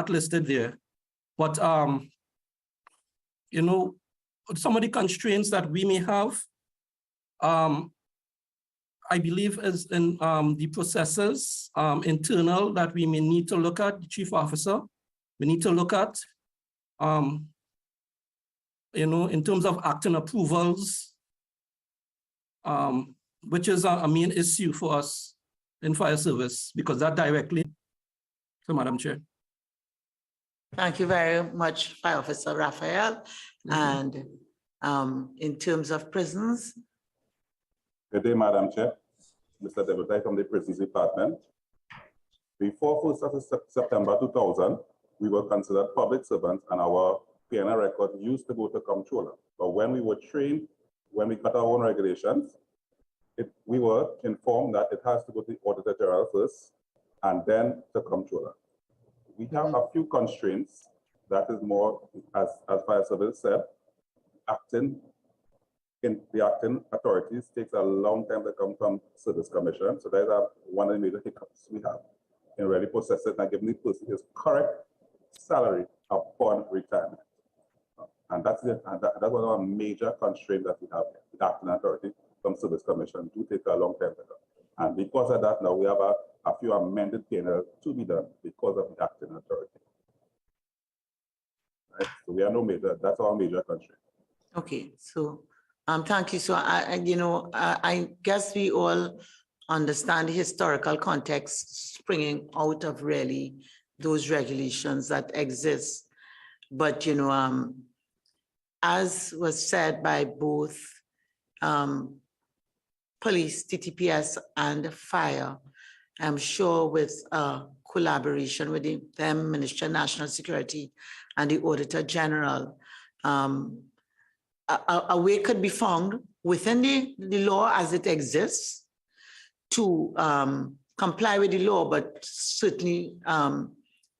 listed there. But you know, some of the constraints that we may have, I believe is in the processes internal that we may need to look at, the Chief Officer. We need to look at, you know, in terms of acting approvals, which is a main issue for us in fire service, because that directly, so Madam Chair. Thank you very much, Fire Officer Raphael. And in terms of prisons. Good day, Madam Chair. Mr. Debutai from the Prisons Department. Before 1st of September 2000, we were considered public servants and our P&L record used to go to Comptroller. But when we were trained, when we got our own regulations, we were informed that it has to go to the Auditor General first and then to Comptroller. We have a few constraints. That is more, as Fire Service said, the acting authorities takes a long time to come from Service Commission. So that is one of the major hiccups we have in really processing and giving the person his correct salary upon retirement. And that's one of our major constraints that we have. The acting authority from Service Commission do take a long time to come. And because of that, now we have a few amended P&L to be done because of the acting authority. Right? So we are no major, that's our major constraint. Okay, so thank you. So I guess we all understand the historical context springing out of really those regulations that exist. But as was said by both police, TTPS, and fire, I'm sure with collaboration with the Ministry of National Security and the Auditor General, a way could be found within the law as it exists to comply with the law, but certainly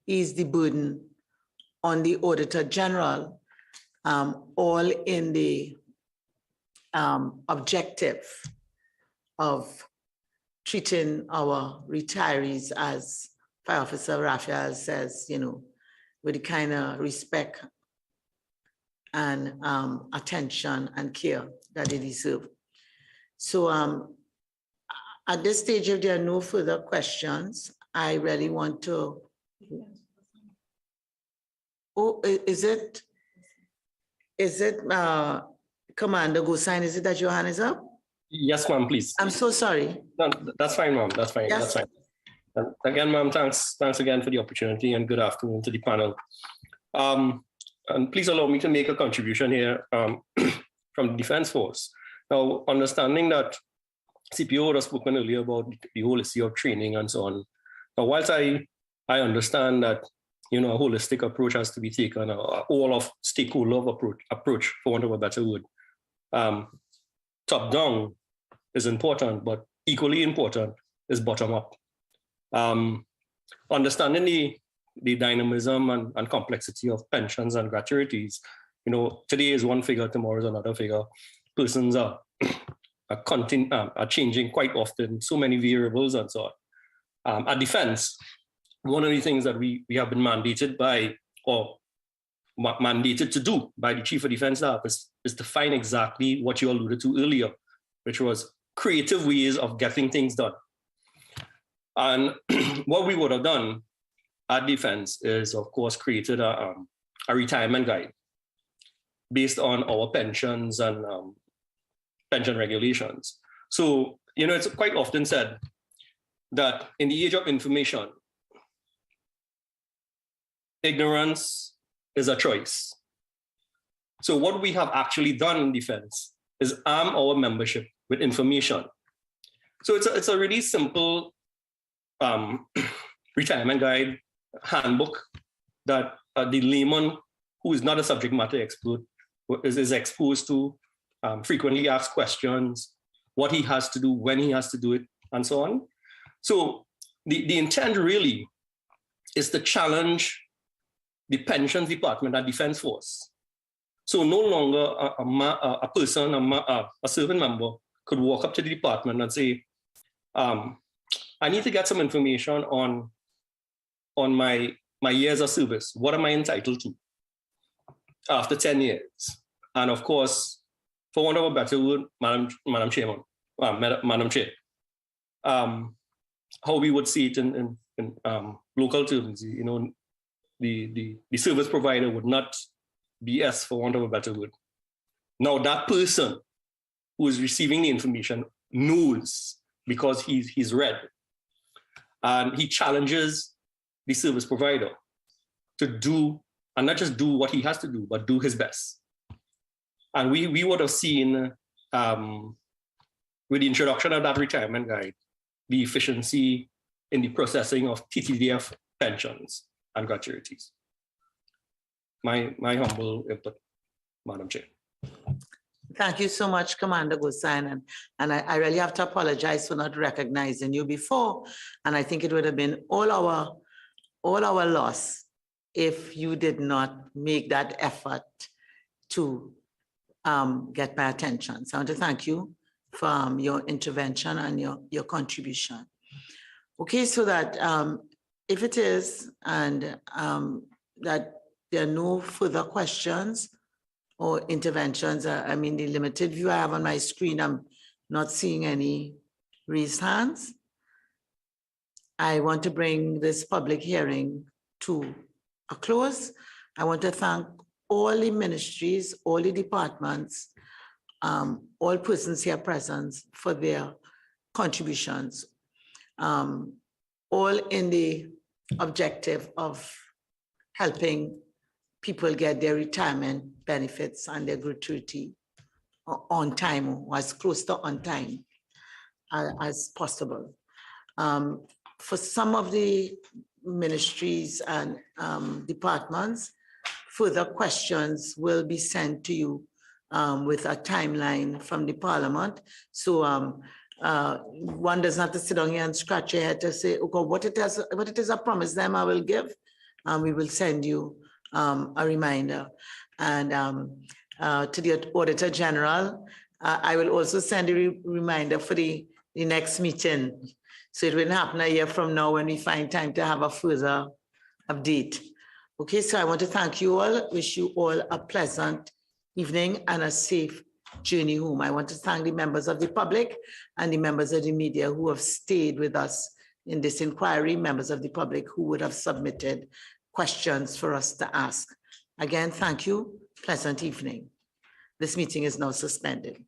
ease the burden on the Auditor General, all in the objective of treating our retirees, as Fire Officer Raphael says, with the kind of respect and attention and care that they deserve. So at this stage, if there are no further questions, I really want to. Oh, is it Commander Gosain? Is it that your hand is up? Yes, ma'am, please. I'm so sorry. No, that's fine, ma'am. That's fine. Yes. That's fine. And again, ma'am, thanks again for the opportunity, and good afternoon to the panel. And please allow me to make a contribution here. the Defense Force. Now, understanding that CPO would have spoken earlier about the whole issue of training and so on. Now, whilst I understand that, a holistic approach has to be taken, all of stakeholder approach, for want of a better word, top down is important, but equally important is bottom up. Understanding the dynamism and complexity of pensions and gratuities. Today is one figure, tomorrow is another figure. Persons are changing quite often, so many variables and so on. At Defense, one of the things that we have been mandated by, or mandated to do by the Chief of Defense Staff is to find exactly what you alluded to earlier, which was creative ways of getting things done. And what we would have done at Defense is, of course, created a retirement guide based on our pensions and pension regulations. So, it's quite often said that in the age of information, ignorance is a choice. So what we have actually done in Defense is arm our membership with information. So it's a really simple retirement guide, handbook that the layman who is not a subject matter expert is exposed to, frequently asked questions, what he has to do, when he has to do it, and so on. So the intent really is to challenge the pensions department at Defense Force. So no longer a person, a serving member could walk up to the department and say, I need to get some information on my years of service. What am I entitled to after 10 years? And of course, for want of a better word, Madam Chair, how we would see it in local terms, the service provider would not BS, for want of a better word. Now that person who is receiving the information knows because he's read, and he challenges the service provider to do, and not just do what he has to do, but do his best. And we would have seen with the introduction of that retirement guide, the efficiency in the processing of TTDF pensions and gratuities. My humble input, Madam Chair. Thank you so much, Commander Gosain. And I really have to apologize for not recognizing you before. And I think it would have been all our loss if you did not make that effort to get my attention. So I want to thank you for your intervention and your contribution. Okay, so that if it is, and that there are no further questions or interventions, I mean, the limited view I have on my screen, I'm not seeing any raised hands. I want to bring this public hearing to a close. I want to thank all the ministries, all the departments, all persons here present for their contributions, all in the objective of helping people get their retirement benefits and their gratuity on time, or as close to on time as possible. For some of the ministries and departments, further questions will be sent to you with a timeline from the Parliament. So one does not have to sit down here and scratch your head to say, okay, what it is I promise them I will give. We will send you a reminder. And to the Auditor General, I will also send a reminder for the next meeting. So it will happen a year from now when we find time to have a further update. Okay, so I want to thank you all, wish you all a pleasant evening and a safe journey home. I want to thank the members of the public and the members of the media who have stayed with us in this inquiry, members of the public who would have submitted questions for us to ask. Again, thank you, pleasant evening. This meeting is now suspended.